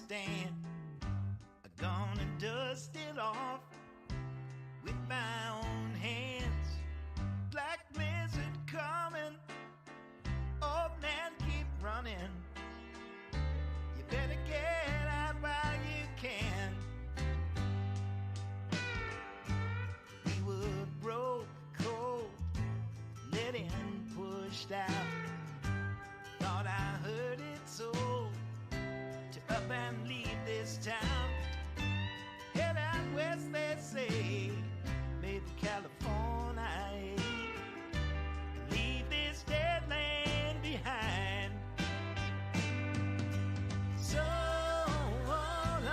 stand. I'm gonna dust it off with my own hands. Black blizzard coming, old man keep running. You better get out while you can. We were broke, cold, let in, pushed out. Thought I heard it so, to up and leave this town. Head out west, they say, maybe California. Leave this dead land behind. So long,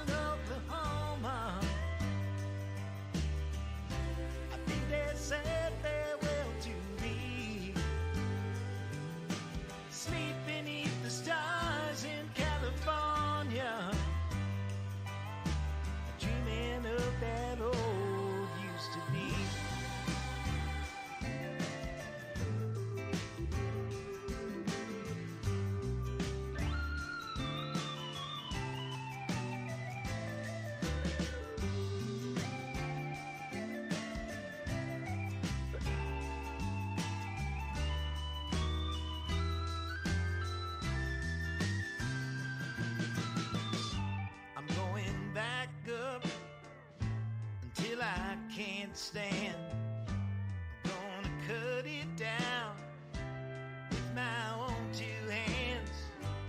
Oklahoma. I think they said farewell to me. can't stand. I'm gonna cut it down with my own two hands.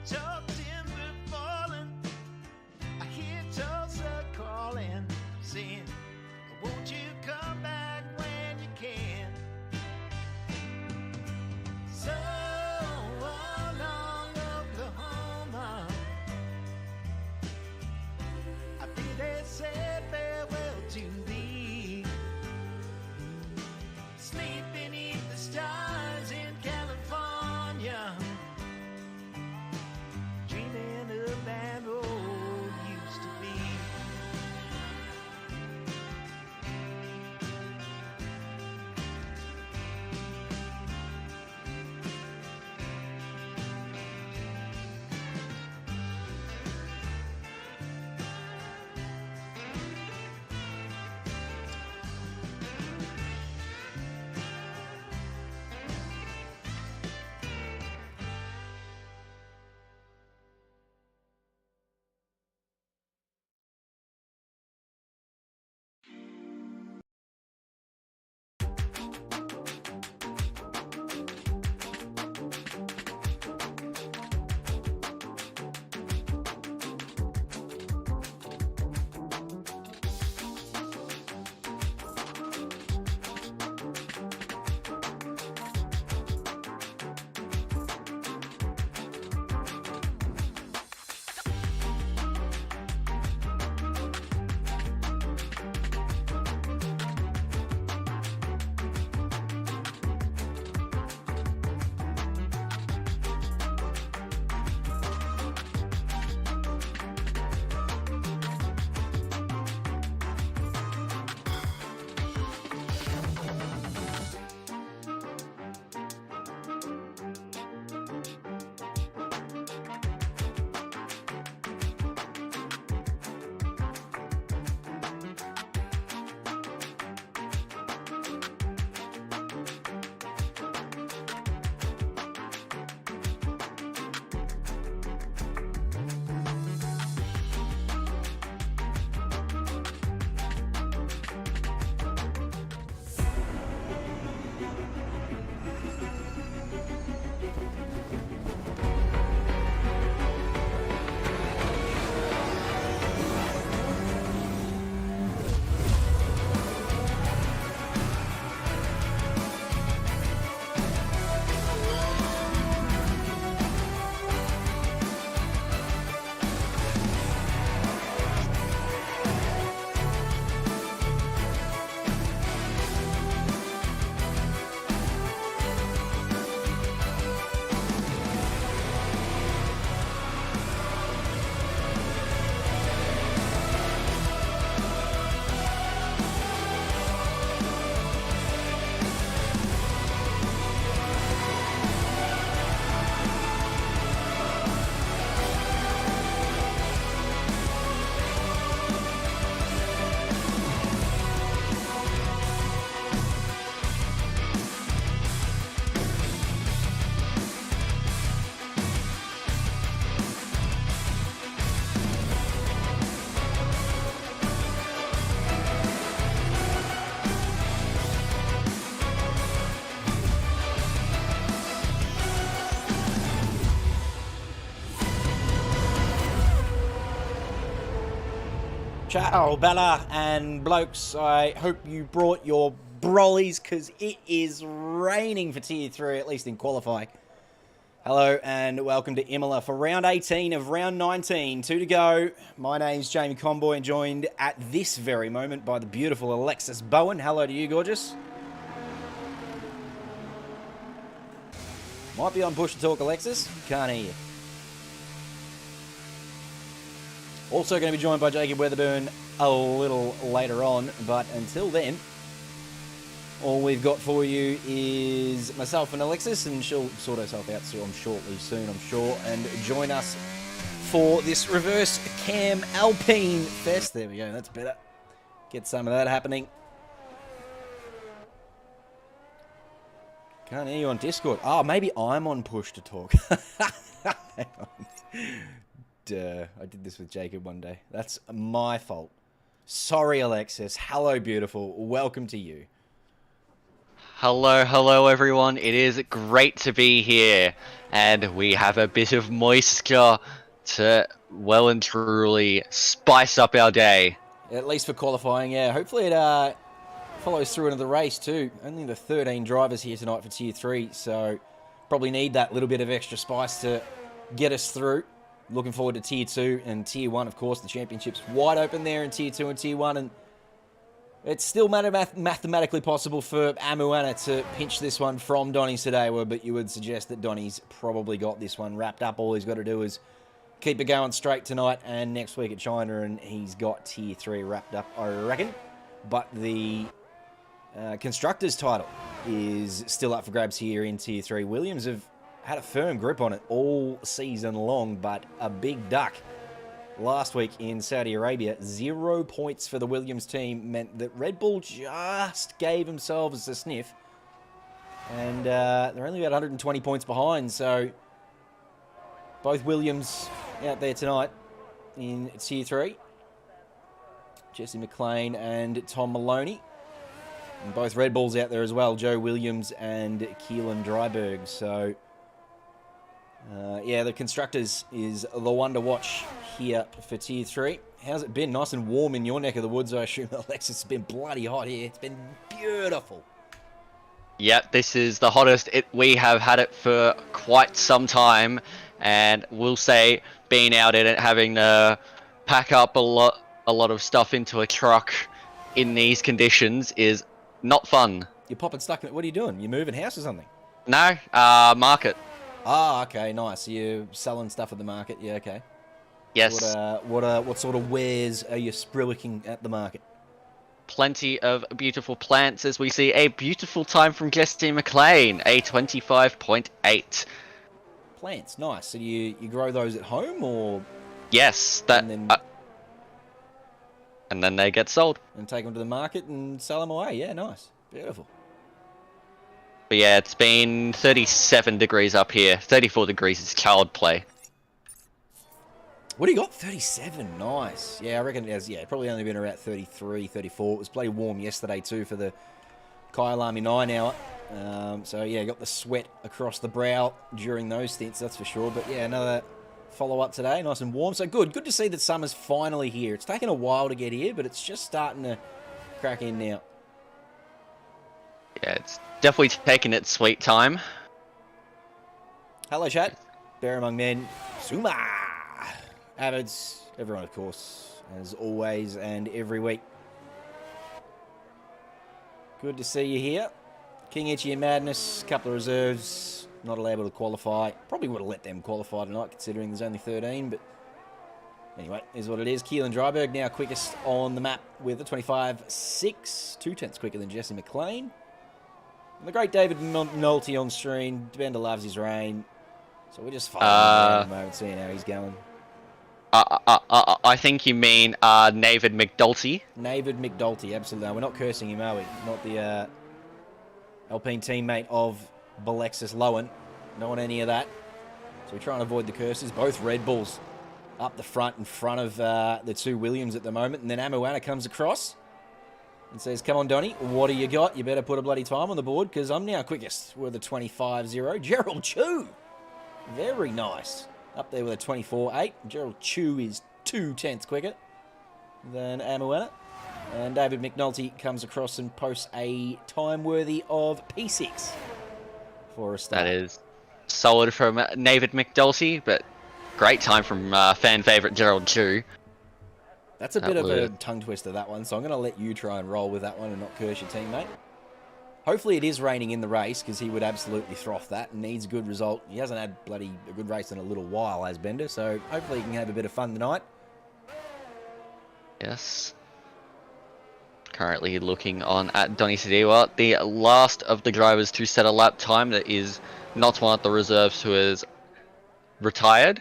Tall timber falling, I hear Tulsa calling, saying, won't you come back when you can? So long, Oklahoma, I think they said farewell to thee. Sleep beneath the stars in California, dreaming of that road used to be. Ciao, Bella and blokes. I hope you brought your brollies because it is raining for Tier 3, at least in qualifying. Hello and welcome to Imola for round 18 of round 19. 2 to go. My name's Jamie Conboy and joined at this very moment by the beautiful Alexis Bowen. Hello to you, gorgeous. Might be on push to talk, Alexis. Can't hear you. Also going to be joined by Jacob Weatherburn a little later on, but until then, all we've got for you is myself and Alexis, and she'll sort herself out shortly soon, I'm sure, and join us for this reverse cam Alpine Fest. There we go, that's better. Get some of that happening. Can't hear you on Discord. Oh, maybe I'm on push to talk. Hang on. Duh, I did this with Jacob one day. That's my fault. Sorry, Alexis. Hello, beautiful. Welcome to you. Hello everyone. It is great to be here, and we have a bit of moisture to well and truly spice up our day. At least for qualifying, yeah. Hopefully it follows through into the race too. Only the 13 drivers here tonight for Tier 3, so probably need that little bit of extra spice to get us through. Looking forward to Tier 2 and Tier 1, of course. The championship's wide open there in Tier 2 and Tier 1, and it's still mathematically possible for Amuana to pinch this one from Donny Sadewa, but you would suggest that Donny's probably got this one wrapped up. All he's got to do is keep it going straight tonight and next week at China, and he's got Tier 3 wrapped up, I reckon. But the Constructors title is still up for grabs here in Tier 3. Williams have had a firm grip on it all season long, but a big duck last week in Saudi Arabia. 0 points for the Williams team meant that Red Bull just gave themselves a sniff, and they're only about 120 points behind, so both Williams out there tonight in Tier 3. Jesse McLean and Tom Maloney. And both Red Bulls out there as well, Joe Williams and Keelan Dryberg. So, yeah, the Constructors is the one to watch here for Tier 3. How's it been? Nice and warm in your neck of the woods, I assume, Alexis. It's been bloody hot here. It's been beautiful. Yep, this is the hottest we have had it for quite some time, and we'll say being out in it, having to pack up a lot of stuff into a truck in these conditions is not fun. You're popping stuck in it. What are you doing? You moving house or something? No, market. Ah, okay, nice. So you're selling stuff at the market. Yeah, okay. Yes. What sort of wares are you sprillicking at the market? Plenty of beautiful plants, as we see a beautiful time from Jesse McLean, a 25.8. Plants, nice. So you grow those at home, or? Yes, that. And then they get sold. And take them to the market and sell them away. Yeah, nice. Beautiful. But yeah, it's been 37 degrees up here. 34 degrees is child play. What do you got? 37. Nice. Yeah, I reckon it has, probably only been around 33, 34. It was bloody warm yesterday too for the Kyalami 9 hour. So yeah, got the sweat across the brow during those stints, that's for sure. But yeah, another follow-up today, nice and warm. So good to see that summer's finally here. It's taken a while to get here, but it's just starting to crack in now. Yeah, it's definitely taking its sweet time. Hello, chat. Bear Among Men, Suma, Avids, everyone, of course, as always and every week. Good to see you here. King Itchy and Madness, couple of reserves. Not able to qualify. Probably would have let them qualify tonight, considering there's only 13, but anyway, is what it is. Keelan Dryberg now quickest on the map with a 25.6, 2/10 quicker than Jesse McLean. And the great David Nolte on stream. Bender loves his rain. So we're just following him at the moment, seeing how he's going. I think you mean David McDulty. David McDulty, absolutely. No, we're not cursing him, are we? Not the Alpine teammate of Balexis Lowen. Don't want any of that. So we're trying to avoid the curses. Both Red Bulls up the front in front of the two Williams at the moment. And then Amuana comes across and says, come on, Donny, what do you got? You better put a bloody time on the board because I'm now quickest with a 25.0. Gerald Chu. Very nice. Up there with a 24.8. Gerald Chu is 2/10 quicker than Amuana. And David McNulty comes across and posts a time worthy of P6 for a start. That is solid from David McDulty, but great time from fan favourite Gerald Chu. That's a bit of a tongue twister, that one, so I'm going to let you try and roll with that one and not curse your teammate. Hopefully it is raining in the race, because he would absolutely froth that and needs a good result. He hasn't had a good race in a little while, has Bender, so hopefully he can have a bit of fun tonight. Yes. Currently looking on at Donny Sadewa, the last of the drivers to set a lap time that is not one of the reserves who has retired.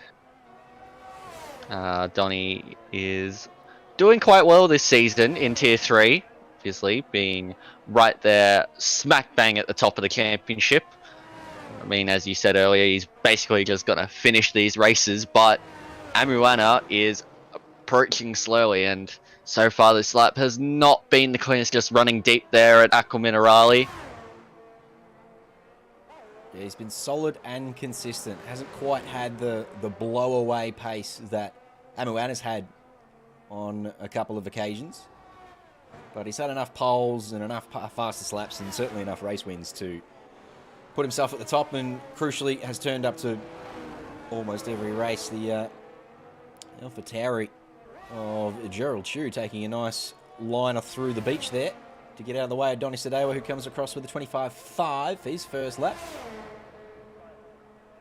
Donny is doing quite well this season in Tier 3, obviously, being right there smack bang at the top of the championship. I mean, as you said earlier, he's basically just going to finish these races, but Amuana is approaching slowly, and so far this lap has not been the cleanest, just running deep there at Aqua Minerale. Yeah, he's been solid and consistent. Hasn't quite had the blow-away pace that Amuana's had on a couple of occasions. But he's had enough poles and enough fastest laps and certainly enough race wins to put himself at the top, and crucially has turned up to almost every race. The AlphaTauri of Gerald Chu taking a nice liner through the beach there to get out of the way of Donny Sadewa, who comes across with a 25.5 for his first lap.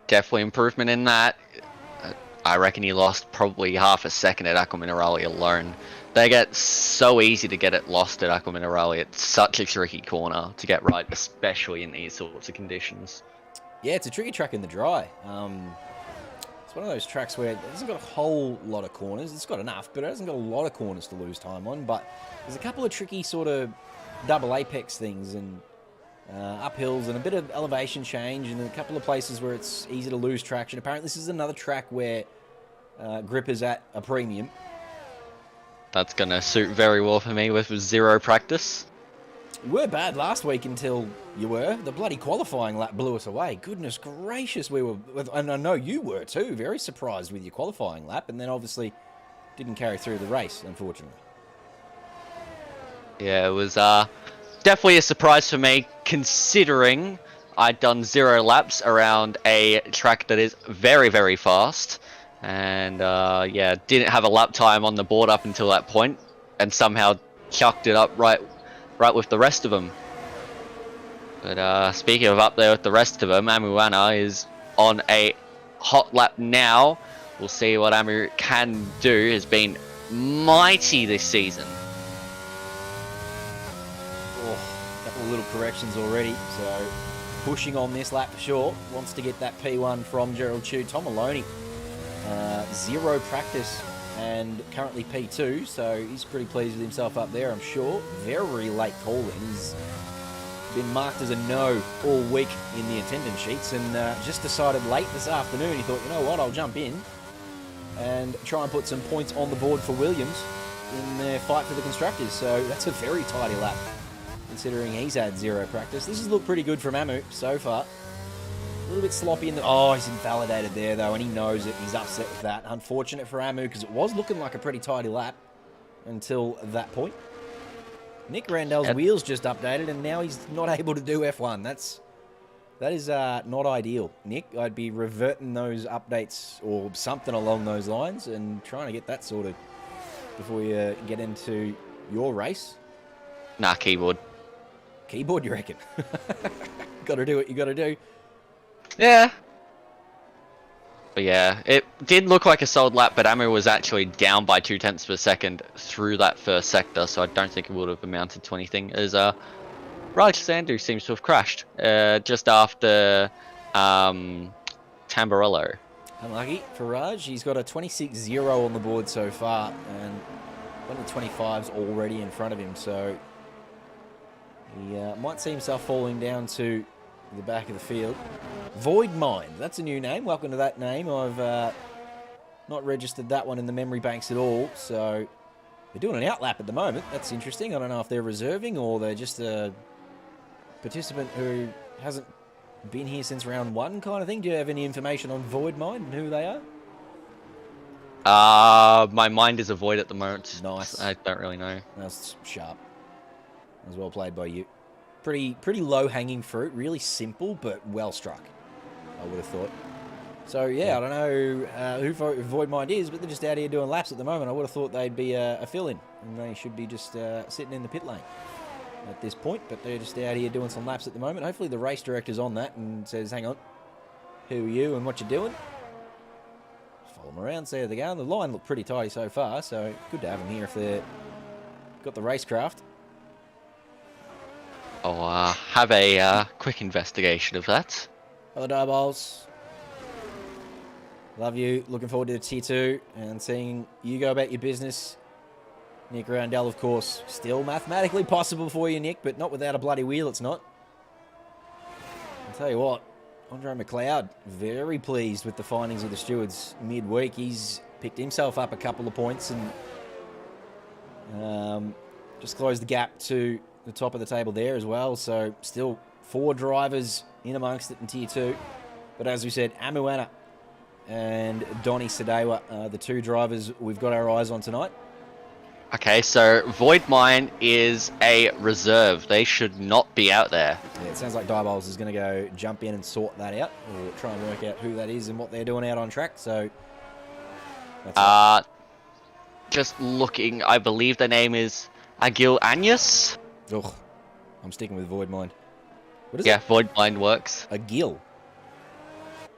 Definitely improvement in that. I reckon he lost probably half a second at Aqua Minerale alone. They get so easy to get it lost at Aqua Minerale. It's such a tricky corner to get right, especially in these sorts of conditions. Yeah, it's a tricky track in the dry. It's one of those tracks where it hasn't got a whole lot of corners. It's got enough, but it hasn't got a lot of corners to lose time on. But there's a couple of tricky sort of double apex things and uphills and a bit of elevation change and a couple of places where it's easy to lose traction. Apparently this is another track where grip is at a premium. That's going to suit very well for me with zero practice. You were bad last week until you were. The bloody qualifying lap blew us away. Goodness gracious, we were, and I know you were too, very surprised with your qualifying lap, and then obviously didn't carry through the race, unfortunately. Yeah, it was definitely a surprise for me, considering I'd done 0 laps around a track that is very, very fast. And yeah, didn't have a lap time on the board up until that point, and somehow chucked it up right with the rest of them. But speaking of up there with the rest of them, Amuana is on a hot lap now. We'll see what Amu can do. Has been mighty this season. Oh, a couple of little corrections already. So pushing on this lap for sure. Wants to get that P1 from Gerald Chu. Tom Maloney, 0 practice and currently P2, so he's pretty pleased with himself up there, I'm sure. Very late calling. He's been marked as a no all week in the attendance sheets, and just decided late this afternoon, he thought, you know what, I'll jump in and try and put some points on the board for Williams in their fight for the constructors. So that's a very tidy lap, considering he's had 0 practice. This has looked pretty good from Amu so far. A little bit sloppy in the... Oh, he's invalidated there, though, and he knows it. He's upset with that. Unfortunate for Amu, because it was looking like a pretty tidy lap until that point. Nick Randall's wheels just updated, and now he's not able to do F1. That is not ideal. Nick, I'd be reverting those updates or something along those lines and trying to get that sorted before you get into your race. Nah, keyboard. Keyboard, you reckon? Got to do what you got to do. Yeah. But yeah, it did look like a solid lap, but Amu was actually down by 0.2 per second through that first sector, so I don't think it would have amounted to anything. As Raj Sandhu seems to have crashed just after Tamburello. Unlucky for Raj. He's got a 26-0 on the board so far, and one of the 25's already in front of him, so he might see himself falling down to the back of the field. Void Mind, that's a new name. Welcome to that name. I've not registered that one in the memory banks at all, so they're doing an outlap at the moment. That's interesting. I don't know if they're reserving or they're just a participant who hasn't been here since round 1 kind of thing. Do you have any information on Void Mind and who they are? My mind is a void at the moment. Nice. I don't really know. That's sharp. That was well played by you. Pretty low-hanging fruit. Really simple, but well struck, I would have thought. So, yeah, I don't know who Void Mind is, but they're just out here doing laps at the moment. I would have thought they'd be a fill-in, and they should be just sitting in the pit lane at this point, but they're just out here doing some laps at the moment. Hopefully the race director's on that and says, hang on, who are you and what you doing? Follow them around, see how they're going. The line looked pretty tidy so far, so good to have them here if they've got the racecraft. I'll have a quick investigation of that. Hello, Diabols. Love you. Looking forward to Tier 2 and seeing you go about your business. Nick Roundell, of course, still mathematically possible for you, Nick, but not without a bloody wheel, it's not. I'll tell you what, Andre McLeod, very pleased with the findings of the stewards midweek. He's picked himself up a couple of points, and Just closed the gap to the top of the table there as well. So still 4 drivers in amongst it in Tier 2. But as we said, Amuana and Donny Sadewa are the 2 drivers we've got our eyes on tonight. Okay, so Void Mine is a reserve. They should not be out there. Yeah, it sounds like Diabols is going to go jump in and sort that out, or try and work out who that is and what they're doing out on track. So, that's just looking, I believe the name is Agil Anyas. Ugh, I'm sticking with Void Mind. What is Yeah, it? Void Mine works. Agil.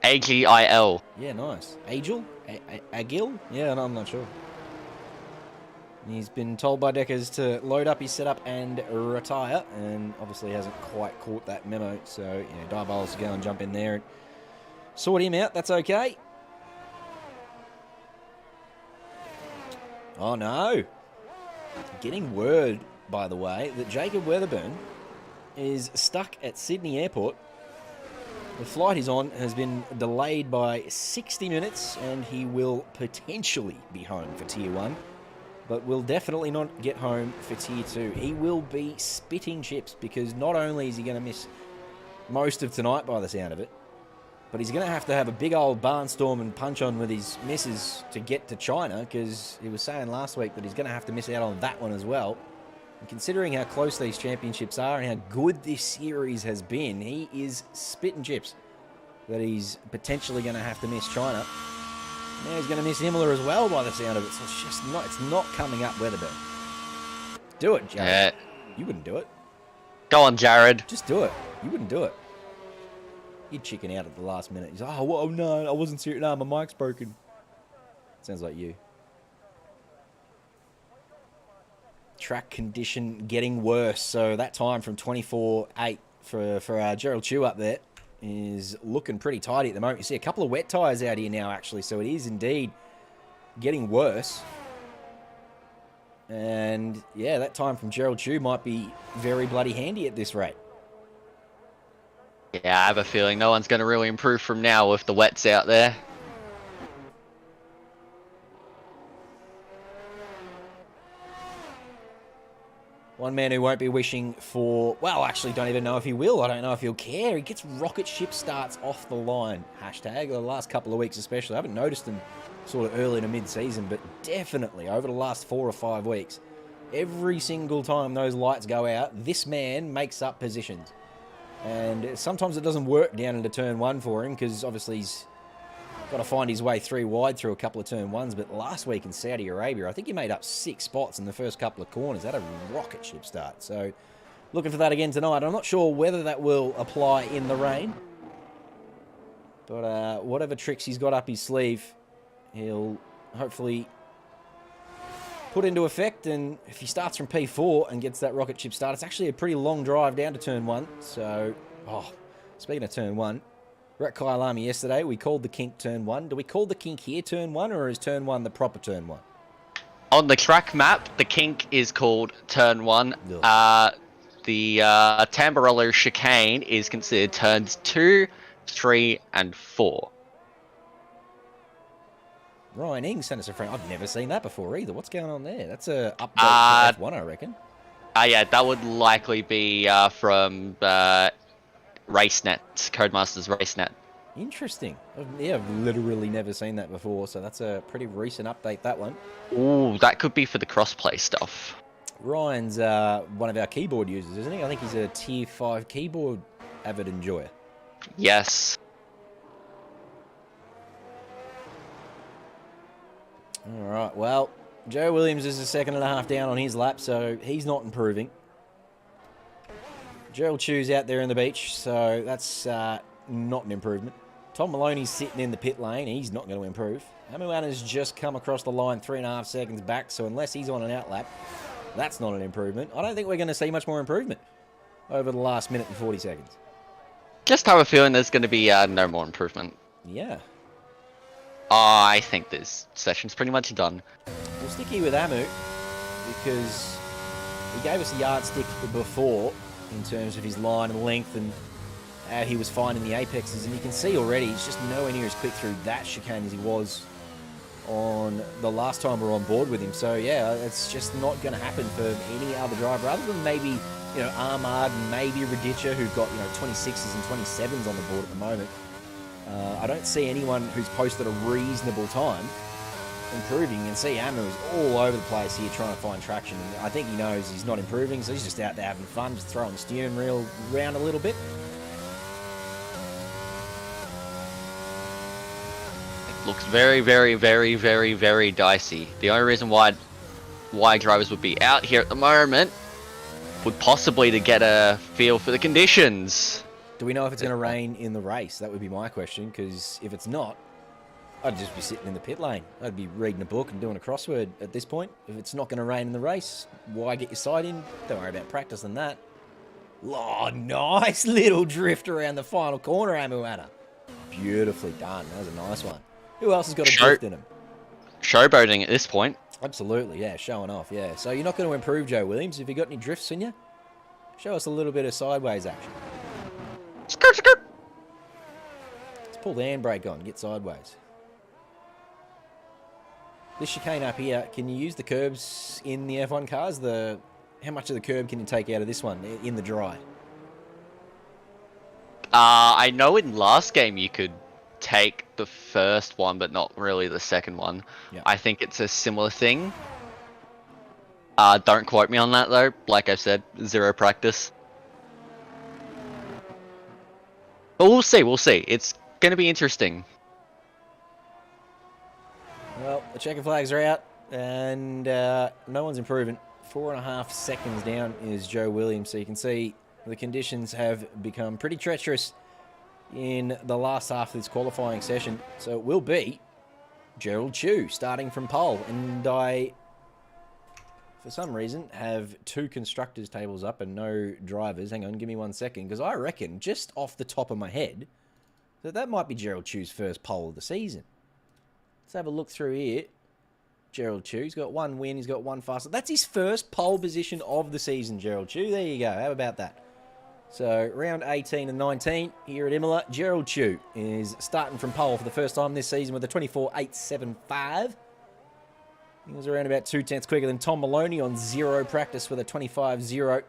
Agil. Yeah, nice. Agil? Agil? Yeah, no, I'm not sure. He's been told by Deckers to load up his setup and retire, and obviously hasn't quite caught that memo. So, yeah, Diabolos to go and jump in there and sort him out. That's okay. Oh, no. Getting word, by the way, that Jacob Weatherburn is stuck at Sydney Airport. The flight he's on has been delayed by 60 minutes, and he will potentially be home for Tier 1. But will definitely not get home for Tier 2. He will be spitting chips, because not only is he going to miss most of tonight by the sound of it, but he's going to have a big old barnstorm and punch on with his misses to get to China, because he was saying last week that he's going to have to miss out on that one as well. And considering how close these championships are and how good this series has been, he is spitting chips that he's potentially going to have to miss China. Now he's going to miss Imola as well by the sound of it. So it's just not, it's not coming up Weatherburn. Do it, Jared. Yeah. You wouldn't do it. Go on, Jared. Just do it. You wouldn't do it. You'd chicken out at the last minute. He's like, oh, well, no, I wasn't serious. No, my mic's broken. Sounds like you. Track condition getting worse. So that time from 24.8 for Gerald Chew up there is looking pretty tidy at the moment. You see a couple of wet tyres out here now, actually, so it is indeed getting worse. And, yeah, that time from Gerald Chew might be very bloody handy at this rate. Yeah, I have a feeling no one's going to really improve from now with the wets out there. One man who won't be wishing for, well, actually don't even know if he will. I don't know if he'll care. He gets rocket ship starts off the line. Hashtag, the last couple of weeks especially. I haven't noticed them sort of early to mid-season, but definitely over the last 4 or 5 weeks, every single time those lights go out, this man makes up positions. And sometimes it doesn't work down into turn 1 for him, because obviously he's got to find his way 3 wide through a couple of turn 1s. But last week in Saudi Arabia, I think he made up 6 spots in the first couple of corners. That had a rocket ship start. So looking for that again tonight. I'm not sure whether that will apply in the rain, but whatever tricks he's got up his sleeve, he'll hopefully put into effect. And if he starts from P4 and gets that rocket ship start, it's actually a pretty long drive down to turn 1. So, speaking of turn 1, we're at Kyalami yesterday. We called the kink turn 1. Do we call the kink here turn 1, or is turn 1 the proper turn 1? On the track map, the kink is called turn 1. The Tamburello chicane is considered turns 2, 3, and 4. Ryan Ing sent us a friend. I've never seen that before either. What's going on there? That's a update to F1, I reckon. Yeah, that would likely be from RaceNet, Codemaster's RaceNet. Interesting. I've literally never seen that before, so that's a pretty recent update, that one. Ooh, that could be for the crossplay stuff. Ryan's one of our keyboard users, isn't he? I think he's a Tier 5 keyboard avid enjoyer. Yes. All right, well, Joe Williams is a second and a half down on his lap, so he's not improving. Gerald Chew's out there in the beach, so that's not an improvement. Tom Maloney's sitting in the pit lane. He's not going to improve. Amuana's just come across the line 3.5 seconds back, so unless he's on an outlap, that's not an improvement. I don't think we're going to see much more improvement over the last minute and 40 seconds. Just have a feeling there's going to be no more improvement. Yeah. I think this session's pretty much done. We'll stick here with Amu, because he gave us a yardstick before in terms of his line and length and how he was finding the apexes, and you can see already he's just nowhere near as quick through that chicane as he was on the last time we were on board with him. So, yeah, it's just not going to happen for any other driver other than maybe, you know, Ahmad and maybe Radicha, who've got, you know, 26s and 27s on the board at the moment. I don't see anyone who's posted a reasonable time improving. You can see Amu is all over the place here trying to find traction. And I think he knows he's not improving, so he's just out there having fun, just throwing the steering wheel around a little bit. It looks very, very, very, very, very dicey. The only reason why drivers would be out here at the moment would possibly to get a feel for the conditions. Do we know if it's going to rain in the race? That would be my question, because if it's not, I'd just be sitting in the pit lane. I'd be reading a book and doing a crossword at this point. If it's not going to rain in the race, why get your side in? Don't worry about practicing that. Oh, nice little drift around the final corner, Amuana. Beautifully done. That was a nice one. Who else has got a drift in him? Showboating at this point. Absolutely, yeah, showing off, yeah. So you're not going to improve, Joe Williams. Have you got any drifts in you? Show us a little bit of sideways action. Skirt, skirt. Let's pull the handbrake on, get sideways. This chicane up here, can you use the curbs in the F1 cars? How much of the curb can you take out of this one in the dry? I know in last game you could take the first one, but not really the second one. Yep. I think it's a similar thing. Don't quote me on that though. Like I said, zero practice. But we'll see, we'll see. It's going to be interesting. Well, the checker flags are out, and no one's improving. 4.5 seconds down is Joe Williams, so you can see the conditions have become pretty treacherous in the last half of this qualifying session. So it will be Gerald Chew starting from pole, and I, for some reason, have 2 constructors tables up and no drivers. Hang on, give me 1 second, because I reckon, just off the top of my head, that might be Gerald Chew's first pole of the season. Let's have a look through here. Gerald Chew, he's got 1 win, he's got 1 faster. That's his first pole position of the season, Gerald Chew. There you go. How about that? So, round 18 and 19 here at Imola. Gerald Chew is starting from pole for the first time this season with a 24.875. He was around about 2/10 quicker than Tom Maloney on 0 practice with a 25.0.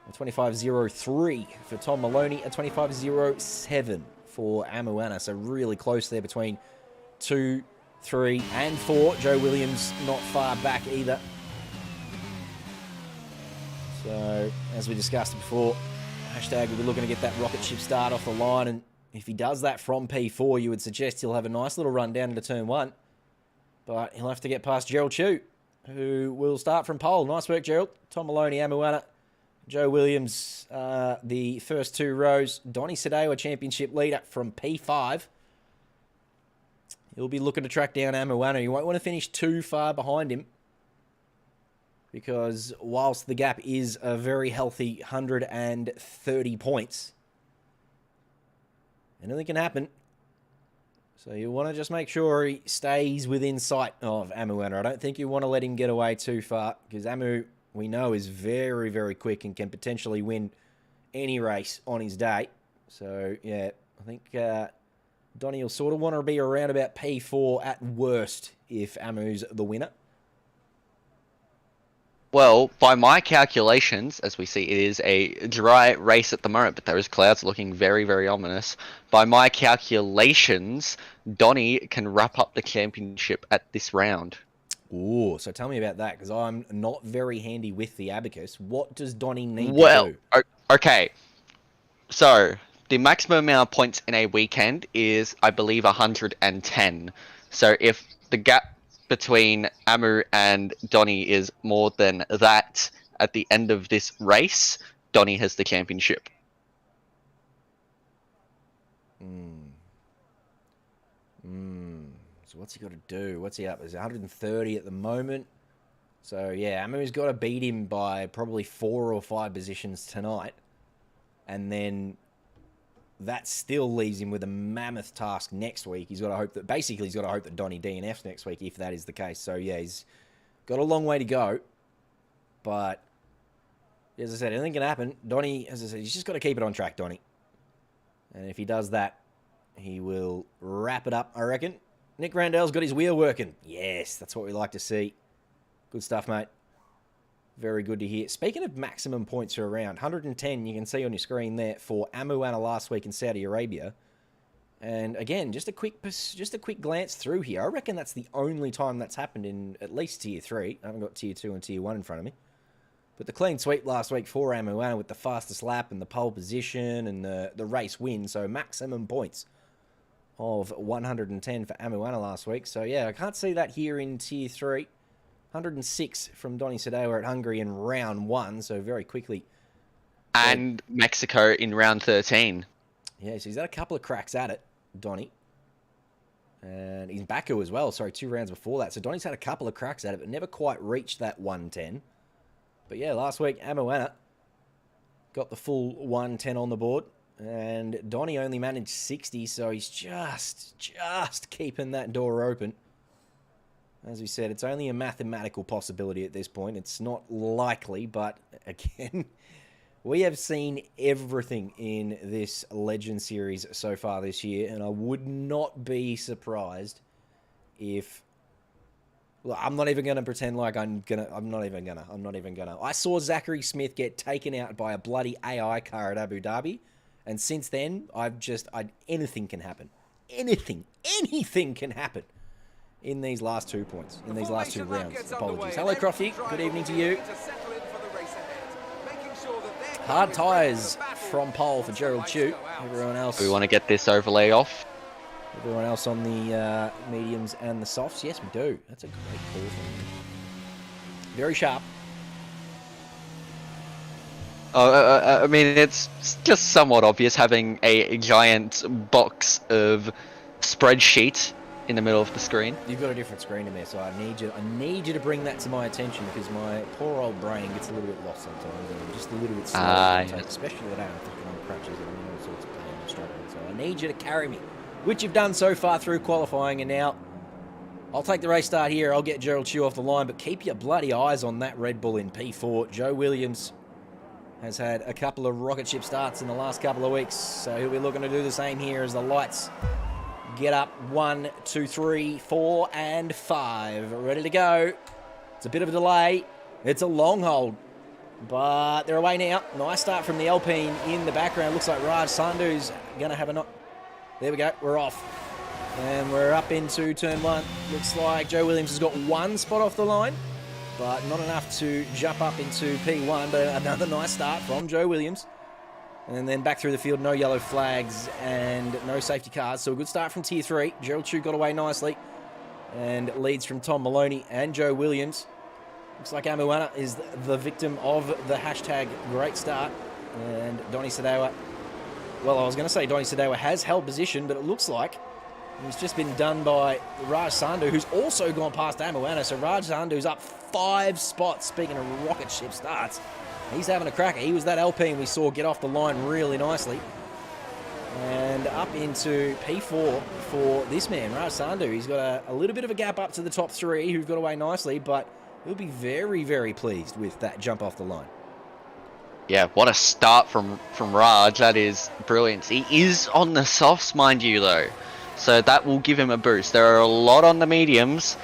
A 25.03 for Tom Maloney, a 25.07 for Amuana. So really close there between 2, 3, and 4. Joe Williams not far back either. So, as we discussed before, hashtag we'll be looking to get that rocket ship start off the line, and if he does that from P4, you would suggest he'll have a nice little run down into turn 1. But he'll have to get past Gerald Chew, who will start from pole. Nice work, Gerald. Tom Maloney, Amuana, Joe Williams, the first 2 rows. Donny Sadewa, championship leader from P5. He'll be looking to track down Amuana. You won't want to finish too far behind him, because whilst the gap is a very healthy 130 points, anything can happen. So you want to just make sure he stays within sight of Amuana. I don't think you want to let him get away too far, because Amu, we know, is very, very quick and can potentially win any race on his day. So, yeah, I think Donny will sort of want to be around about P4 at worst if Amu's the winner. Well, by my calculations, as we see, it is a dry race at the moment, but those clouds are looking very, very ominous. By my calculations, Donny can wrap up the championship at this round. Ooh, so tell me about that, because I'm not very handy with the abacus. What does Donny need to do? Okay. So, the maximum amount of points in a weekend is, I believe, 110. So, if the gap between Amu and Donny is more than that at the end of this race, Donny has the championship. So what's he got to do? What's he up? He's 130 at the moment. So, yeah, Amu's got to beat him by probably 4 or 5 positions tonight. And then that still leaves him with a mammoth task next week. He's got to hope that, basically, he's got to hope that Donny DNFs next week, if that is the case. So, yeah, he's got a long way to go. But, as I said, anything can happen. Donny, as I said, he's just got to keep it on track, Donny. And if he does that, he will wrap it up, I reckon. Nick Randell's got his wheel working. Yes, that's what we like to see. Good stuff, mate. Very good to hear. Speaking of maximum points per round, 110 you can see on your screen there for Imola last week in Saudi Arabia. And again, just a quick glance through here. I reckon that's the only time that's happened in at least Tier 3. I haven't got Tier 2 and Tier 1 in front of me. But the clean sweep last week for Imola with the fastest lap and the pole position and the race win. So maximum points of 110 for Imola last week. So yeah, I can't see that here in Tier 3. 106 from Donny Sedewa at Hungary in round 1, so very quickly. And Mexico in round 13. Yeah, so he's had a couple of cracks at it, Donny. And he's Baku as well, sorry, 2 rounds before that. So Donny's had a couple of cracks at it, but never quite reached that 110. But yeah, last week, Imola got the full 110 on the board. And Donny only managed 60, so he's just keeping that door open. As we said, it's only a mathematical possibility at this point. It's not likely, but again, we have seen everything in this Legend Series so far this year, and I would not be surprised if... Well, I'm not even going to pretend like I'm not even going to. I saw Zachary Smith get taken out by a bloody AI car at Abu Dhabi, and since then, anything can happen. Anything can happen. In these last 2 points, in these last 2 rounds. Apologies. Hello, Crofty. Good evening to you. Hard tyres from pole for Gerald Chu. Everyone else. We want to get this overlay off. Everyone else on the mediums and the softs. Yes, we do. That's a great call from him. Very sharp. I mean, it's just somewhat obvious having a giant box of spreadsheet in the middle of the screen. You've got a different screen in there, so I need you to bring that to my attention because my poor old brain gets a little bit lost sometimes and I'm just a little bit slow. Yes. Especially today, I'm thinking on crutches and I'm in all sorts of pain and struggling. So I need you to carry me, which you've done so far through qualifying, and now I'll take the race start here. I'll get Gerald Chu off the line, but keep your bloody eyes on that Red Bull in P4. Joe Williams has had a couple of rocket ship starts in the last couple of weeks, so he'll be looking to do the same here as the lights get up. 1, 2, 3, 4, and 5. Ready to go. It's a bit of a delay. It's a long hold, but they're away now. Nice start from the Alpine in the background. Looks like Raj Sandhu's going to have a knock. There we go. We're off. And we're up into turn 1. Looks like Joe Williams has got 1 spot off the line, but not enough to jump up into P1. But another nice start from Joe Williams. And then back through the field, no yellow flags and no safety cars. So a good start from Tier 3. Gerald Chu got away nicely. And leads from Tom Maloney and Joe Williams. Looks like Amuana is the victim of the hashtag great start. And Donny Sedewa, well, I was going to say Donny Sedewa has held position, but it looks like he's just been done by Raj Sandhu, who's also gone past Amuana. So Raj Sandhu's up 5 spots, speaking of rocket ship starts. He's having a cracker. He was that Alpine we saw get off the line really nicely. And up into P4 for this man, Raj Sandhu. He's got a little bit of a gap up to the top 3 who've got away nicely, but he'll be very, very pleased with that jump off the line. Yeah, what a start from Raj. That is brilliant. He is on the softs, mind you, though. So that will give him a boost. There are a lot on the mediums.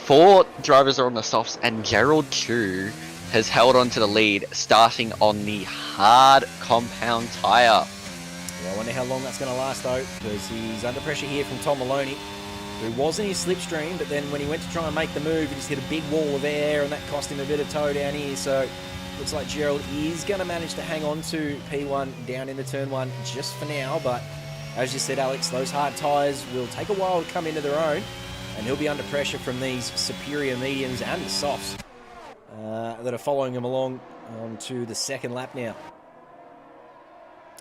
4 drivers are on the softs, and Gerald Chu has held on to the lead, starting on the hard compound tyre. Yeah, I wonder how long that's going to last, though, because he's under pressure here from Tom Maloney, who was in his slipstream, but then when he went to try and make the move, he just hit a big wall of air, and that cost him a bit of tow down here. So looks like Gerald is going to manage to hang on to P1 down into turn 1 just for now. But as you said, Alex, those hard tyres will take a while to come into their own, and he'll be under pressure from these superior mediums and the softs that are following him along onto the second lap now.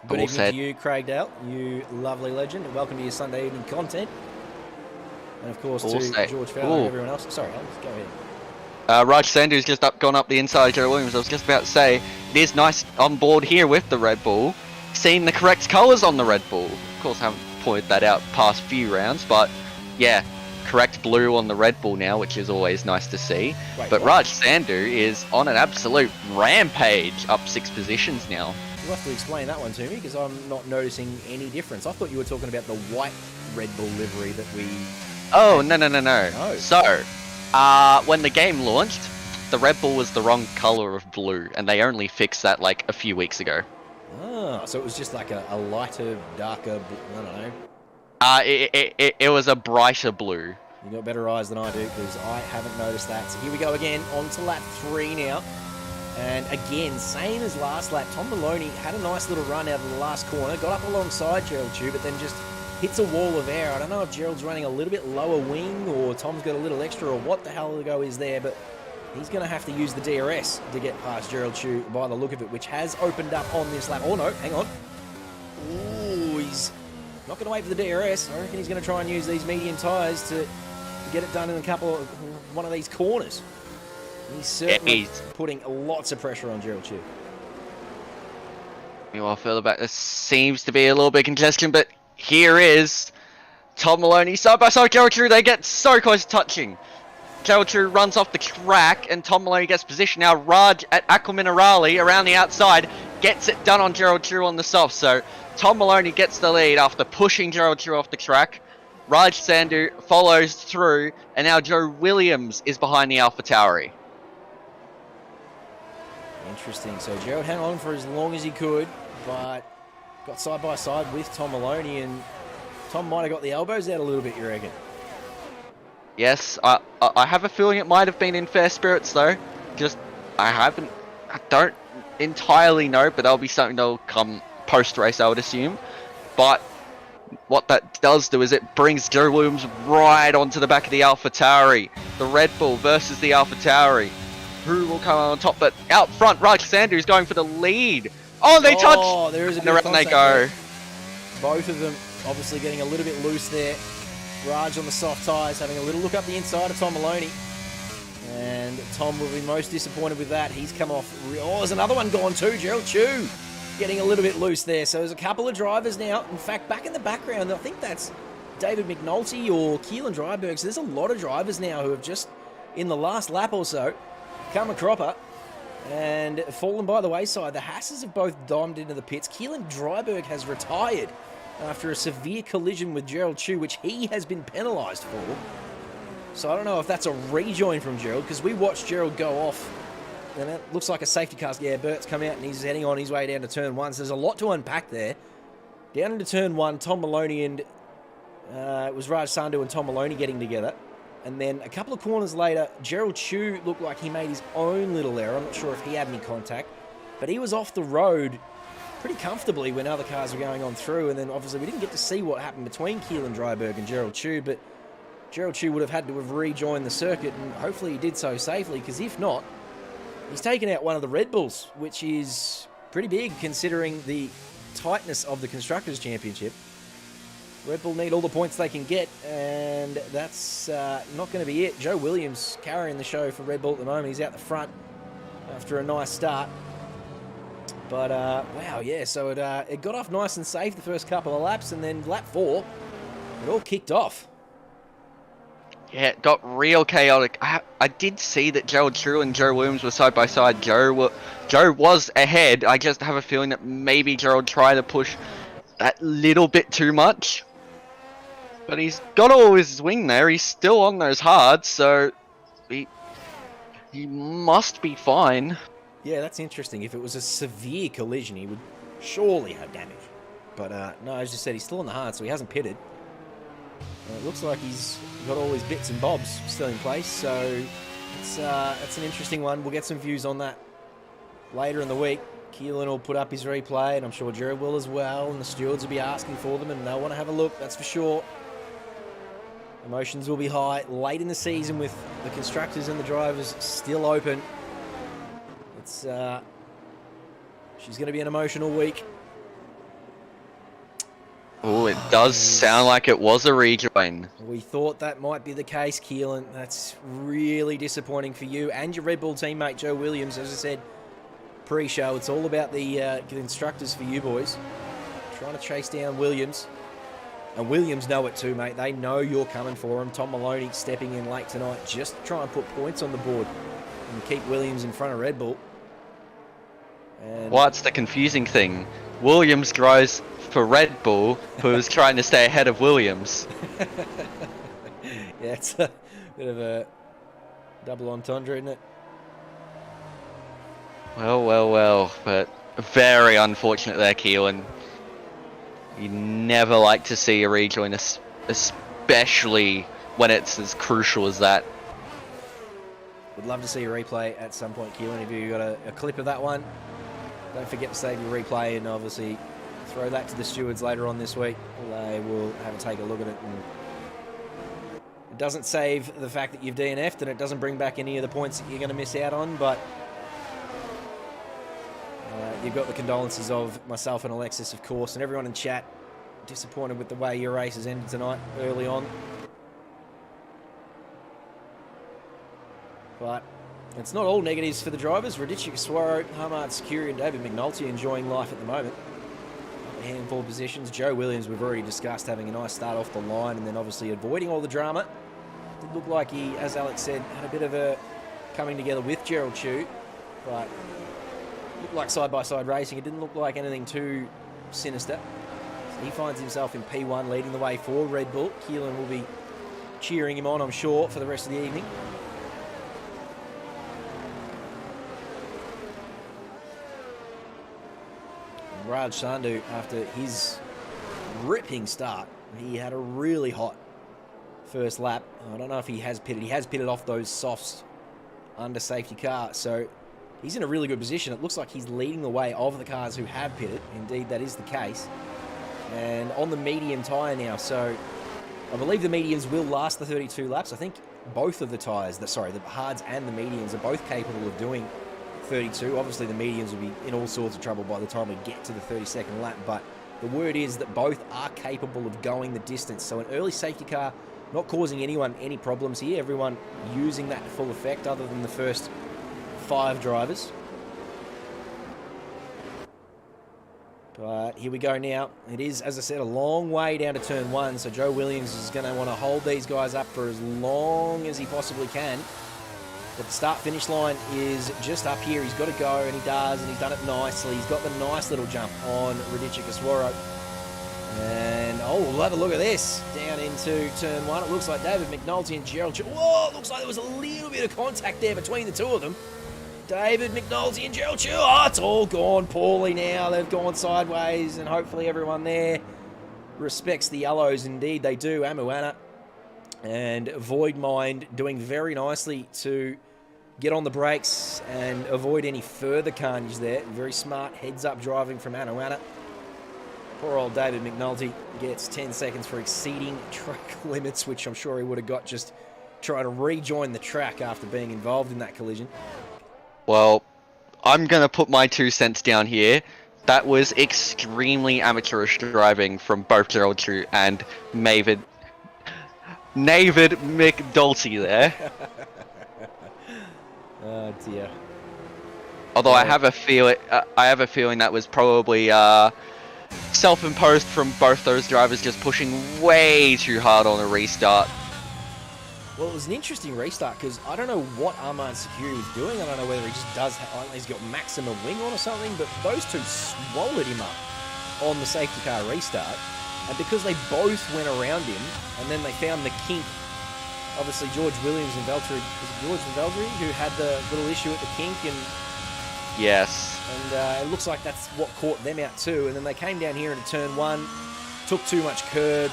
Good evening to you, Craig Dale, you lovely legend, and welcome to your Sunday evening content. And of course to George Fowler and everyone else. Sorry, Alex, go ahead. Raj Sandhu's just gone up the inside of Joe Williams. I was just about to say, it is nice on board here with the Red Bull, seeing the correct colours on the Red Bull. Of course, I haven't pointed that out past few rounds, but yeah, correct blue on the Red Bull now, which is always nice to see. But Raj Sandhu is on an absolute rampage, up 6 positions now. You'll have to explain that one to me, because I'm not noticing any difference. I thought you were talking about the white Red Bull livery that we Oh, no. No. So, when the game launched, the Red Bull was the wrong color of blue, and they only fixed that like a few weeks ago. Ah, so it was just like a lighter, darker, I don't know. It was a brighter blue. You got better eyes than I do, because I haven't noticed that. So here we go again, on to lap 3 now. And again, same as last lap, Tom Maloney had a nice little run out of the last corner, got up alongside Gerald Chew, but then just hits a wall of air. I don't know if Gerald's running a little bit lower wing, or Tom's got a little extra, or what the hell the go is there, but he's going to have to use the DRS to get past Gerald Chew by the look of it, which has opened up on this lap. Oh no, hang on. Ooh, he's not going to wait for the DRS. I reckon he's going to try and use these medium tyres to get it done in one of these corners. He's certainly putting lots of pressure on Gerald Chew. Meanwhile, further back, there seems to be a little bit of congestion, but here is Tom Maloney side by side. Gerald Chew, they get so close to touching. Gerald Chew runs off the track, and Tom Maloney gets position. Now Raj at Aqua Minerale around the outside gets it done on Gerald Chew on the soft. So Tom Maloney gets the lead after pushing Gerald Chew off the track. Raj Sandhu follows through, and now Joe Williams is behind the AlphaTauri. Interesting. So Gerald hung on for as long as he could, but got side by side with Tom Maloney, and Tom might have got the elbows out a little bit, you reckon? Yes, I have a feeling it might have been in fair spirits though. I don't entirely know, but that'll be something that'll come post race, I would assume. But what that does do is it brings Joe Williams right onto the back of the AlphaTauri. The Red Bull versus the AlphaTauri. Who will come on top? But out front, Raj Sandhu is going for the lead. Oh, they touch! Oh, there is a and bit of around they contact go. there. Both of them obviously getting a little bit loose there. Raj on the soft tyres, having a little look up the inside of Tom Maloney. And Tom will be most disappointed with that. He's come off. Oh, there's another one gone too. Gerald Chew getting a little bit loose there. So there's a couple of drivers now. In fact, back in the background, I think that's David McNulty or Keelan Dryberg. So there's a lot of drivers now who have just, in the last lap or so, come a cropper and fallen by the wayside. The Hasses have both domed into the pits. Keelan Dryberg has retired after a severe collision with Gerald Chew, which he has been penalised for. So I don't know if that's a rejoin from Gerald, because we watched Gerald go off, and it looks like a safety car. Yeah, Bert's come out and he's heading on his way down to turn 1. So there's a lot to unpack there. Down into turn 1, Tom Maloney and it was Raj Sandhu and Tom Maloney getting together. And then a couple of corners later, Gerald Chew looked like he made his own little error. I'm not sure if he had any contact, but he was off the road pretty comfortably when other cars were going on through. And then obviously we didn't get to see what happened between Keelan Dryberg and Gerald Chew, but Gerald Chew would have had to have rejoined the circuit, and hopefully he did so safely, because if not, he's taken out one of the Red Bulls, which is pretty big considering the tightness of the Constructors' Championship. Red Bull need all the points they can get, and that's not going to be it. Joe Williams carrying the show for Red Bull at the moment. He's out the front after a nice start. But, wow, yeah, so it got off nice and safe the first couple of laps, and then lap 4, it all kicked off. Yeah, it got real chaotic. I did see that Gerald Chew and Joe Williams were side by side. Joe was ahead. I just have a feeling that maybe Gerald tried to push that little bit too much. But he's got all his wing there. He's still on those hards, so he must be fine. Yeah, that's interesting. If it was a severe collision, he would surely have damage. But no, as you said, he's still on the hard, so he hasn't pitted. It looks like he's got all his bits and bobs still in place, so it's an interesting one. We'll get some views on that later in the week. Keelan will put up his replay, and I'm sure Jared will as well, and the stewards will be asking for them, and they'll want to have a look, that's for sure. Emotions will be high late in the season with the constructors and the drivers still open. It's she's going to be an emotional week. Oh, it does sound like it was a rejoin. We thought that might be the case, Keelan. That's really disappointing for you and your Red Bull teammate, Joe Williams. As I said, pre-show, it's all about the instructors for you boys. Trying to chase down Williams. And Williams know it too, mate. They know you're coming for them. Tom Maloney stepping in late tonight just to try and put points on the board and keep Williams in front of Red Bull. And What's the confusing thing? Williams drives for Red Bull, who's trying to stay ahead of Williams. Yeah, it's a bit of a double entendre, isn't it? Well, but very unfortunate there, Keelan. You never like to see a rejoin, especially when it's as crucial as that. Would love to see a replay at some point, Keelan. If you got a clip of that one, don't forget to save your replay and obviously throw that to the stewards later on this week. They will have a take a look at it. And it doesn't save the fact that you've DNF'd, and it doesn't bring back any of the points that you're going to miss out on, but you've got the condolences of myself and Alexis, of course, and everyone in chat. Disappointed with the way your races ended tonight early on. But it's not all negatives for the drivers. Radichik Swaro, Hamad Securi and David McNulty enjoying life at the moment. A handful of positions. Joe Williams, we've already discussed, having a nice start off the line and then obviously avoiding all the drama. Did look like he, as Alex said, had a bit of a coming together with Gerald Chu, but looked like side-by-side racing. It didn't look like anything too sinister. So he finds himself in P1 leading the way for Red Bull. Keelan will be cheering him on, I'm sure, for the rest of the evening. Raj Sandhu, after his ripping start, he had a really hot first lap. I don't know if he has pitted. He has pitted off those softs under safety car, so he's in a really good position. It looks like he's leading the way of the cars who have pitted. Indeed, that is the case. And on the medium tyre now, so I believe the mediums will last the 32 laps. I think both of the tyres, the hards and the mediums are both capable of doing 32. Obviously, the mediums will be in all sorts of trouble by the time we get to the 32nd lap, but the word is that both are capable of going the distance. So an early safety car not causing anyone any problems here. Everyone using that to full effect other than the first 5 drivers. But here we go now. It is, as I said, a long way down to turn 1, so Joe Williams is going to want to hold these guys up for as long as he possibly can. But the start-finish line is just up here. He's got to go, and he does, and he's done it nicely. He's got the nice little jump on Radichik Aswaro. And, oh, we'll have a look at this. Down into turn 1. It looks like David McNulty and Gerald... Whoa, it looks like there was a little bit of contact there between the two of them. David McNulty and Gerald... Oh, it's all gone poorly now. They've gone sideways, and hopefully everyone there respects the yellows. Indeed, they do. Amuana and Voidmind doing very nicely to get on the brakes and avoid any further carnage there. Very smart heads-up driving from Anuana. Poor old David McNulty gets 10 seconds for exceeding track limits, which I'm sure he would have got just trying to rejoin the track after being involved in that collision. Well, I'm going to put my 2 cents down here. That was extremely amateurish driving from both Gerald Chu and David McNulty there. Oh dear. Although I have a feeling that was probably self-imposed from both those drivers, just pushing way too hard on a restart. Well, it was an interesting restart because I don't know what Armand Security was doing. I don't know whether he just does. He's got maximum wing on or something. But those two swallowed him up on the safety car restart. And because they both went around him, and then they found the kink, obviously George Williams and Valtteri, was it George and Valtteri who had the little issue at the kink? And yes. And it looks like that's what caught them out too. And then they came down here into turn 1, took too much curb,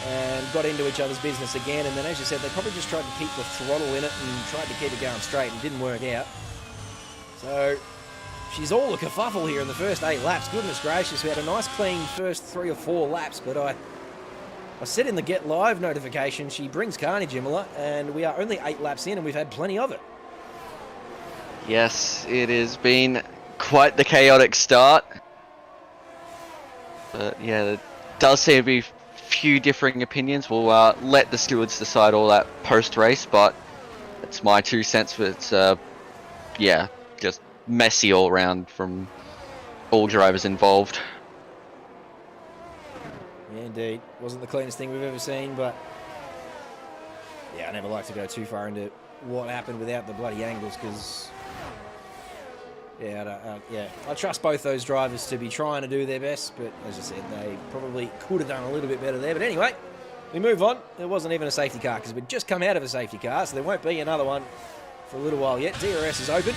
and got into each other's business again. And then, as you said, they probably just tried to keep the throttle in it and tried to keep it going straight, and it didn't work out. So she's all a kerfuffle here in the first 8 laps. Goodness gracious, we had a nice clean first 3 or 4 laps, but I said in the Get Live notification, she brings carnage, Imola, and we are only 8 laps in and we've had plenty of it. Yes, it has been quite the chaotic start. But yeah, there does seem to be a few differing opinions. We'll let the stewards decide all that post-race, but it's my 2 cents. It's, yeah, just messy all around from all drivers involved. Yeah, indeed. Wasn't the cleanest thing we've ever seen, but yeah, I never like to go too far into what happened without the bloody angles because, yeah, I trust both those drivers to be trying to do their best, but as I said, they probably could have done a little bit better there. But anyway, We move on. There wasn't even a safety car because we'd just come out of a safety car, so there won't be another one for a little while yet. DRS is open.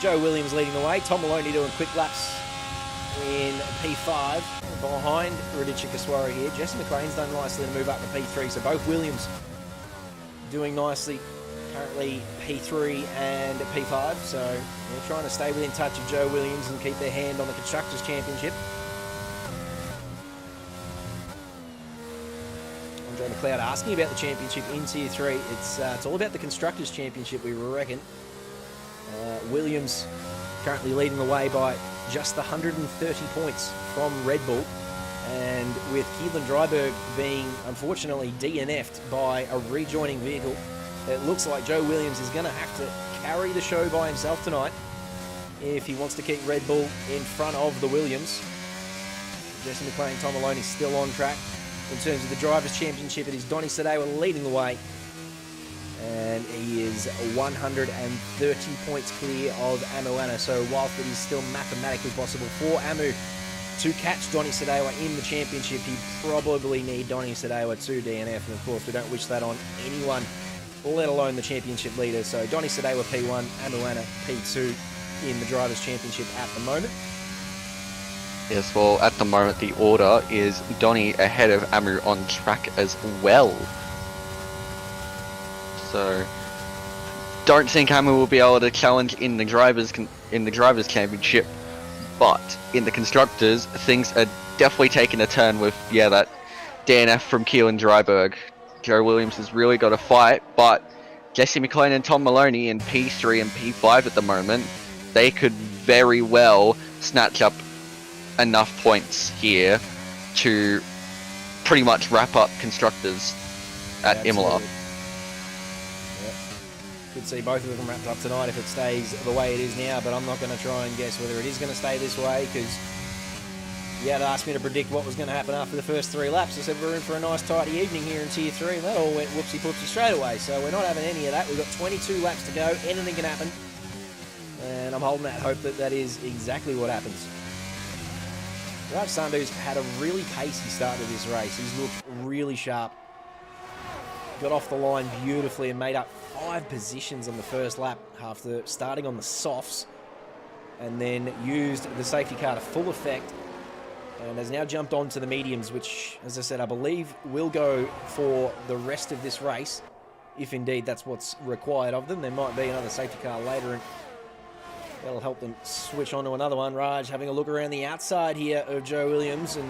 Joe Williams leading the way. Tom Maloney doing quick laps in P5 behind Radicha Kaswara here. Jesse McLean's done nicely to move up to P3, so both Williams doing nicely. Currently P3 and P5, so they're trying to stay within touch of Joe Williams and keep their hand on the Constructors' Championship. Andre McLeod asking about the championship in Tier 3. It's all about the Constructors' Championship, we reckon. Williams currently leading the way by just 130 points from Red Bull, and with Keelan Dryberg being unfortunately DNF'd by a rejoining vehicle, it looks like Joe Williams is going to have to carry the show by himself tonight if he wants to keep Red Bull in front of the Williams. Jesse McLean, Tom Maloney still on track. In terms of the Drivers' Championship, it is Donny Sadewa leading the way, and he is 130 points clear of Amu Anna. So whilst it is still mathematically possible for Amu to catch Donny Sadewa in the championship, he probably need Donny Sadewa to DNF, and of course we don't wish that on anyone, let alone the championship leader. So Donny Sadewa P1, Amu Anna P2 in the Drivers' Championship at the moment. Yes, well, at the moment the order is Donny ahead of Amu on track as well. So, don't think Amu will be able to challenge in the drivers championship, but in the constructors, things are definitely taking a turn with that DNF from Keelan Dryberg. Joe Williams has really got a fight, but Jesse McLean and Tom Maloney in P3 and P5 at the moment, they could very well snatch up enough points here to pretty much wrap up constructors at Imola. Could see both of them wrapped up tonight if it stays the way it is now, but I'm not going to try and guess whether it is going to stay this way, because you had asked me to predict what was going to happen after the first 3 laps. I said we're in for a nice tidy evening here in Tier 3, and that all went whoopsie-poopsie straight away, so we're not having any of that. We've got 22 laps to go, anything can happen, and I'm holding out hope that that is exactly what happens. Raj Sandhu's had a really pacey start to this race. He's looked really sharp. Got off the line beautifully and made up 5 positions on the first lap after starting on the softs, and then used the safety car to full effect, and has now jumped on to the mediums, which, as I said, I believe will go for the rest of this race, if indeed that's what's required of them. There might be another safety car later, and that'll help them switch on to another one. Raj having a look around the outside here of Joe Williams, and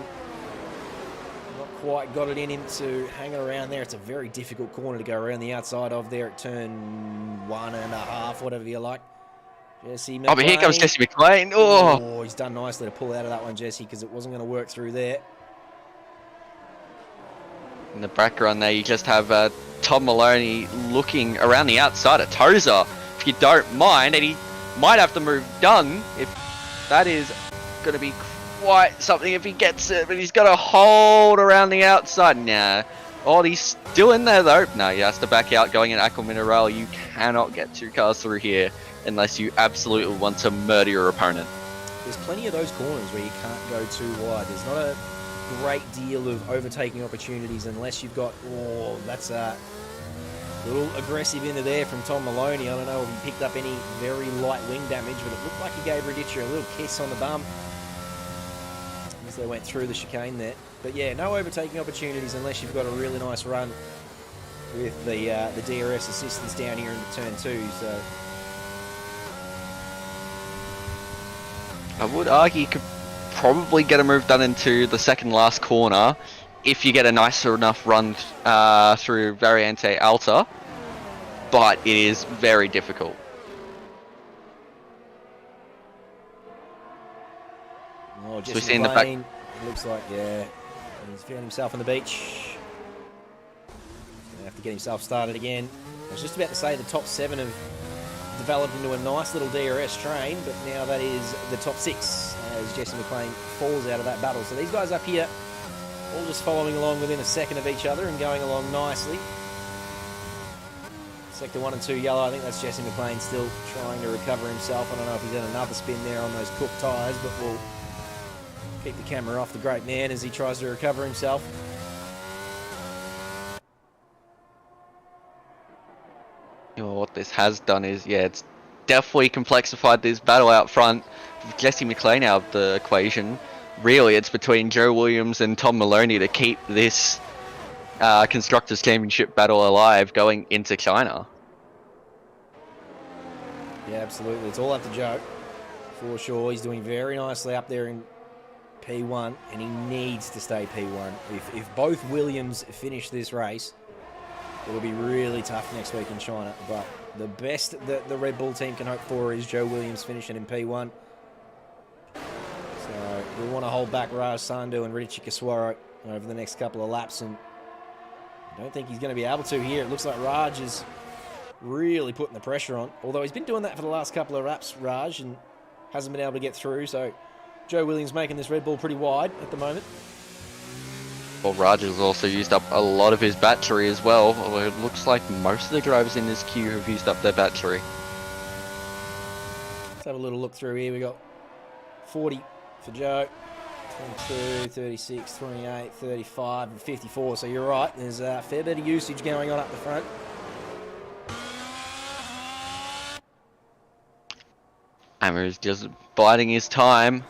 not quite got it in him to hang around there. It's a very difficult corner to go around the outside of there at turn 1.5, whatever you like. Jesse McLean. Oh, but here comes Jesse McLean. Oh, he's done nicely to pull out of that one, Jesse, because it wasn't going to work through there. In the background there, you just have Tom Maloney looking around the outside at Tozer, if you don't mind, and he might have to move Dung if that is going to be quite something if he gets it, but he's got to hold around the outside. Nah. Oh, he's still in there though. No, he has to back out going in Aqua Mineral. You cannot get 2 cars through here unless you absolutely want to murder your opponent. There's plenty of those corners where you can't go too wide. There's not a great deal of overtaking opportunities unless you've got, that's a little aggressive into there from Tom Maloney. I don't know if he picked up any very light wing damage, but it looked like he gave Radicha a little kiss on the bum as they went through the chicane there. But yeah, no overtaking opportunities unless you've got a really nice run with the DRS assistance down here in the turn 2. So I would argue you could probably get a move done into the second last corner if you get a nice enough run through Variante Alta, but it is very difficult. Oh, so we see in the back. It looks like, yeah, he's found himself on the beach. He's going to have to get himself started again. I was just about to say the top 7 have developed into a nice little DRS train, but now that is the top 6 as Jesse McLean falls out of that battle. So these guys up here all just following along within a second of each other and going along nicely. Sector 1 and 2 yellow, I think that's Jesse McLean still trying to recover himself. I don't know if he's done another spin there on those cooked tyres, but we'll keep the camera off the great man as he tries to recover himself. what this has done is, yeah, it's definitely complexified this battle out front. With Jesse McLean out of the equation, really it's between Joe Williams and Tom Maloney to keep this Constructors' Championship battle alive going into China. Yeah, absolutely. It's all up to Joe, for sure. He's doing very nicely up there in P1, and he needs to stay P1. If both Williams finish this race, it'll be really tough next week in China. But the best that the Red Bull team can hope for is Joe Williams finishing in P1. So we want to hold back Raj Sandhu and Richie Kaswaro over the next couple of laps, and I don't think he's going to be able to here. It looks like Raj is really putting the pressure on, although he's been doing that for the last couple of laps, Raj, and hasn't been able to get through. So Joe Williams making this Red Bull pretty wide at the moment. Well, Raj has also used up a lot of his battery as well, although it looks like most of the drivers in this queue have used up their battery. Let's have a little look through here. We got 40 for Joe, 22, 36, 28, 35, and 54. So you're right, there's a fair bit of usage going on up the front. Amu's just biding his time.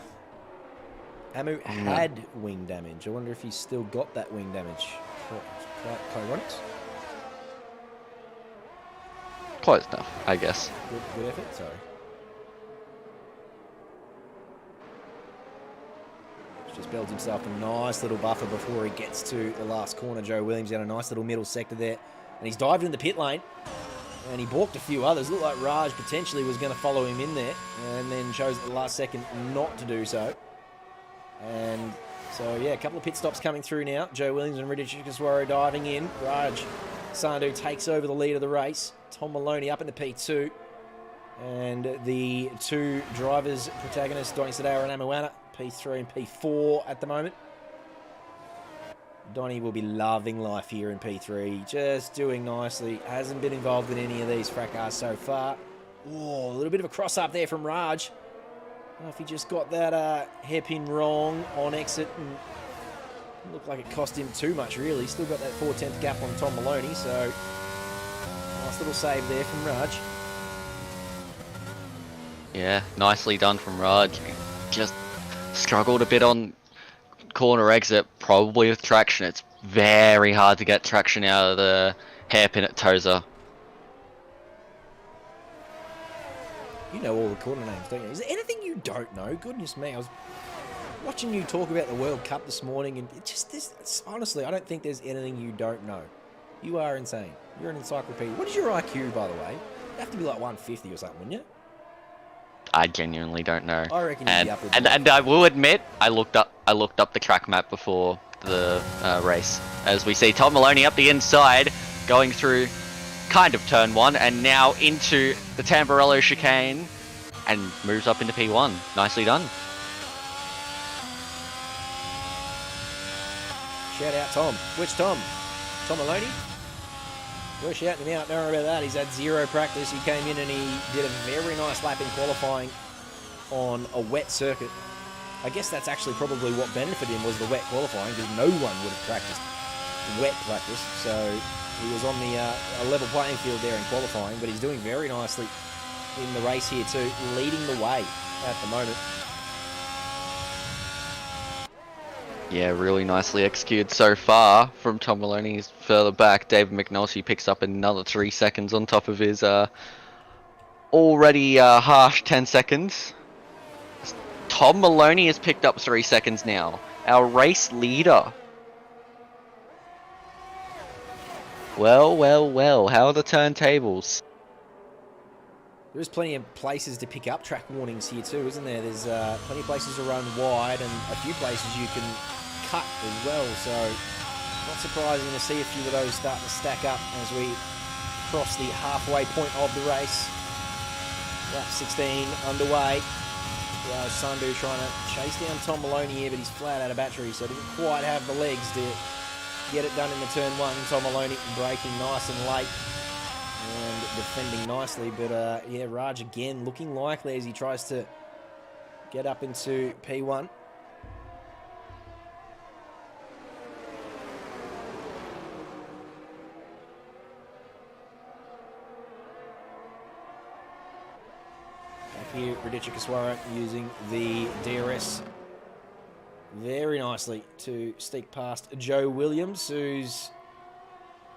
Amu had wing damage. I wonder if he's still got that wing damage. Chironics? Close enough, I guess. Good effort, sorry. He's just built himself a nice little buffer before he gets to the last corner. Joe Williams got a nice little middle sector there. And he's dived in the pit lane. And he balked a few others. Looked like Raj potentially was going to follow him in there. And then chose at the last second not to do so. And so, yeah, a couple of pit stops coming through now. Joe Williams and Richie Kaswaro diving in. Raj Sandhu takes over the lead of the race. Tom Maloney up into P2. And the two drivers, protagonists, Donny Sadara and Amuana, P3 and P4 at the moment. Donny will be loving life here in P3. Just doing nicely. Hasn't been involved in any of these fracas so far. Oh, a little bit of a cross up there from Raj. I don't know if he just got that hairpin wrong on exit, and it looked like it cost him too much, really. Still got that 4/10 gap on Tom Maloney, so nice little save there from Raj. Yeah, nicely done from Raj. Just struggled a bit on corner exit, probably with traction. It's very hard to get traction out of the hairpin at Tozer. You know all the corner names, don't you? Is there anything you don't know? Goodness me, I was watching you talk about the World Cup this morning, and honestly, I don't think there's anything you don't know. You are insane. You're an encyclopedia. What is your IQ, by the way? You have to be like 150 or something, wouldn't you? I genuinely don't know. I reckon you'd be up with and I will admit, I looked up the track map before the race, as we see Tom Maloney up the inside, going through kind of turn 1, and now into the Tamburello chicane, and moves up into P1. Nicely done. Shout out Tom. Which Tom? Tom Maloney? We're shouting him out. Don't worry about that. He's had zero practice. He came in and he did a very nice lap in qualifying on a wet circuit. I guess that's actually probably what benefited him, was the wet qualifying, because no one would have practiced wet practice. So he was on the a level playing field there in qualifying, but he's doing very nicely in the race here too, leading the way at the moment. Yeah, really nicely executed so far from Tom Maloney. He's further back. David McNulty picks up another 3 seconds on top of his already harsh 10 seconds. Tom Maloney has picked up 3 seconds now. Our race leader. Well, well, well. How are the turntables? There is plenty of places to pick up track warnings here too, isn't there? There's plenty of places to run wide and a few places you can cut as well. So not surprising to see a few of those start to stack up as we cross the halfway point of the race. Lap 16 underway. Sandhu trying to chase down Tom Maloney here, but he's flat out of battery, so didn't quite have the legs to get it done in the turn 1. Tom Maloney braking nice and late and defending nicely, but yeah, Raj again looking likely as he tries to get up into P1. here. Radicha Kaswara using the DRS very nicely to sneak past Joe Williams, who's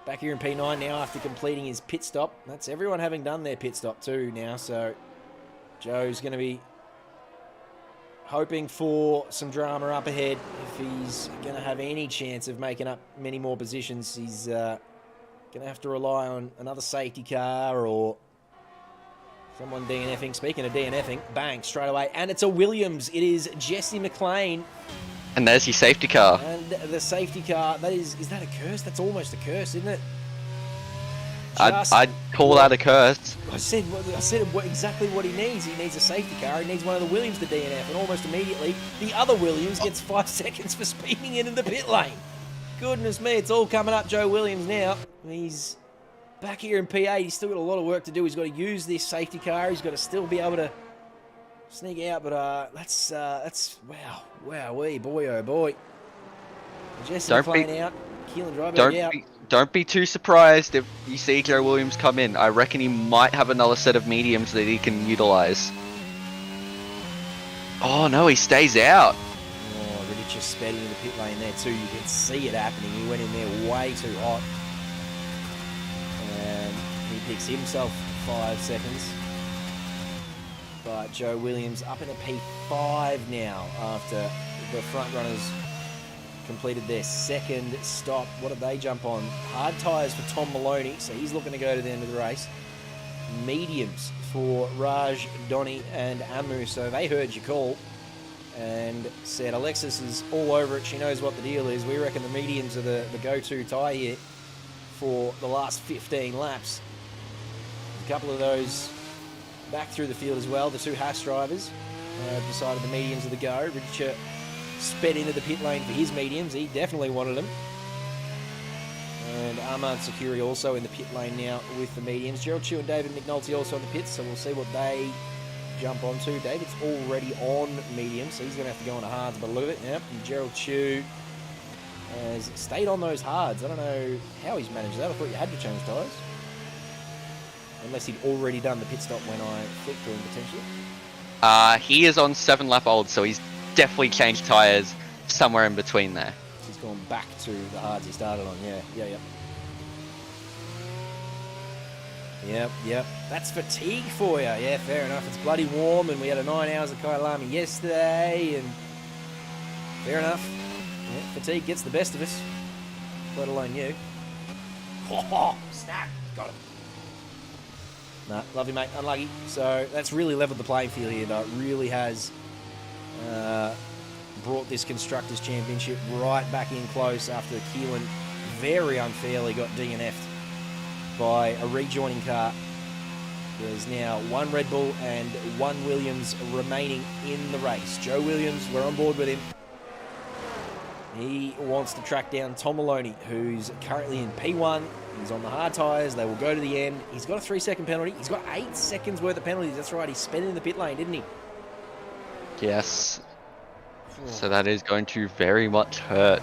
back here in P9 now after completing his pit stop. That's everyone having done their pit stop too now, so Joe's going to be hoping for some drama up ahead. If he's going to have any chance of making up many more positions, he's going to have to rely on another safety car or someone DNFing. Speaking of DNFing, bang, straight away. And it's a Williams. It is Jesse McLean. And there's your safety car. And the safety car, that is that a curse? That's almost a curse, isn't it? I'd call that a curse. I said exactly what he needs. He needs a safety car. He needs one of the Williams to DNF. And almost immediately, the other Williams gets 5 seconds for speeding into the pit lane. Goodness me, it's all coming up Joe Williams now. He's back here in P8. He's still got a lot of work to do. He's got to use this safety car. He's got to still be able to sneak out. But that's wowee, boy, oh boy. Jesse playing out. Keelan driving out. Don't be too surprised if you see Joe Williams come in. I reckon he might have another set of mediums that he can utilize. Oh no, he stays out. Oh, really just sped into the pit lane there too. You can see it happening. He went in there way too hot. And he picks himself 5 seconds. But Joe Williams up in a P5 now after the front runners completed their second stop. What did they jump on? Hard tyres for Tom Maloney, so he's looking to go to the end of the race. Mediums for Raj, Donny and Amu, so they heard your call and said Alexis is all over it. She knows what the deal is. We reckon the mediums are the go-to tyre here for the last 15 laps. A couple of those back through the field as well. The two Haas drivers decided the mediums are the go. Richard sped into the pit lane for his mediums. He definitely wanted them. And Armand Sakuri also in the pit lane now with the mediums. Gerald Chew and David McNulty also on the pits, so we'll see what they jump onto. David's already on mediums, so he's going to have to go on a hards by the look of it. Yep, and Gerald Chew has stayed on those hards. I don't know how he's managed that. I thought you had to change tyres. Unless he'd already done the pit stop when I flicked to him, potentially. He is on 7 lap old, so he's definitely changed tyres somewhere in between there. He's gone back to the hards he started on, yeah. Yep. That's fatigue for you. Yeah, fair enough. It's bloody warm, and we had a 9 hours of Kailami yesterday, and fair enough. Yeah, fatigue gets the best of us, let alone you. Oh, snap. Got him. No, love you, mate. Unlucky. So that's really leveled the playing field here, though. It really has brought this Constructors' Championship right back in close after Keelan very unfairly got DNF'd by a rejoining car. There's now 1 Red Bull and 1 Williams remaining in the race. Joe Williams, we're on board with him. He wants to track down Tom Maloney, who's currently in P1. He's on the hard tyres. They will go to the end. He's got a 3-second penalty. He's got 8 seconds worth of penalties. That's right. He sped in the pit lane, didn't he? Yes. So that is going to very much hurt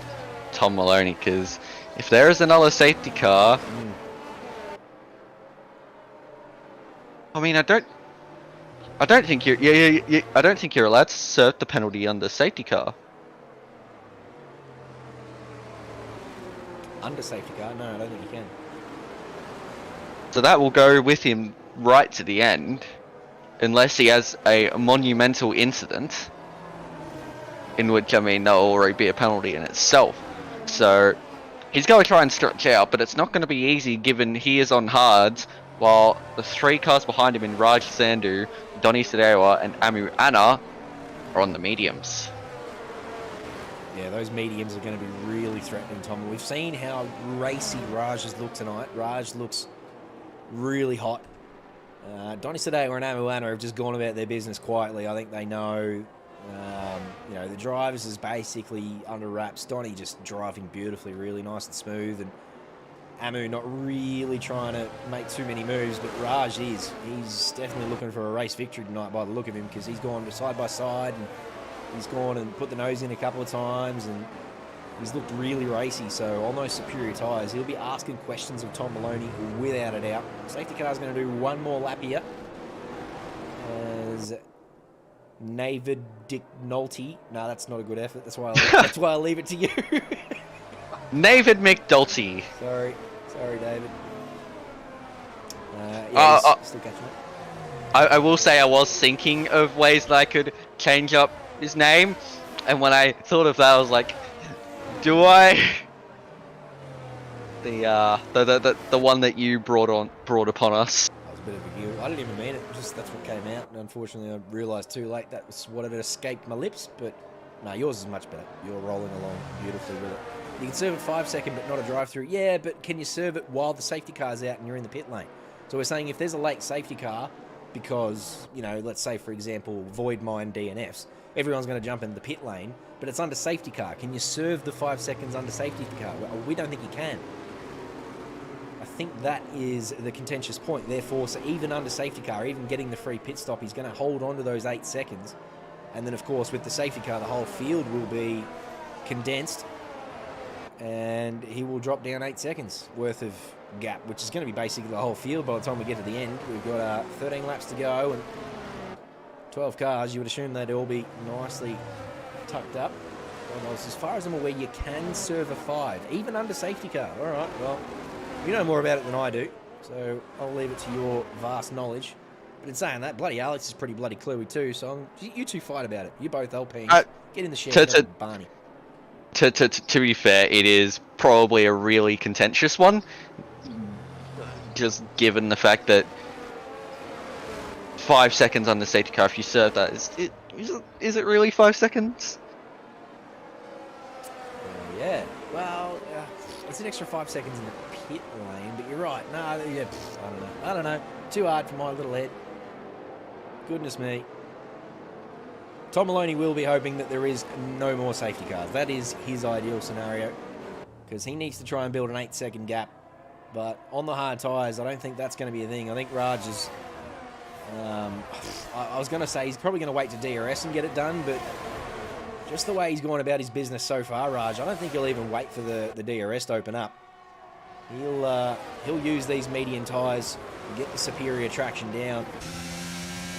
Tom Maloney, because if there is another safety car, I mean, I don't think you're allowed to serve the penalty under safety car. Under safety car? No, I don't think you can. So that will go with him right to the end, unless he has a monumental incident, in which, I mean, there'll already be a penalty in itself. So he's going to try and stretch out, but it's not going to be easy given he is on hards, while the 3 cars behind him in Raj Sandhu, Donny Sadewa and Amu Anna are on the mediums. Yeah, those mediums are going to be really threatening, Tom. We've seen how racy Raj has looked tonight. Raj looks really hot. Donny Sadewa and Amu Anna have just gone about their business quietly. I think they know, the drivers is basically under wraps. Donny just driving beautifully, really nice and smooth, and Amu not really trying to make too many moves, but Raj is. He's definitely looking for a race victory tonight by the look of him, because he's gone side by side and he's gone and put the nose in a couple of times, and he's looked really racy. So on those superior tyres, he'll be asking questions of Tom Maloney without a doubt. Safety car's going to do 1 more lap here. as Navid Dick Nolte. No, that's not a good effort. That's why I leave it to you. David McDulty. Sorry, David. He's still catching up. I will say I was thinking of ways that I could change up his name, and when I thought of that, I was like, do I? The one that you brought upon us. That was a bit of a deal. I didn't even mean it. Just that's what came out. And unfortunately, I realised too late that was what had escaped my lips. But no, yours is much better. You're rolling along beautifully with it. You can serve it 5 second, but not a drive-through. Yeah, but can you serve it while the safety car's out and you're in the pit lane? So we're saying if there's a late safety car, because, you know, let's say, for example, void mine DNFs, everyone's going to jump in the pit lane, but it's under safety car. Can you serve the 5 seconds under safety car? Well, we don't think you can. I think that is the contentious point. Therefore, so even under safety car, even getting the free pit stop, he's going to hold on to those 8 seconds. And then, of course, with the safety car, the whole field will be condensed, and he will drop down 8 seconds worth of gap, which is going to be basically the whole field by the time we get to the end. We've got 13 laps to go and 12 cars. You would assume they'd all be nicely tucked up. Well, as far as I'm aware, you can serve a 5, even under safety car. All right, well, you know more about it than I do, so I'll leave it to your vast knowledge. But in saying that, bloody Alex is pretty bloody cluey too, so you two fight about it. You're both LPs. Get in the shed, Barney. To be fair, it is probably a really contentious one, just given the fact that 5 seconds on the safety car, if you serve that, is it really 5 seconds? Yeah, well, it's an extra 5 seconds in the pit lane, but you're right. No, yeah, I don't know. Too hard for my little head. Goodness me. Tom Maloney will be hoping that there is no more safety cars. That is his ideal scenario, because he needs to try and build an 8 second gap. But on the hard tyres, I don't think that's going to be a thing. I think Raj is... I was going to say he's probably going to wait to DRS and get it done, but just the way he's gone about his business so far, Raj, I don't think he'll even wait for the DRS to open up. He'll use these medium tyres and get the superior traction down.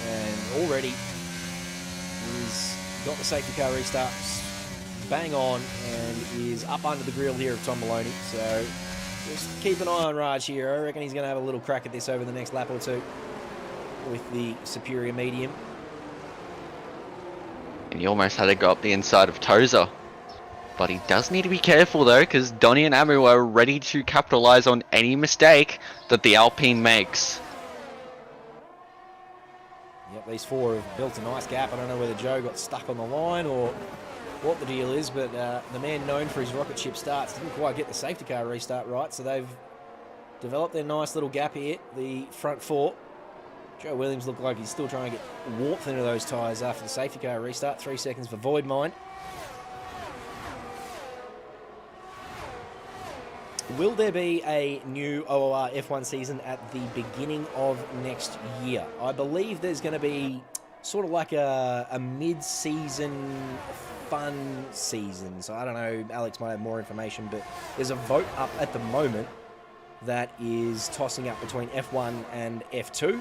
And already he's got the safety car restart bang on and is up under the grill here of Tom Maloney. So just keep an eye on Raj here. I reckon he's going to have a little crack at this over the next lap or two with the superior medium. And he almost had to go up the inside of Tozer. But he does need to be careful though, because Donny and Amu are ready to capitalise on any mistake that the Alpine makes. Yep, these four have built a nice gap. I don't know whether Joe got stuck on the line or what the deal is, but the man known for his rocket ship starts didn't quite get the safety car restart right, so they've developed their nice little gap here, the front four. Joe Williams looked like he's still trying to get warmth into those tyres after the safety car restart. 3 seconds for Void Mine. Will there be a new OOR F1 season at the beginning of next year? I believe there's going to be sort of like a mid-season fun season. So I don't know, Alex might have more information, but there's a vote up at the moment that is tossing up between F1 and F2.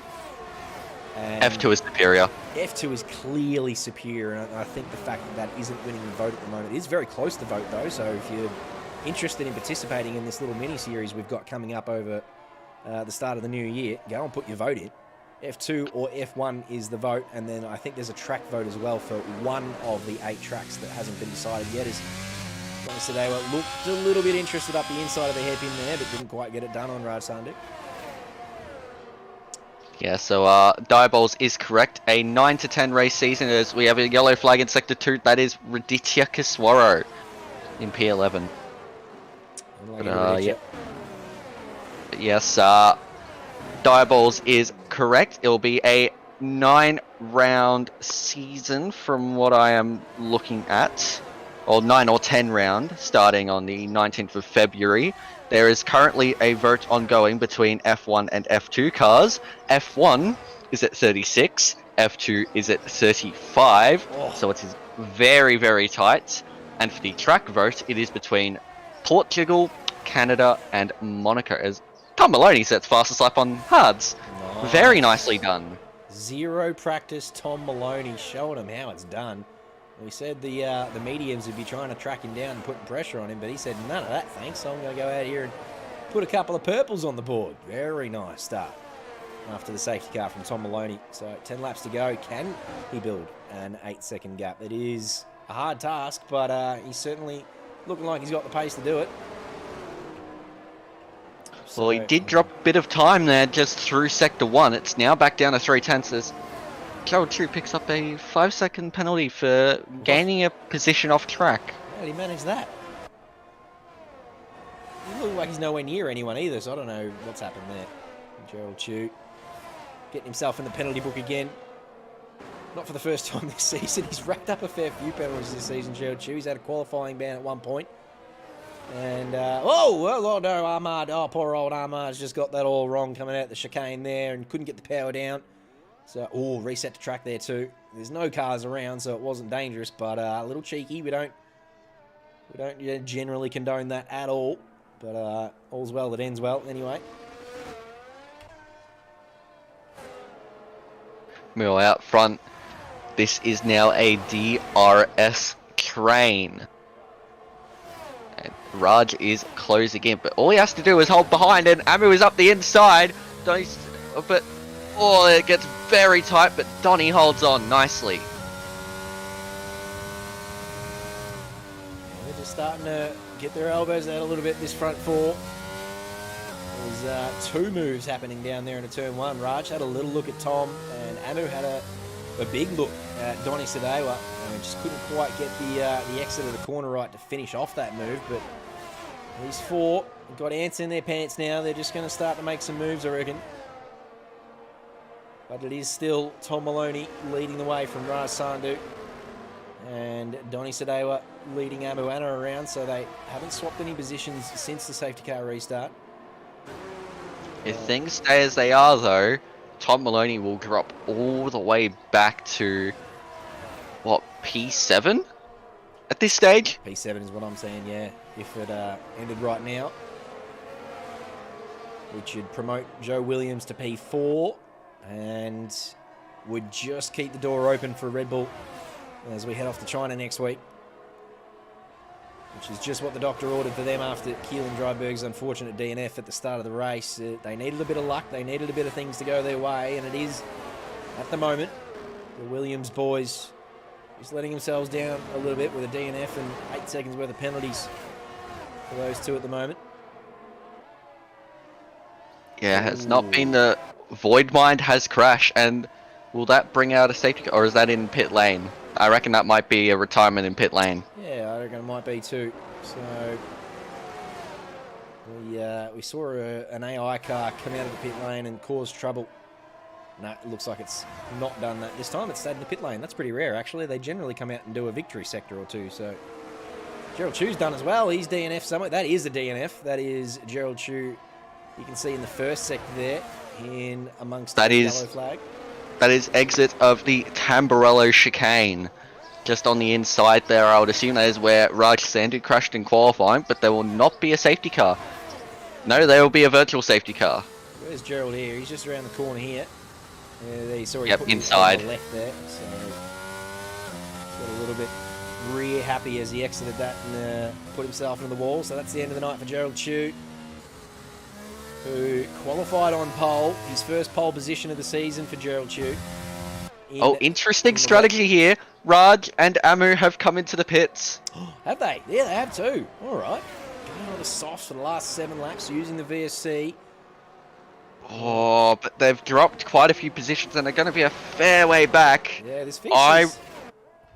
And F2 is superior. F2 is clearly superior, and I think the fact that that isn't winning the vote at the moment is very close to vote, though. So if you're interested in participating in this little mini-series we've got coming up over the start of the new year, go and put your vote in. F2 or F1 is the vote, and then I think there's a track vote as well for one of the 8 tracks that hasn't been decided yet. As today, well, looked a little bit interested up the inside of the hairpin there, but didn't quite get it done on Raj Sandhu. Yeah, so Diabols is correct. A 9 to 10 race season, as we have a yellow flag in Sector 2. That is Raditya Kiswaro in P11. Yeah. Yes, Diabols is correct. It'll be a 9-round season from what I am looking at. Or 9 or 10 round, starting on the 19th of February. There is currently a vote ongoing between F1 and F2 cars. F1 is at 36, F2 is at 35, so it is very, very tight. And for the track vote, it is between Portugal, Canada, and Monaco, as Tom Maloney sets fastest lap on hards. Nice. Very nicely done. Zero practice, Tom Maloney showing him how it's done. We said the mediums would be trying to track him down and putting pressure on him, but he said, none of that, thanks. So I'm going to go out here and put a couple of purples on the board. Very nice start after the safety car from Tom Maloney. So 10 laps to go. Can he build an 8-second gap? It is a hard task, but he's certainly looking like he's got the pace to do it. Well, he did drop a bit of time there just through Sector 1. It's now back down to 3/10 as Gerald Chu picks up a 5-second penalty for gaining a position off track. How did he manage that? He looks like he's nowhere near anyone either, so I don't know what's happened there. Gerald Chu getting himself in the penalty book again. Not for the first time this season. He's racked up a fair few penalties this season, Gerald Chu. He's had a qualifying ban at one point. And, oh no, Ahmad. Oh, poor old Ahmad's just got that all wrong coming out the chicane there and couldn't get the power down. So, oh, reset to track there too. There's no cars around, so it wasn't dangerous, but a little cheeky. We don't generally condone that at all. But all's well that ends well anyway. Well, out front, this is now a DRS train. And Raj is closing in, but all he has to do is hold behind, and Amu is up the inside. But oh, it gets very tight, but Donny holds on nicely. They're just starting to get their elbows out a little bit, this front four. There's two moves happening down there in a turn one. Raj had a little look at Tom, and Amu had a big look at Donny Sadewa, and just couldn't quite get the exit of the corner right to finish off that move. But these four have got ants in their pants now. They're just going to start to make some moves, I reckon. But it is still Tom Maloney leading the way from Raj Sandhu, and Donny Sadewa leading Amu Anna around, so they haven't swapped any positions since the safety car restart. If things stay as they are, though, Tom Maloney will drop all the way back to, what, P7 at this stage? P7 is what I'm saying, yeah. If it ended right now, which would promote Joe Williams to P4 and would just keep the door open for Red Bull as we head off to China next week, which is just what the doctor ordered for them after Keelan Dryberg's unfortunate DNF at the start of the race. They needed a bit of luck. They needed a bit of things to go their way, and it is, at the moment, the Williams boys just letting themselves down a little bit with a DNF and 8 seconds worth of penalties for those two at the moment. Yeah, it's not been the Void Mind has crashed, and will that bring out a safety car, or is that in pit lane? I reckon that might be a retirement in pit lane. Yeah, I reckon it might be too. So we saw an AI car come out of the pit lane and cause trouble. No, it looks like it's not done that this time. It's stayed in the pit lane. That's pretty rare, actually. They generally come out and do a victory sector or two. So Gerald Chu's done as well. He's DNF somewhere. That is a DNF. That is Gerald Chu. You can see in the first sector there, in amongst the yellow flag. That is exit of the Tamburello chicane. Just on the inside there, I would assume that is where Raj Sandhu crashed in qualifying, but there will not be a safety car. No, there will be a virtual safety car. Where's Gerald here? He's just around the corner here. He's already yep, inside. The left there, so got a little bit rear happy as he exited that and put himself into the wall. So that's the end of the night for Gerald Chu, who qualified on pole, his first pole position of the season for Gerald Chu. Interesting strategy here. Raj and Amu have come into the pits. Have they? Yeah, they have too. All right. Going on the softs for the last 7 laps using the VSC. Oh, but they've dropped quite a few positions and they're going to be a fair way back. Yeah, this features...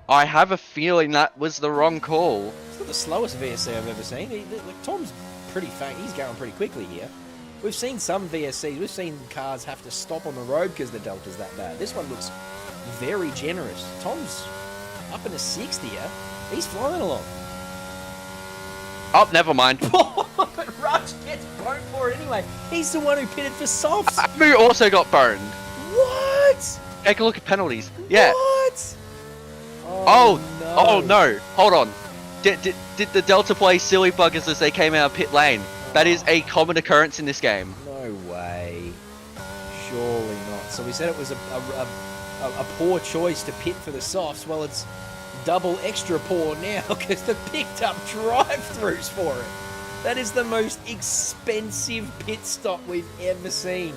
I have a feeling that was the wrong call. It's not the slowest VSC I've ever seen. Tom's pretty faint. He's going pretty quickly here. We've seen some VSCs. We've seen cars have to stop on the road because the delta's that bad. This one looks very generous. Tom's up in a 60 here. He's flying along. Oh, never mind. But Raj gets boned for it anyway. He's the one who pitted for softs. Amu also got boned. What? Take a look at penalties. Yeah. What? Oh no. Hold on. Did the Delta play silly buggers as they came out of pit lane? That is a common occurrence in this game. No way. Surely not. So we said it was a poor choice to pit for the softs. Well, it's double extra poor now because they've picked up drive-throughs for it. That is the most expensive pit stop we've ever seen.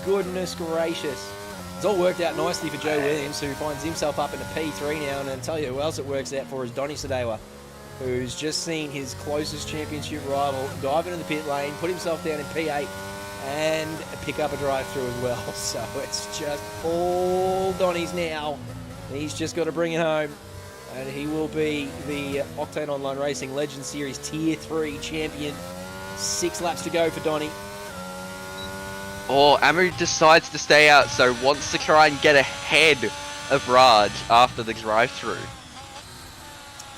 Goodness gracious. It's all worked out nicely for Joe Williams, who finds himself up in a P3 now. And I'll tell you who else it works out for is Donny Sadewa, who's just seen his closest championship rival dive into the pit lane, put himself down in P8, and pick up a drive-through as well. So it's just all Donny's now. He's just got to bring it home. And he will be the Octane Online Racing Legends Series Tier 3 champion. 6 laps to go for Donny. Oh, Amu decides to stay out, so wants to try and get ahead of Raj after the drive-through.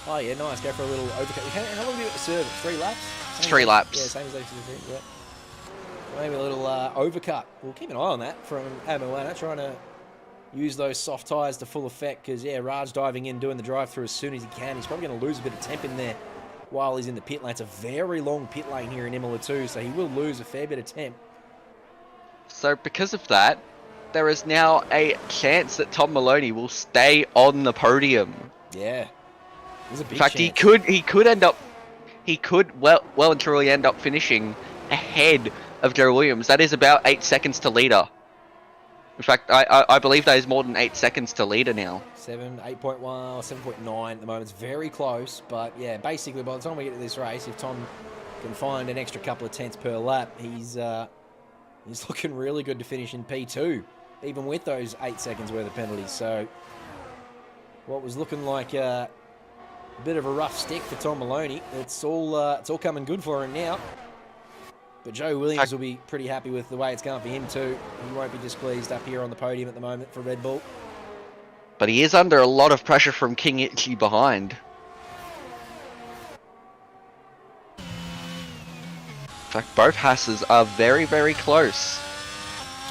Oh yeah, nice. Go for a little overcut. How long do you got to serve? 3 laps? It's 3 laps. Yeah, same as ACC, yeah. Maybe a little overcut. We'll keep an eye on that from Imola, trying to use those soft tyres to full effect because, yeah, Raj diving in, doing the drive-through as soon as he can. He's probably going to lose a bit of temp in there while he's in the pit lane. It's a very long pit lane here in Imola too, so he will lose a fair bit of temp. So because of that, there is now a chance that Tom Maloney will stay on the podium. Yeah. There's a big In fact, chance. he could well and truly end up finishing ahead of Joe Williams. That is about 8 seconds to leader. In fact, I believe that is more than 8 seconds to leader now. 8.1, 7.9 at the moment. It's very close, but yeah, basically by the time we get to this race, if Tom can find an extra couple of tenths per lap, he's looking really good to finish in P2, even with those 8 seconds worth of penalties. So what was looking like a bit of a rough stick for Tom Maloney, it's all coming good for him now. But Joe Williams will be pretty happy with the way it's going for him too. He won't be displeased up here on the podium at the moment for Red Bull. But he is under a lot of pressure from King Itchy behind. In fact, both Hasses are very, very close.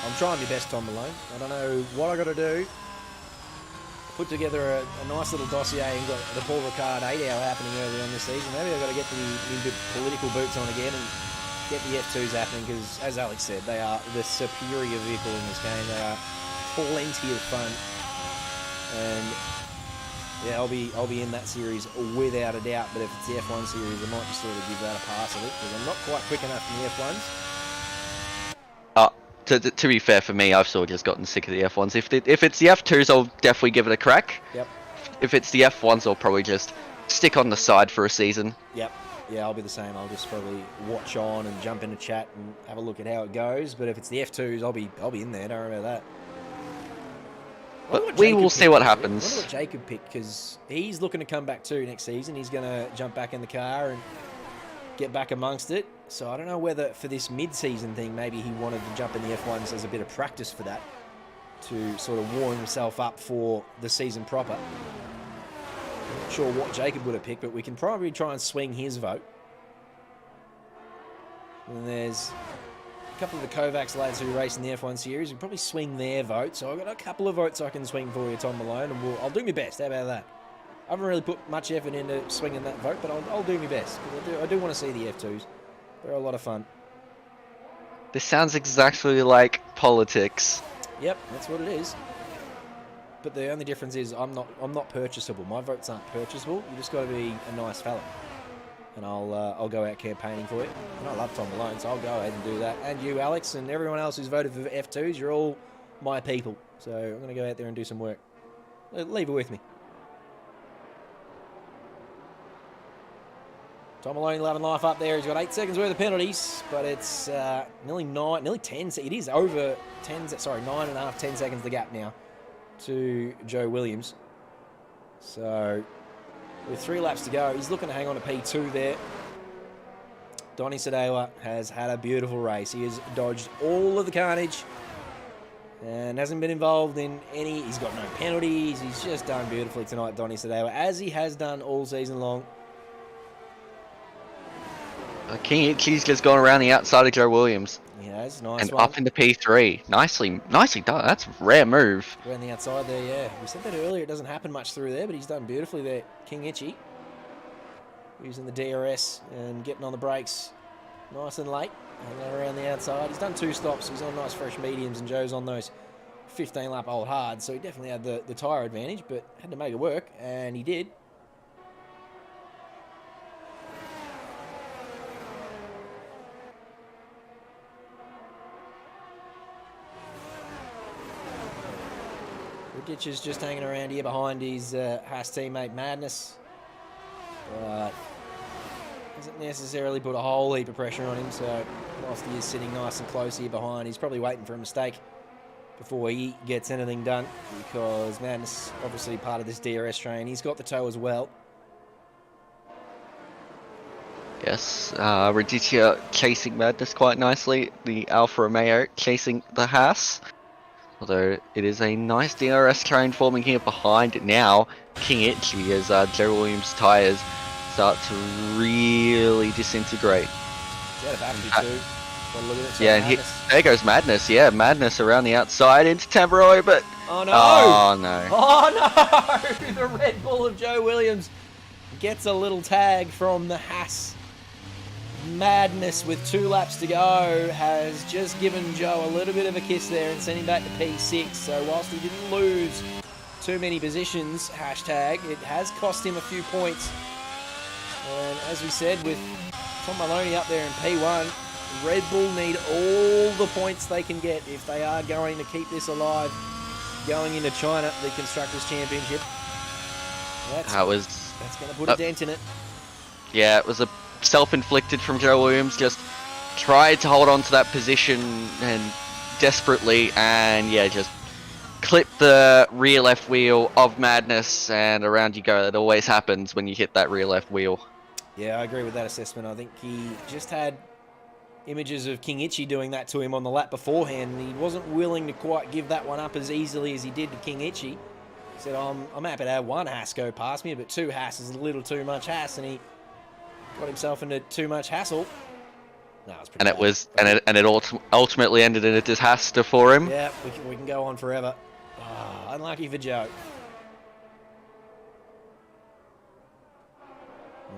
I'm trying my best, Tom Malone. I don't know what I got to do. Put together a nice little dossier and got the Paul Ricard 8-hour happening early on this season. Maybe I've got to get the political boots on again and get the F2s happening because, as Alex said, they are the superior vehicle in this game. They are plenty of fun. And yeah, I'll be in that series without a doubt. But if it's the F1 series, I might just sort of give that a pass of it because I'm not quite quick enough in the F1s. To be fair for me, I've sort of just gotten sick of the F1s. If it's the F2s, I'll definitely give it a crack. Yep. If it's the F1s, I'll probably just stick on the side for a season. Yep. Yeah, I'll be the same. I'll just probably watch on and jump into chat and have a look at how it goes. But if it's the F2s, I'll be in there. Don't worry about that. But we will see what happens. I wonder what Jacob picked because he's looking to come back too next season. He's going to jump back in the car and get back amongst it. So I don't know whether for this mid-season thing, maybe he wanted to jump in the F1s as a bit of practice for that to sort of warm himself up for the season proper. I'm not sure what Jacob would have picked, but we can probably try and swing his vote. And there's a couple of the Kovacs lads who race in the F1 series. We can probably swing their vote. So I've got a couple of votes I can swing for you, Tom Malone, and I'll do my best. How about that? I haven't really put much effort into swinging that vote, but I'll do my best. I do want to see the F2s. They're a lot of fun. This sounds exactly like politics. Yep, that's what it is. But the only difference is I'm not purchasable. My votes aren't purchasable. You just got to be a nice fella, and I'll go out campaigning for you. And I love Tom Malone, so I'll go ahead and do that. And you, Alex, and everyone else who's voted for F2s, you're all my people. So I'm going to go out there and do some work. Leave it with me. Tom Malone loving life up there. He's got 8 seconds worth of penalties, but it's nearly 10. It is over 10. Sorry, 9.5, 10 seconds the gap now to Joe Williams. So with 3 laps to go, he's looking to hang on to P2 there. Donny Sadewa has had a beautiful race. He has dodged all of the carnage and hasn't been involved in any. He's got no penalties. He's just done beautifully tonight, Donny Sadewa, as he has done all season long. King Itchy's just gone around the outside of Joe Williams. Yeah, it's nice. And up into P3. Nicely done. That's a rare move. Around the outside there, yeah. We said that earlier. It doesn't happen much through there, but he's done beautifully there. King Itchy using the DRS and getting on the brakes nice and late. And then around the outside. He's done 2 stops. He's on nice fresh mediums, and Joe's on those 15-lap old hard, so he definitely had the tyre advantage, but had to make it work, and he did. Ditch is just hanging around here behind his Haas teammate Madness, but doesn't necessarily put a whole heap of pressure on him, so whilst he is sitting nice and close here behind, he's probably waiting for a mistake before he gets anything done, because Madness, obviously part of this DRS train, he's got the tow as well. Yes, Raditya chasing Madness quite nicely, the Alfa Romeo chasing the Haas. Although it is a nice DRS train forming here behind now. King Itchy as Joe Williams' tyres start to really disintegrate. Yeah, and there goes Madness. Yeah, Madness around the outside into Tamburello, but oh no! Oh no! Oh no! The Red Bull of Joe Williams gets a little tag from the Haas. Madness with 2 laps to go has just given Joe a little bit of a kiss there and sent him back to P6. So whilst he didn't lose too many positions, hashtag, it has cost him a few points. And as we said, with Tom Maloney up there in P1, Red Bull need all the points they can get if they are going to keep this alive going into China, the Constructors' Championship. That's going to put a dent in it. Yeah, it was a self-inflicted from Joe Williams, just tried to hold on to that position and desperately, and yeah, just clipped the rear left wheel of Madness, and around you go. It always happens when you hit that rear left wheel. Yeah, I agree with that assessment. I think he just had images of King Itchy doing that to him on the lap beforehand, and he wasn't willing to quite give that one up as easily as he did to King Itchy. He said, I'm happy to have 1 Haas go past me, but 2 Haas is a little too much Haas, and he got himself into too much hassle. No, it was pretty and it ultimately ended in a disaster for him. Yeah, we can go on forever. Oh, unlucky for Joe.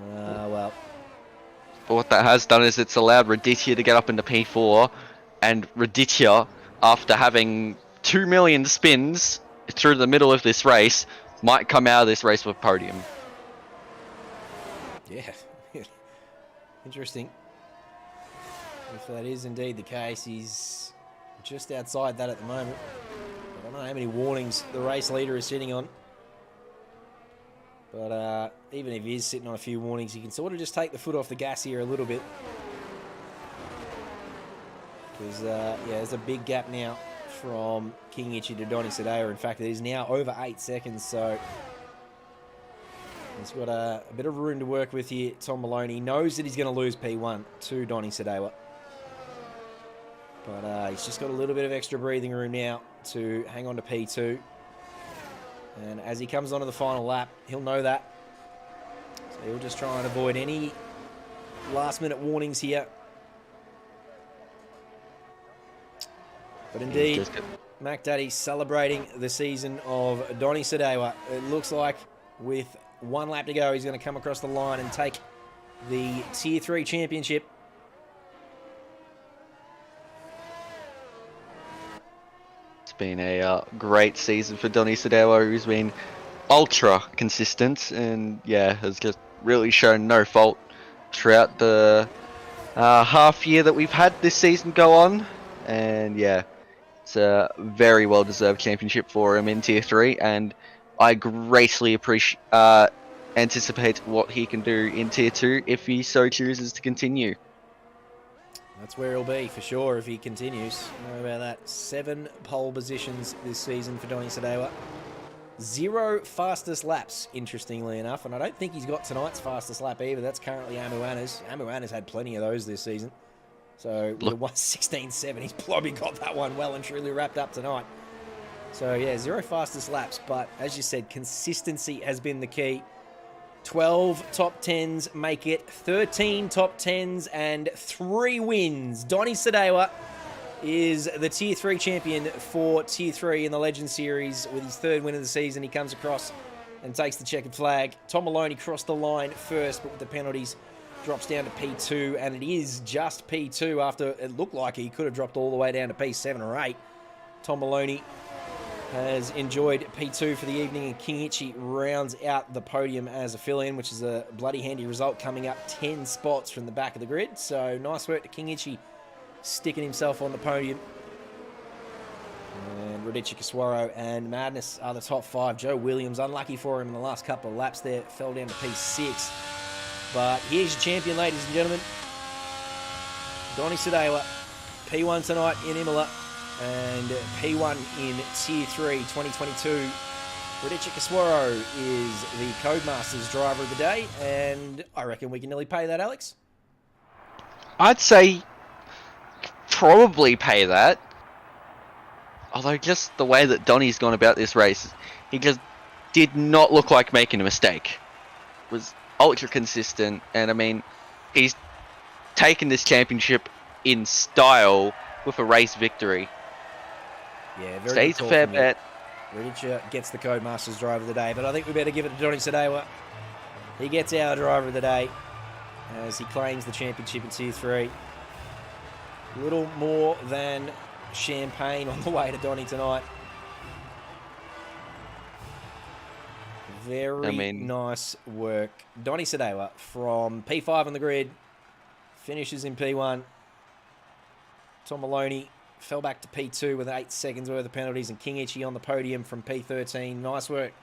Well. But what that has done is it's allowed Raditya to get up into P4, and Raditya, after having 2 million spins through the middle of this race, might come out of this race with a podium. Yeah. Interesting. If that is indeed the case, he's just outside that at the moment. I don't know how many warnings the race leader is sitting on. But even if he is sitting on a few warnings, he can sort of just take the foot off the gas here a little bit. Because, yeah, there's a big gap now from King Itchy to Donny Sadeo. In fact, it is now over 8 seconds, so he's got a bit of room to work with here. Tom Maloney knows that he's going to lose P1 to Donny Sadeo. But he's just got a little bit of extra breathing room now to hang on to P2. And as he comes onto the final lap, he'll know that. So he'll just try and avoid any last-minute warnings here. But indeed, Mac Daddy celebrating the season of Donny Sadeo. It looks like with 1 lap to go, he's going to come across the line and take the Tier 3 championship. It's been a great season for Donny Sadeo, who's been ultra consistent and yeah, has just really shown no fault throughout the half year that we've had this season go on. And yeah, it's a very well-deserved championship for him in Tier 3, and I greatly anticipate what he can do in Tier 2 if he so chooses to continue. That's where he'll be for sure if he continues. Know about that. 7 pole positions this season for Donny Sadeo. 0 fastest laps, interestingly enough, and I don't think he's got tonight's fastest lap either. That's currently Amu Anna's. Amu Anna's had plenty of those this season. So with a 1:16.7, he's probably got that one well and truly wrapped up tonight. So yeah, 0 fastest laps, but as you said, consistency has been the key. 12 top 10s make it 13 top 10s and 3 wins. Donny Sadeo is the Tier 3 champion for Tier 3 in the Legends Series with his 3rd win of the season. He comes across and takes the checkered flag. Tom Maloney crossed the line first, but with the penalties, drops down to P2, and it is just P2 after it looked like he could have dropped all the way down to P7 or 8. Tom Maloney has enjoyed P2 for the evening, and Kingichi rounds out the podium as a fill-in, which is a bloody handy result, coming up 10 spots from the back of the grid. So nice work to Kingichi, sticking himself on the podium. And Radici Caswaro and Madness are the top 5. Joe Williams, unlucky for him in the last couple of laps there, fell down to P6. But here's your champion, ladies and gentlemen. Donny Sadewa, P1 tonight in Imola, and P1 in Tier 3 2022. Radici Caswaro is the Codemasters driver of the day, and I reckon we can nearly pay that, Alex. I'd say probably pay that. Although just the way that Donny's gone about this race, he just did not look like making a mistake. Was ultra consistent, and I mean, he's taken this championship in style with a race victory. Yeah, very Stays a fair bet. Radici gets the Codemasters driver of the day, but I think we better give it to Donny Sadewa. He gets our driver of the day as he claims the championship in Tier 3. A little more than champagne on the way to Donny tonight. Very nice work. Donny Sadewa from P5 on the grid, finishes in P1. Tom Maloney fell back to P2 with 8 seconds worth of penalties, and Kingichi on the podium from P13. Nice work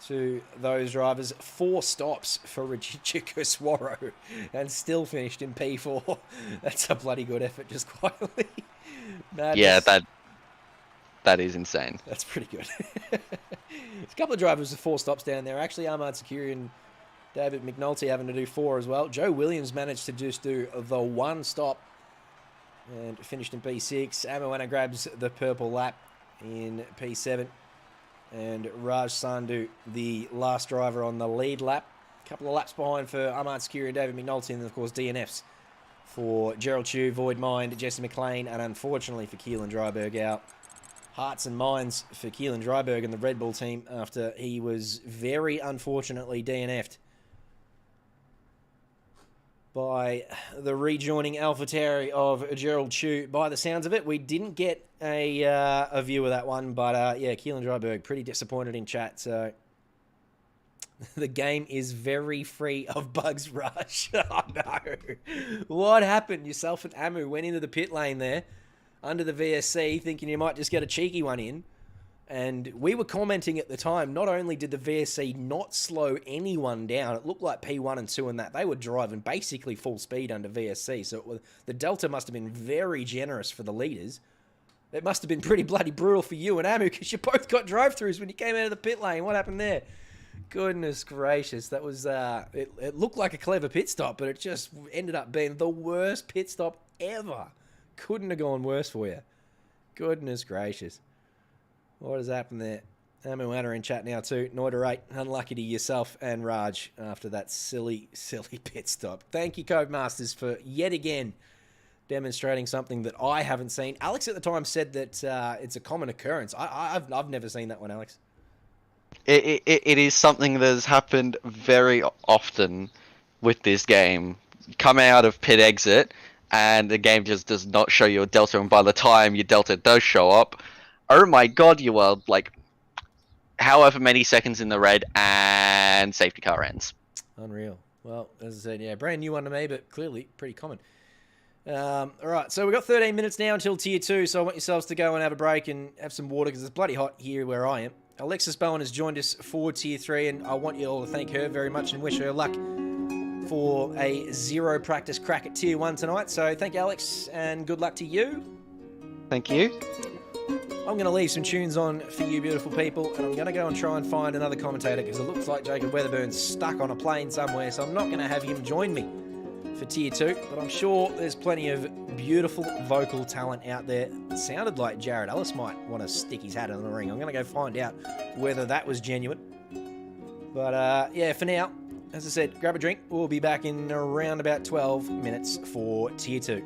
to those drivers. 4 stops for Radici Caswaro and still finished in P4. That's a bloody good effort, just quietly. Madness. Yeah, that is insane. That's pretty good. There's a couple of drivers with 4 stops down there. Actually, Ahmad Sakuri and David McNulty having to do 4 as well. Joe Williams managed to just do the 1 stop and finished in P6. Amoana grabs the purple lap in P7. And Raj Sandhu, the last driver on the lead lap. A couple of laps behind for Ahmad Sakuri and David McNulty, and of course DNFs for Gerald Chu, Void Mind, Jesse McLean, and unfortunately for Keelan Dryberg out. Hearts and minds for Keelan Dryberg and the Red Bull team after he was very unfortunately DNF'd by the rejoining AlphaTauri of Gerald Chu. By the sounds of it, we didn't get a view of that one, but yeah, Keelan Dryberg pretty disappointed in chat, so the game is very free of bugs, Rush. Oh no. What happened? Yourself and Amu went into the pit lane there under the VSC thinking you might just get a cheeky one in. And we were commenting at the time, not only did the VSC not slow anyone down, it looked like P1 and 2 and that, they were driving basically full speed under VSC. So the delta must have been very generous for the leaders. It must have been pretty bloody brutal for you and Amu because you both got drive-throughs when you came out of the pit lane. What happened there? Goodness gracious. That was, it looked like a clever pit stop, but it just ended up being the worst pit stop ever. Couldn't have gone worse for you. Goodness gracious. What has happened there? Amu Anna in chat now too. Noiterate, unlucky to yourself and Raj after that silly pit stop. Thank you, Codemasters, for yet again demonstrating something that I haven't seen. Alex at the time said that it's a common occurrence. I've never seen that one, Alex. It is something that has happened very often with this game. Come out of pit exit, and the game just does not show you a delta, and by the time your delta does show up, oh my god, you are like however many seconds in the red, and safety car ends. Unreal. Well, as I said, yeah, brand new one to me, but clearly pretty common. All right, so we've got 13 minutes now until Tier 2, so I want yourselves to go and have a break and have some water because it's bloody hot here where I am. Alexis Bowen has joined us for Tier 3, and I want you all to thank her very much and wish her luck for a 0 practice crack at Tier 1 tonight. So thank you, Alex, and good luck to you. Thank you. I'm going to leave some tunes on for you beautiful people, and I'm going to go and try and find another commentator because it looks like Jacob Weatherburn's stuck on a plane somewhere, so I'm not going to have him join me for Tier 2, but I'm sure there's plenty of beautiful vocal talent out there. It sounded like Jared Ellis might want to stick his hat in the ring. I'm going to go find out whether that was genuine. But yeah, for now, as I said, grab a drink. We'll be back in around about 12 minutes for Tier 2.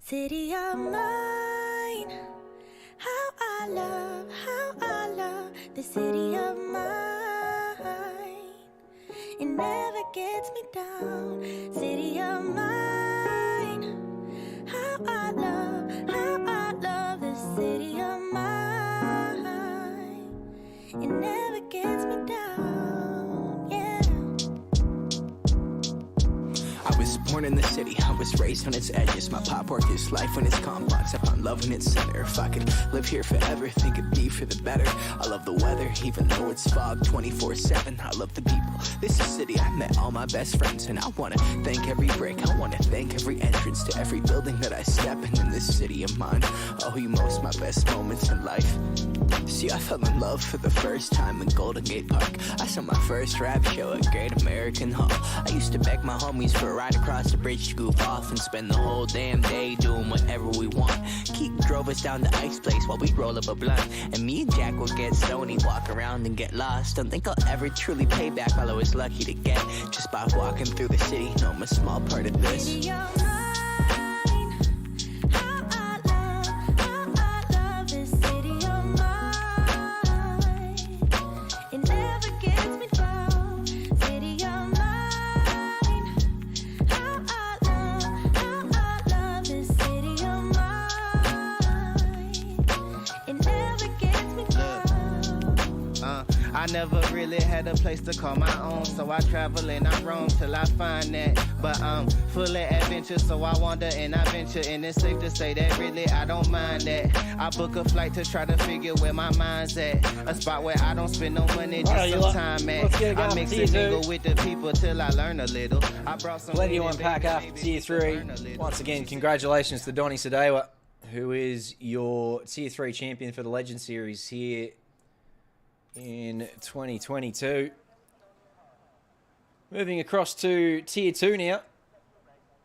City of mine, how I love the city of mine. It never gets me down. City of mine, how I love the city of mine. It never gets me down, yeah. I was born in the city, I was raised on its edges. My pop work is life when it's complex. I found love in its center. If I could live here forever, think it'd be for the better. I love the weather, even though it's fog 24/7. I love the people, this is city. I met all my best friends, and I wanna thank every brick. I wanna thank every entrance to every building that I step in this city of mine. I owe you most my best moments in life. See, I fell in love for the first time in Golden Gate Park. I saw my first rap show at Great American Hall. I used to beg my homies for a ride across the bridge to goof off and spend the whole damn day doing whatever we want. Keith drove us down to Ice Place while we'd roll up a blunt, and me and Jack would get stoned, walk around and get lost. Don't think I'll ever truly pay back all I was lucky to get just by walking through the city. No, I'm a small part of this. City of mine, how I love this city of mine. It never gets me down. City of mine, how I love this city of mine. It never gets me down. I never really had a place to call my own, so I travel and I roam till I find that. But I'm full of adventure, so I wander and I venture, and it's safe to say that really I don't mind that. I book a flight to try to figure where my mind's at, a spot where I don't spend no money, just some time at. I mix and mingle with the people till I learn a little. I brought some Plenty to unpack after Tier 3. Once again, congratulations to Donny Sadewa, who is your Tier 3 champion for the Legend Series here in 2022. Moving across to Tier 2 now.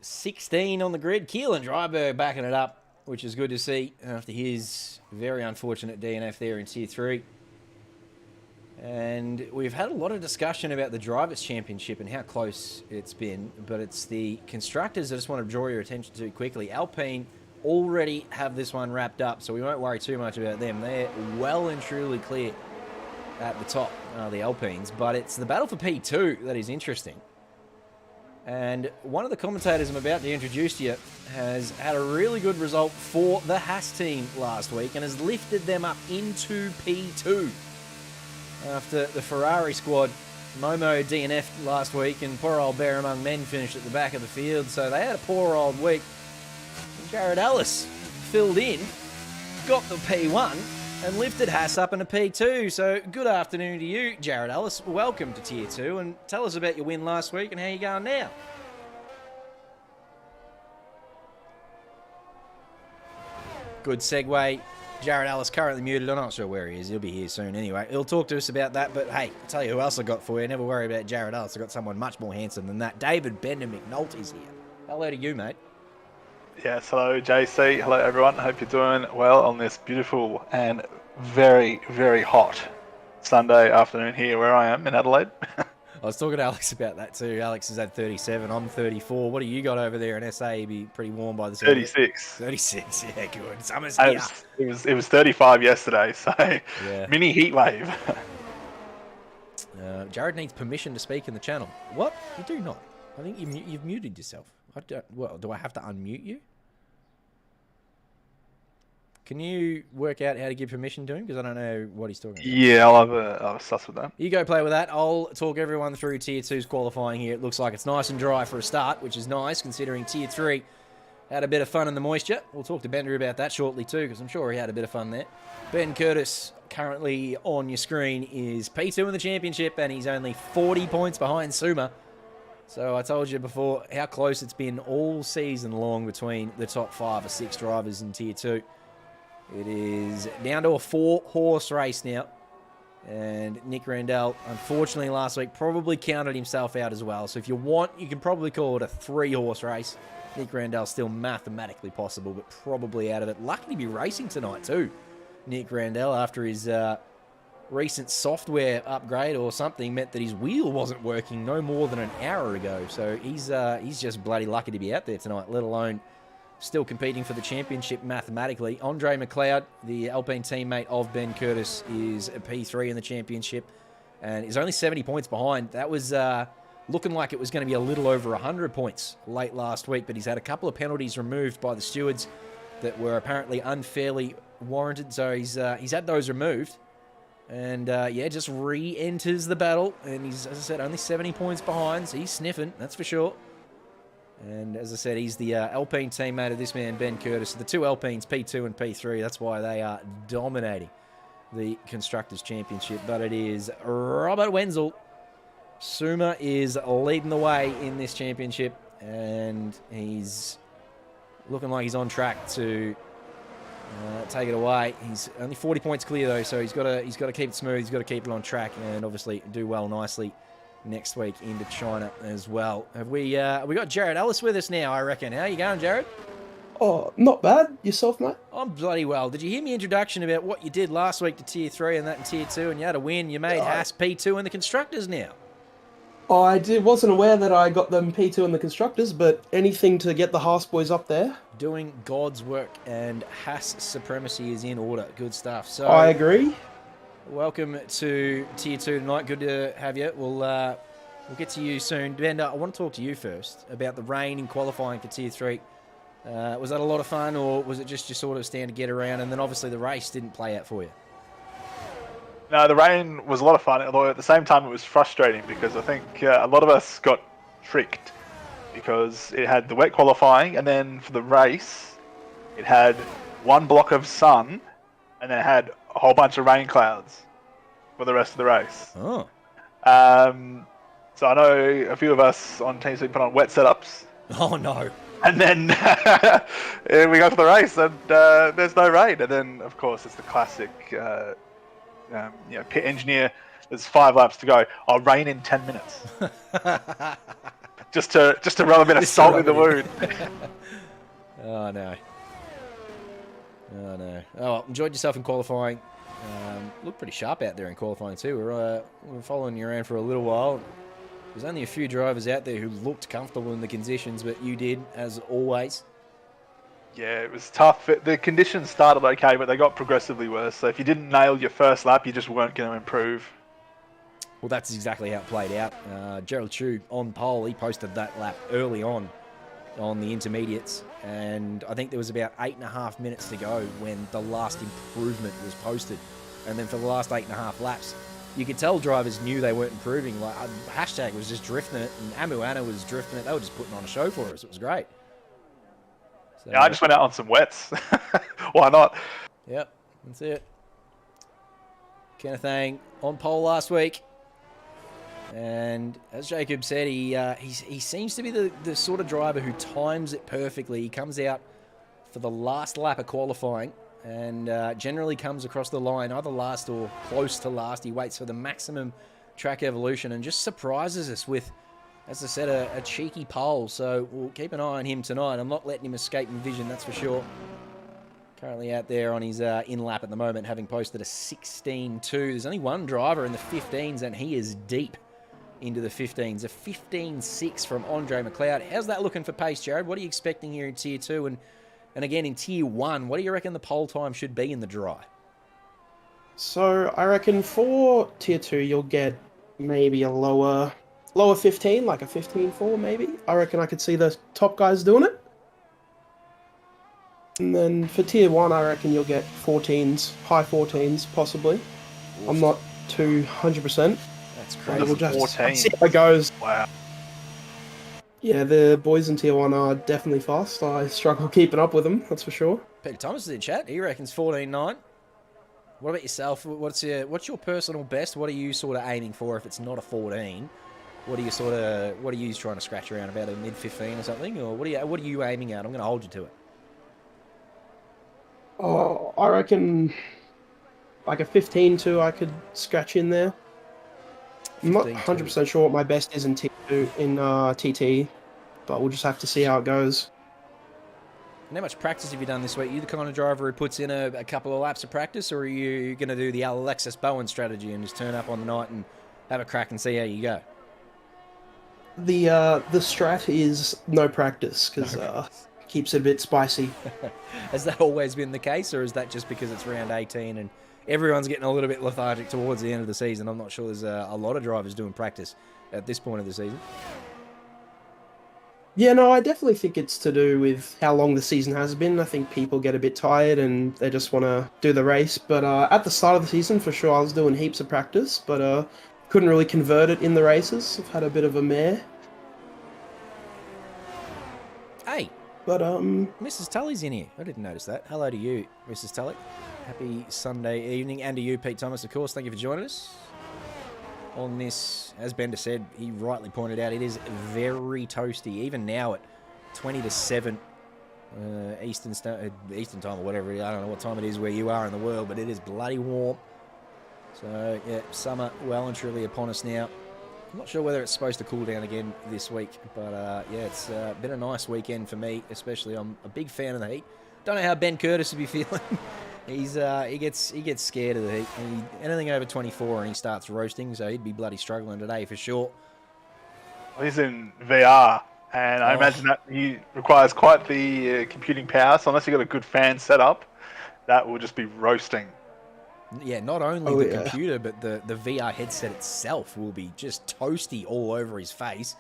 16 on the grid. Keelan Dryberg backing it up, which is good to see after his very unfortunate DNF there in Tier 3. And we've had a lot of discussion about the Drivers' Championship and how close it's been, but it's the Constructors I just want to draw your attention to quickly. Alpine already have this one wrapped up, so we won't worry too much about them. They're well and truly clear at the top, the Alpines, but it's the battle for P2 that is interesting. And one of the commentators I'm about to introduce to you has had a really good result for the Haas team last week and has lifted them up into P2 after the Ferrari squad Momo DNF'd last week and poor old Bear Among Men finished at the back of the field, so they had a poor old week. And Jared Ellis filled in, got the P1 and lifted Haas up into P2. So good afternoon to you, Jared Ellis. Welcome to Tier 2 and tell us about your win last week and how you're going now. Good segue. Jared Ellis currently muted. I'm not sure where he is. He'll be here soon anyway. He'll talk to us about that. But hey, I'll tell you who else I got for you. Never worry about Jared Ellis. I got someone much more handsome than that. David Bender McNulty's here. Hello to you, mate. Yes, hello JC, hello everyone. Hope you're doing well on this beautiful and very, very hot Sunday afternoon here where I am in Adelaide. I was talking to Alex about that too. Alex is at 37. I'm 34. What do you got over there in SA? You'd be pretty warm by the time. 36. 36. Yeah, good. Summer's here. It was 35 yesterday, so yeah. Mini heat wave. Jared needs permission to speak in the channel. What? You do not. I think you've muted yourself. Do I have to unmute you? Can you work out how to give permission to him? Because I don't know what he's talking about. Yeah, I'll have a suss with that. You go play with that. I'll talk everyone through Tier 2's qualifying here. It looks like it's nice and dry for a start, which is nice considering Tier 3 had a bit of fun in the moisture. We'll talk to Bender about that shortly too, because I'm sure he had a bit of fun there. Ben Curtis, currently on your screen, is P2 in the championship, and he's only 40 points behind Suma. So I told you before how close it's been all season long between the top 5 or 6 drivers in Tier 2. It is down to a 4-horse race now. And Nick Randall, unfortunately last week, probably counted himself out as well. So if you want, you can probably call it a 3-horse race. Nick Randall's still mathematically possible, but probably out of it. Lucky to be racing tonight too, Nick Randall, after his recent software upgrade or something meant that his wheel wasn't working no more than an hour ago. So he's just bloody lucky to be out there tonight, let alone still competing for the championship mathematically. Andre McLeod, the Alpine teammate of Ben Curtis, is a P3 in the championship and is only 70 points behind. That was looking like it was going to be a little over 100 points late last week, but he's had a couple of penalties removed by the stewards that were apparently unfairly warranted, so he's had those removed. And, just re-enters the battle, and he's, as I said, only 70 points behind, so he's sniffing, that's for sure. And as I said, he's the Alpine teammate of this man, Ben Curtis. The two Alpines, P2 and P3, that's why they are dominating the Constructors' Championship. But it is Robert Wenzel. Suma is leading the way in this championship, and he's looking like he's on track to take it away. He's only 40 points clear, though, so he's got to keep it smooth. He's got to keep it on track, and obviously do well nicely next week into China as well. Have we got Jared Ellis with us now, I reckon. How you going, Jared? Oh, not bad. Yourself, mate? I'm bloody well. Did you hear my introduction about what you did last week to Tier 3 and that in Tier 2, and you had a win? You made Haas P2 in the Constructors now. Wasn't aware that I got them P2 in the Constructors, but anything to get the Haas boys up there. Doing God's work, and Haas supremacy is in order. Good stuff. So I agree. Welcome to Tier 2 tonight. Good to have you. We'll get to you soon. Ben, I want to talk to you first about the rain in qualifying for Tier 3. Was that a lot of fun, or was it just your sort of stand to get around, and then obviously the race didn't play out for you? No, the rain was a lot of fun, although at the same time it was frustrating because I think a lot of us got tricked because it had the wet qualifying, and then for the race it had one block of sun and then it had a whole bunch of rain clouds for the rest of the race. Oh. So I know a few of us on Team C put on wet setups. Oh, no. And then we go for the race and there's no rain. And then, of course, it's the classic pit engineer. There's 5 laps to go. I'll rain in 10 minutes. just to rub a bit of salt in the wound. Oh, no. Oh, no. Oh, enjoyed yourself in qualifying. Looked pretty sharp out there in qualifying too. We were following you around for a little while. There's only a few drivers out there who looked comfortable in the conditions, but you did, as always. Yeah, it was tough. The conditions started okay, but they got progressively worse. So if you didn't nail your first lap, you just weren't going to improve. Well, that's exactly how it played out. Gerald Chu on pole, he posted that lap early on the intermediates, and I think there was about 8.5 minutes to go when the last improvement was posted. And then for the last 8.5 laps, you could tell drivers knew they weren't improving. Like Hashtag was just drifting it, and Amuana was drifting it. They were just putting on a show for us. It was great. So, yeah, I just went out on some wets. Why not? Yep, that's it. Kenneth Ang on pole last week. And as Jacob said, he seems to be the sort of driver who times it perfectly. He comes out for the last lap of qualifying and generally comes across the line either last or close to last. He waits for the maximum track evolution and just surprises us with, as I said, a cheeky pole. So we'll keep an eye on him tonight. I'm not letting him escape my vision, that's for sure. Currently out there on his in-lap at the moment, having posted a 16.2. There's only one driver in the 15s, and he is deep into the 15s. A 15.6 from Andre McLeod. How's that looking for pace, Jared? What are you expecting here in Tier 2? And again, in Tier 1, what do you reckon the pole time should be in the dry? So I reckon for Tier 2, you'll get maybe a lower 15, like a 15.4 maybe. I reckon I could see the top guys doing it. And then for Tier 1, I reckon you'll get 14s, high 14s possibly. I'm not too 100%. That's crazy. We'll just 14. see how it goes. Wow. Yeah, the boys in Tier 1 are definitely fast. I struggle keeping up with them, that's for sure. Peter Thomas is in chat. He reckons 14.9. What about yourself? What's your personal best? What are you sort of aiming for if it's not a 14? What are you trying to scratch around about, a mid 15 or something? Or what are you aiming at? I'm going to hold you to it. Oh, I reckon like a 15.2 I could scratch in there. I'm not 100% sure what my best is in T2 in TT, but we'll just have to see how it goes. And how much practice have you done this week? Are you the kind of driver who puts in a couple of laps of practice, or are you going to do the Alexis Bowen strategy and just turn up on the night and have a crack and see how you go? The strat is no practice, because keeps it a bit spicy. Has that always been the case, or is that just because it's round 18 and everyone's getting a little bit lethargic towards the end of the season? I'm not sure there's a lot of drivers doing practice at this point of the season. Yeah, no, I definitely think it's to do with how long the season has been. I think people get a bit tired and they just want to do the race. But at the start of the season, for sure, I was doing heaps of practice, but couldn't really convert it in the races. I've had a bit of a mare. Hey, But Mrs. Tully's in here. I didn't notice that. Hello to you, Mrs. Tully. Happy Sunday evening. And to you, Pete Thomas, of course. Thank you for joining us on this. As Bender said, he rightly pointed out, it is very toasty. Even now at 20 to 7 Eastern time or whatever. I don't know what time it is where you are in the world, but it is bloody warm. So, yeah, summer well and truly upon us now. I'm not sure whether it's supposed to cool down again this week, but yeah, it's been a nice weekend for me, especially. I'm a big fan of the heat. Don't know how Ben Curtis would be feeling. He gets scared of the heat. Anything over 24 and he starts roasting, so he'd be bloody struggling today for sure. Well, he's in VR, and I imagine that he requires quite the computing power. So unless you've got a good fan setup, that will just be roasting. Yeah, not only the computer, but the VR headset itself will be just toasty all over his face.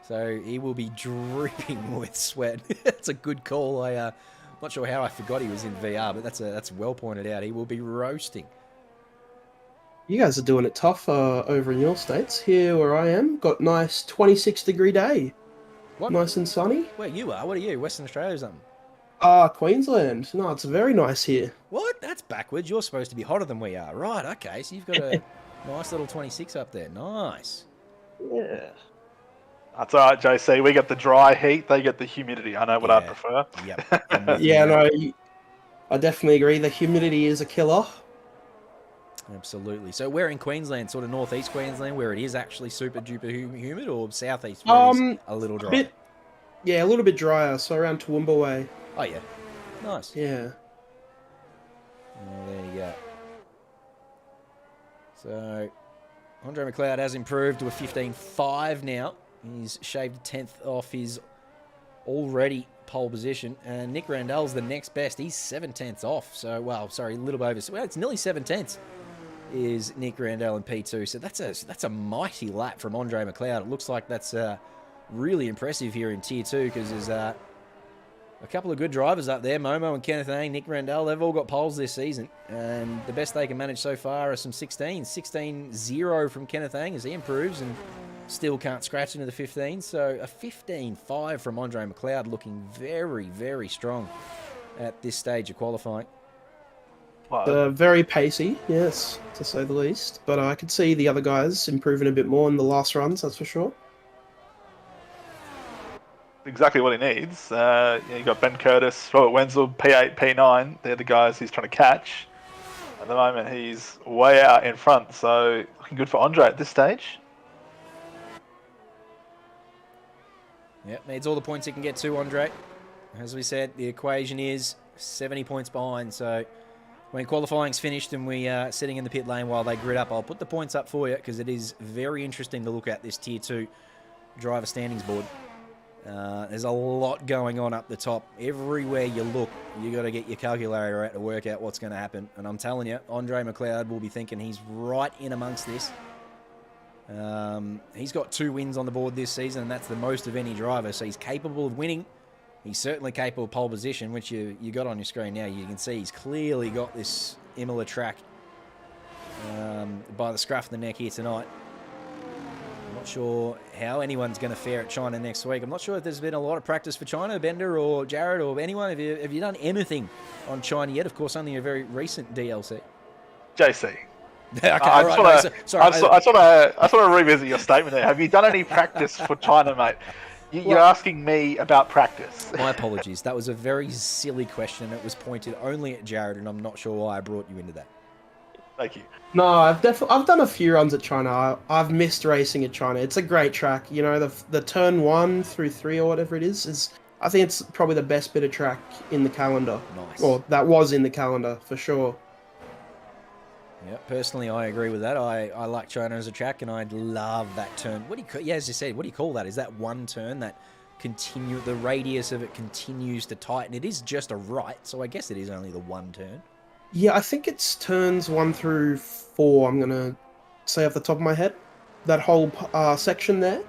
So he will be dripping with sweat. That's a good call. I'm not sure how I forgot he was in VR, but that's well pointed out. He will be roasting. you guys are doing it tough over in your states. Here where I am, got nice 26-degree day. What? Nice and sunny. Where you are? What are you? Western Australia or something? Queensland. No, it's very nice here. What? That's backwards. You're supposed to be hotter than we are. Right, okay. So you've got a nice little 26 up there. Nice. Yeah. That's all right, JC. We get the dry heat. They get the humidity. I know what I prefer. Yep. Yeah, no, I definitely agree. The humidity is a killer. Absolutely. So we're in Queensland, sort of northeast Queensland, where it is actually super duper humid, or southeast where it's a little dry? A little bit drier, so around Toowoomba way. Oh, yeah. Nice. Yeah. Oh, there you go. So, Andre McLeod has improved to a 15.5 now. He's shaved a 10th off his already pole position. And Nick Randall's the next best. He's 7/10 off. So, well, sorry, a little over. Well, it's nearly 7/10 is Nick Randall in P2. So that's a mighty lap from Andre McLeod. It looks like that's really impressive here in Tier 2 because there's a couple of good drivers up there. Momo and Kenneth Ang, Nick Randall, they've all got poles this season. And the best they can manage so far are some 16s. 16-0 from Kenneth Ang as he improves and still can't scratch into the 15. So a 15.5 from Andre McLeod looking very, very strong at this stage of qualifying. Very pacey, yes, to say the least. But I could see the other guys improving a bit more in the last runs, that's for sure. Exactly what he needs. You got Ben Curtis, Robert Wenzel, P8, P9. They're the guys he's trying to catch. At the moment, he's way out in front, so looking good for Andre at this stage. Yep, needs all the points he can get to, Andre. As we said, the equation is 70 points behind, so when qualifying's finished and we are sitting in the pit lane while they grid up, I'll put the points up for you because it is very interesting to look at this Tier 2 driver standings board. There's a lot going on up the top. Everywhere you look, you got to get your calculator out to work out what's going to happen. And I'm telling you, Andre McLeod will be thinking he's right in amongst this. He's got 2 wins on the board this season, and that's the most of any driver. So he's capable of winning. He's certainly capable of pole position, which you got on your screen now. You can see he's clearly got this Imola track by the scruff of the neck here tonight. I'm not sure how anyone's going to fare at China next week. I'm not sure if there's been a lot of practice for China, Bender or Jared or anyone. Have you done anything on China yet? Of course, only a very recent DLC. JC. Okay, I just want to revisit your statement there. Have you done any practice for China, mate? You're asking me about practice. My apologies. That was a very silly question. It was pointed only at Jared, and I'm not sure why I brought you into that. Thank you. No, I've done a few runs at China. I've missed racing at China. It's a great track. You know, the turn 1 through 3 or whatever it is I think it's probably the best bit of track in the calendar. Nice. Or that was in the calendar for sure. Yeah, personally, I agree with that. I like China as a track, and I'd love that turn. As you said, what do you call that? Is that one turn, that the radius of it continues to tighten. It is just a right, so I guess it is only the one turn. Yeah, I think it's turns 1 through 4, I'm going to say off the top of my head. That whole section there.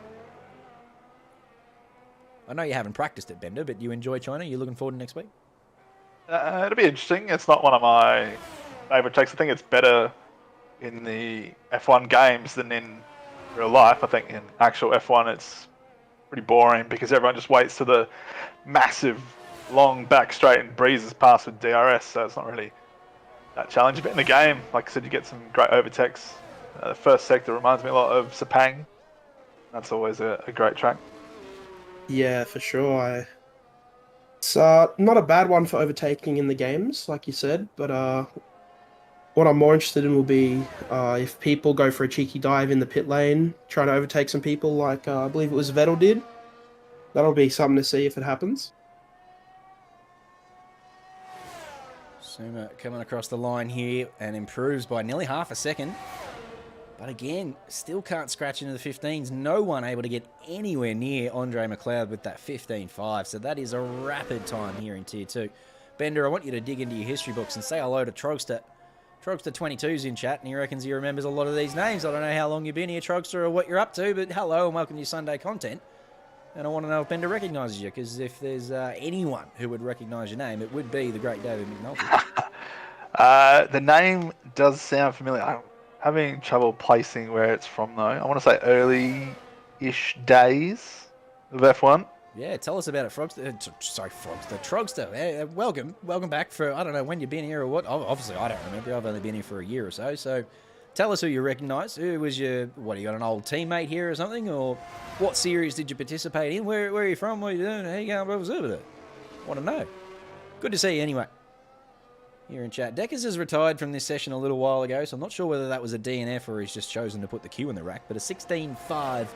I know you haven't practiced it, Bender, but you enjoy China? You looking forward to next week? It'll be interesting. It's not one of my favourite tracks. I think it's better in the F1 games than in real life. I think in actual F1 it's pretty boring because everyone just waits to the massive long back straight and breezes past with DRS, so it's not really that challenging. But in the game, like I said, you get some great overtakes. The first sector reminds me a lot of Sepang. That's always a great track. Yeah, for sure. It's not a bad one for overtaking in the games, like you said, but what I'm more interested in will be if people go for a cheeky dive in the pit lane, trying to overtake some people like I believe it was Vettel did. That'll be something to see if it happens. Suma coming across the line here and improves by nearly half a second. But again, still can't scratch into the 15s. No one able to get anywhere near Andre McLeod with that 15.5. So that is a rapid time here in Tier 2. Bender, I want you to dig into your history books and say hello to Trogster. Trogster22's in chat, and he reckons he remembers a lot of these names. I don't know how long you've been here, Trogster, or what you're up to, but hello and welcome to your Sunday content. And I want to know if Bender recognises you, because if there's anyone who would recognise your name, it would be the great David McNulty. The name does sound familiar. I'm having trouble placing where it's from, though. I want to say early-ish days of F1. Yeah, tell us about it, Frogster. Trogster. Welcome back for, I don't know when you've been here or what. Obviously, I don't remember. I've only been here for a year or so. So tell us who you recognise. Who was you got an old teammate here or something? Or what series did you participate in? Where are you from? What are you doing? How you going? What was over there? Want to know. Good to see you anyway. Here in chat. Deckers has retired from this session a little while ago, so I'm not sure whether that was a DNF or he's just chosen to put the Q in the rack. But a 16.5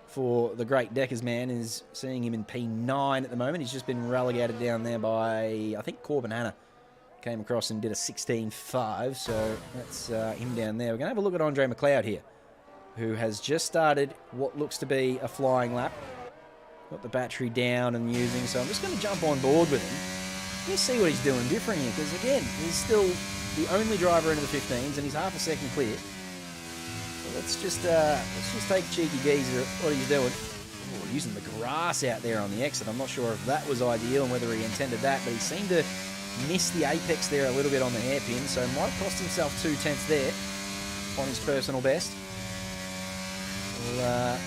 for the great Deckers man is seeing him in P9 at the moment. He's just been relegated down there by, I think, Corbin Hanna came across and did a 16.5. So that's him down there. We're going to have a look at Andre McLeod here, who has just started what looks to be a flying lap. Got the battery down and using, so I'm just going to jump on board with him. Let's see what he's doing different here, because again, he's still the only driver into the 15s, and he's half a second clear. So let's just take cheeky geezer at what he's doing. Oh, using the grass out there on the exit. I'm not sure if that was ideal and whether he intended that, but he seemed to miss the apex there a little bit on the hairpin, so might cost himself 2/10 there on his personal best. Little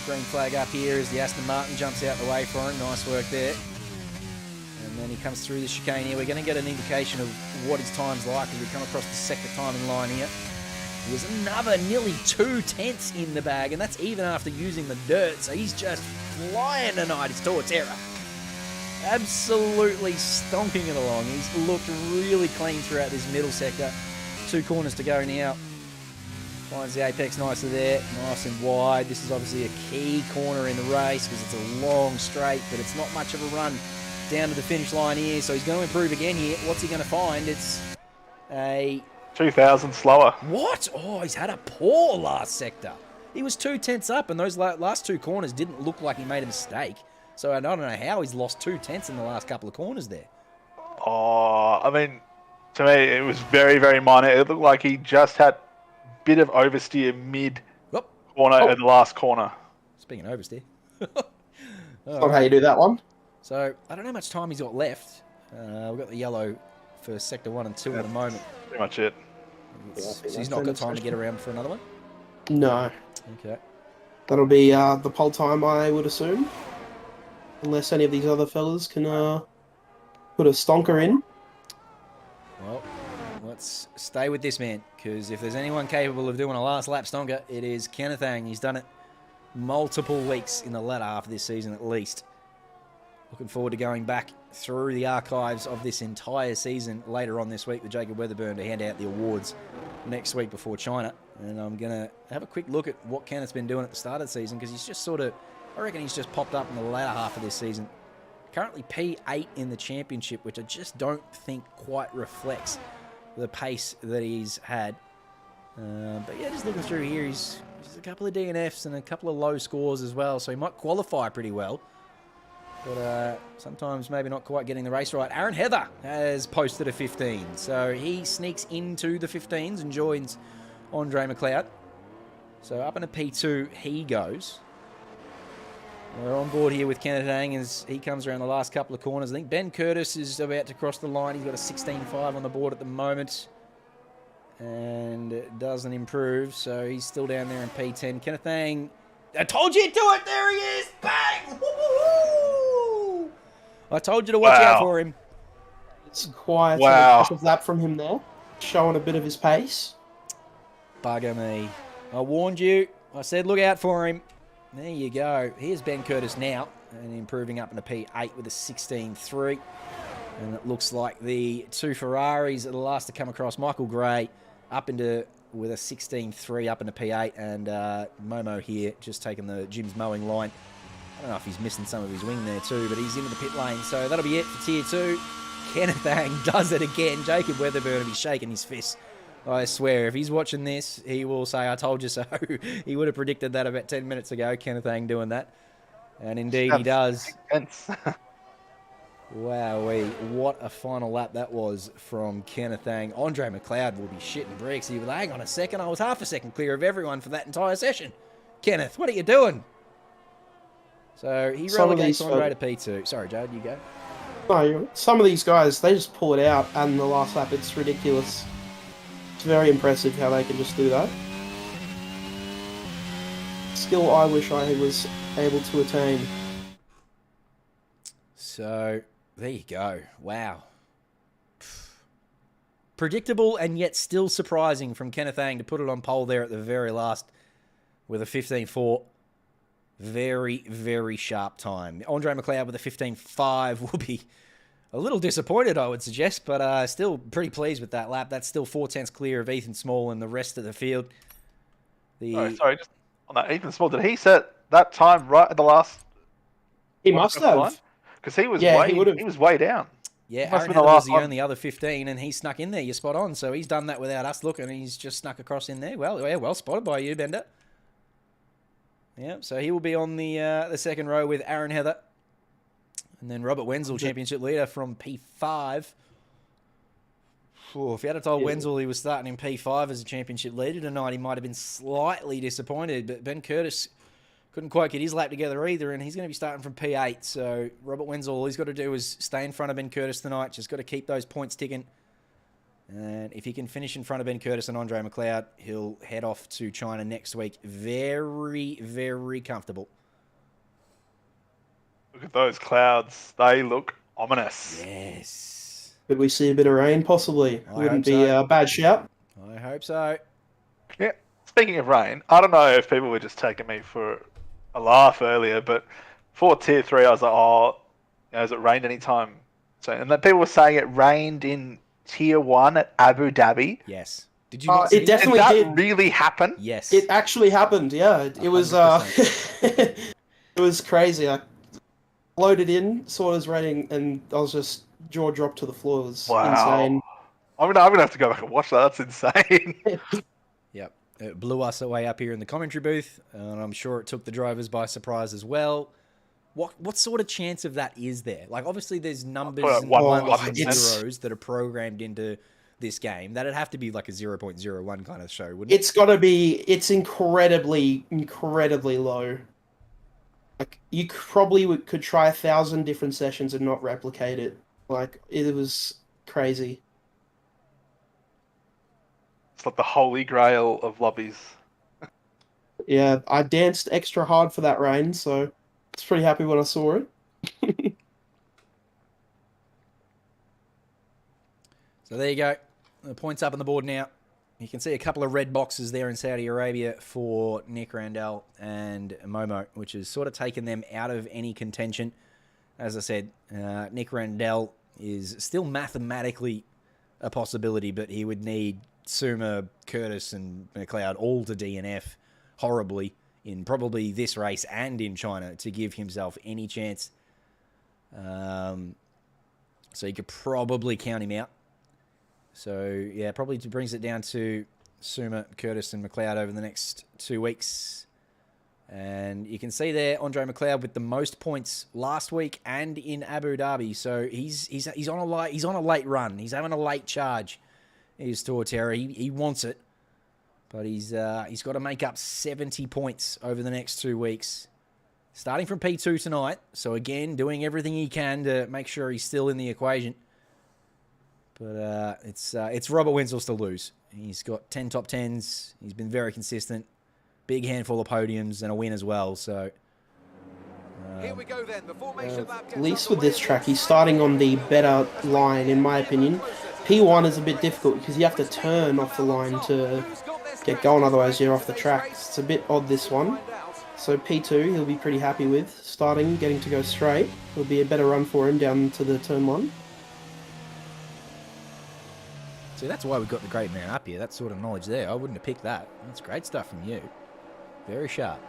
green flag up here as the Aston Martin jumps out the way for him. Nice work there. And then he comes through the chicane here. We're going to get an indication of what his time's like as we come across the sector timing line here. There's another nearly 2/10 in the bag, and that's even after using the dirt. So he's just flying tonight. It's Torterra. Absolutely stonking it along. He's looked really clean throughout this middle sector. 2 corners to go now. Finds the apex nicely there, nice and wide. This is obviously a key corner in the race because it's a long straight, but it's not much of a run down to the finish line here. So he's going to improve again here. What's he going to find? It's a 2,000 slower. What? Oh, he's had a poor last sector. He was 2/10 up, and those last 2 corners didn't look like he made a mistake. So I don't know how he's lost 2/10 in the last couple of corners there. Oh, I mean, to me, it was very, very minor. It looked like he just had bit of oversteer mid corner at the last corner. Speaking of oversteer. Not how you do that one. So I don't know how much time he's got left. We've got the yellow for sector 1 and 2 at the moment. Pretty much it. So he's not got time to get around for another one? No. Okay. That'll be the pole time, I would assume. Unless any of these other fellas can put a stonker in. Well, let's stay with this man, because if there's anyone capable of doing a last lap stonker, it is Kenneth Ang. He's done it multiple weeks in the latter half of this season at least. Looking forward to going back through the archives of this entire season later on this week with Jacob Weatherburn to hand out the awards next week before China. And I'm going to have a quick look at what Kenneth's been doing at the start of the season, because he's just sort of, I reckon he's just popped up in the latter half of this season. Currently P8 in the championship, which I just don't think quite reflects the pace that he's had. But yeah, just looking through here, he's a couple of DNFs and a couple of low scores as well, so he might qualify pretty well. But sometimes maybe not quite getting the race right. Aaron Heather has posted a 15. So he sneaks into the 15s and joins Andre McLeod. So up in a P2 he goes. We're on board here with Kenneth Ang as he comes around the last couple of corners. I think Ben Curtis is about to cross the line. He's got a 16.5 on the board at the moment. And it doesn't improve, so he's still down there in P10. Kenneth Ang, I told you to do it! There he is! Bang! Woo-hoo-hoo! I told you to watch out for him. It's quite an impressive lap from him there. Showing a bit of his pace. Bugger me. I warned you. I said look out for him. There you go. Here's Ben Curtis now, and improving up in a P8 with a 16.3. And it looks like the two Ferraris are the last to come across. Michael Gray up into with a 16.3 up into P8, and Momo here just taking the Jim's mowing line. I don't know if he's missing some of his wing there too, but he's into the pit lane. So that'll be it for Tier 2. Kenneth Ang does it again. Jacob Weatherburn will be shaking his fist. I swear, if he's watching this, he will say, I told you so. He would have predicted that about 10 minutes ago, Kenneth Ang doing that. And indeed he does. Wowee, what a final lap that was from Kenneth Ang. Andre McLeod will be shitting bricks. He was like, hang on a second, I was half a second clear of everyone for that entire session. Kenneth, what are you doing? So he relegates Andre to P2. Sorry, Jared, you go. No, some of these guys, they just pull it out, and the last lap, it's ridiculous. It's very impressive how they can just do that. Skill I wish I was able to attain. So, there you go. Wow. Predictable and yet still surprising from Kenneth Ang to put it on pole there at the very last with a 15.4. Very, very sharp time. Andre McLeod with a 15.5 will be a little disappointed, I would suggest, but still pretty pleased with that lap. That's still 4/10 clear of Ethan Small and the rest of the field. Sorry, just on that Ethan Small, did he set that time right at the last? He must have. Because he was he was way down. Yeah, Aaron Heather was the only other 15, and he snuck in there. You're spot on. So he's done that without us looking, and he's just snuck across in there. Well, yeah, well spotted by you, Bender. Yeah, so he will be on the second row with Aaron Heather. And then Robert Wenzel, championship leader from P5. If you had told Wenzel he was starting in P5 as a championship leader tonight, he might have been slightly disappointed. But Ben Curtis couldn't quite get his lap together either, and he's going to be starting from P8. So Robert Wenzel, all he's got to do is stay in front of Ben Curtis tonight. Just got to keep those points ticking. And if he can finish in front of Ben Curtis and Andre McLeod, he'll head off to China next week. Very, very comfortable. Look at those clouds. They look ominous. Yes. Could we see a bit of rain? Possibly. Wouldn't be a bad shout. I hope so. Yeah. Speaking of rain, I don't know if people were just taking me for a laugh earlier, but for Tier 3, I was like, has it rained any time? So, and then people were saying it rained in Tier 1 at Abu Dhabi. Yes. Did you not see it definitely did? did. That really happen? Yes. It actually happened, yeah. It was it was crazy. I loaded in, saw it was raining, and I was just jaw dropped to the floor. It was insane. I'm gonna have to go back and watch that. That's insane. Yep. It blew us away up here in the commentary booth, and I'm sure it took the drivers by surprise as well. What sort of chance of that is there? Like, obviously, there's numbers and ones and zeros that are programmed into this game. That'd have to be like a 0.01 kind of show, wouldn't it? It's got to be. It's incredibly, incredibly low. Like, you probably could try 1,000 different sessions and not replicate it. Like, it was crazy. It's like the holy grail of lobbies. Yeah, I danced extra hard for that rain, so I was pretty happy when I saw it. So there you go. The points up on the board now. You can see a couple of red boxes there in Saudi Arabia for Nick Randall and Momo, which has sort of taken them out of any contention. As I said, Nick Randall is still mathematically a possibility, but he would need Suma, Curtis, and McLeod all to DNF horribly in probably this race and in China to give himself any chance. So you could probably count him out. So, yeah, probably brings it down to Suma, Curtis, and McLeod over the next 2 weeks. And you can see there Andre McLeod with the most points last week and in Abu Dhabi. So he's on a late run. He's having a late charge. He's Torterra. He wants it, but he's got to make up 70 points over the next 2 weeks, starting from P2 tonight. So again, doing everything he can to make sure he's still in the equation. But it's Robert Wenzel's to lose. He's got 10 top 10s. He's been very consistent. Big handful of podiums and a win as well. So Here we go then. The formation lap At gets least with this underway. track, he's starting on the better line, in my opinion. P1 is a bit difficult because you have to turn off the line to get going, otherwise you're off the track. It's a bit odd, this one. So P2, he'll be pretty happy with. Starting, getting to go straight. It'll be a better run for him down to the turn 1. see, that's why we've got the great man up here. That sort of knowledge there. I wouldn't have picked that. That's great stuff from you. Very sharp.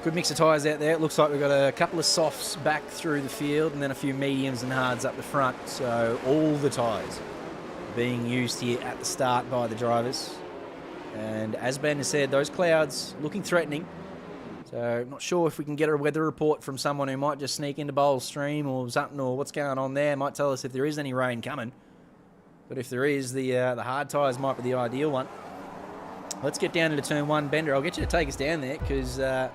Good mix of tyres out there. It looks like we've got a couple of softs back through the field and then a few mediums and hards up the front. So all the tyres being used here at the start by the drivers. And as Ben has said, those clouds looking threatening. So not sure if we can get a weather report from someone who might just sneak into Bowles Stream or something, or what's going on there. Might tell us if there is any rain coming. But if there is, the hard tyres might be the ideal one. Let's get down into turn 1. Bender, I'll get you to take us down there because I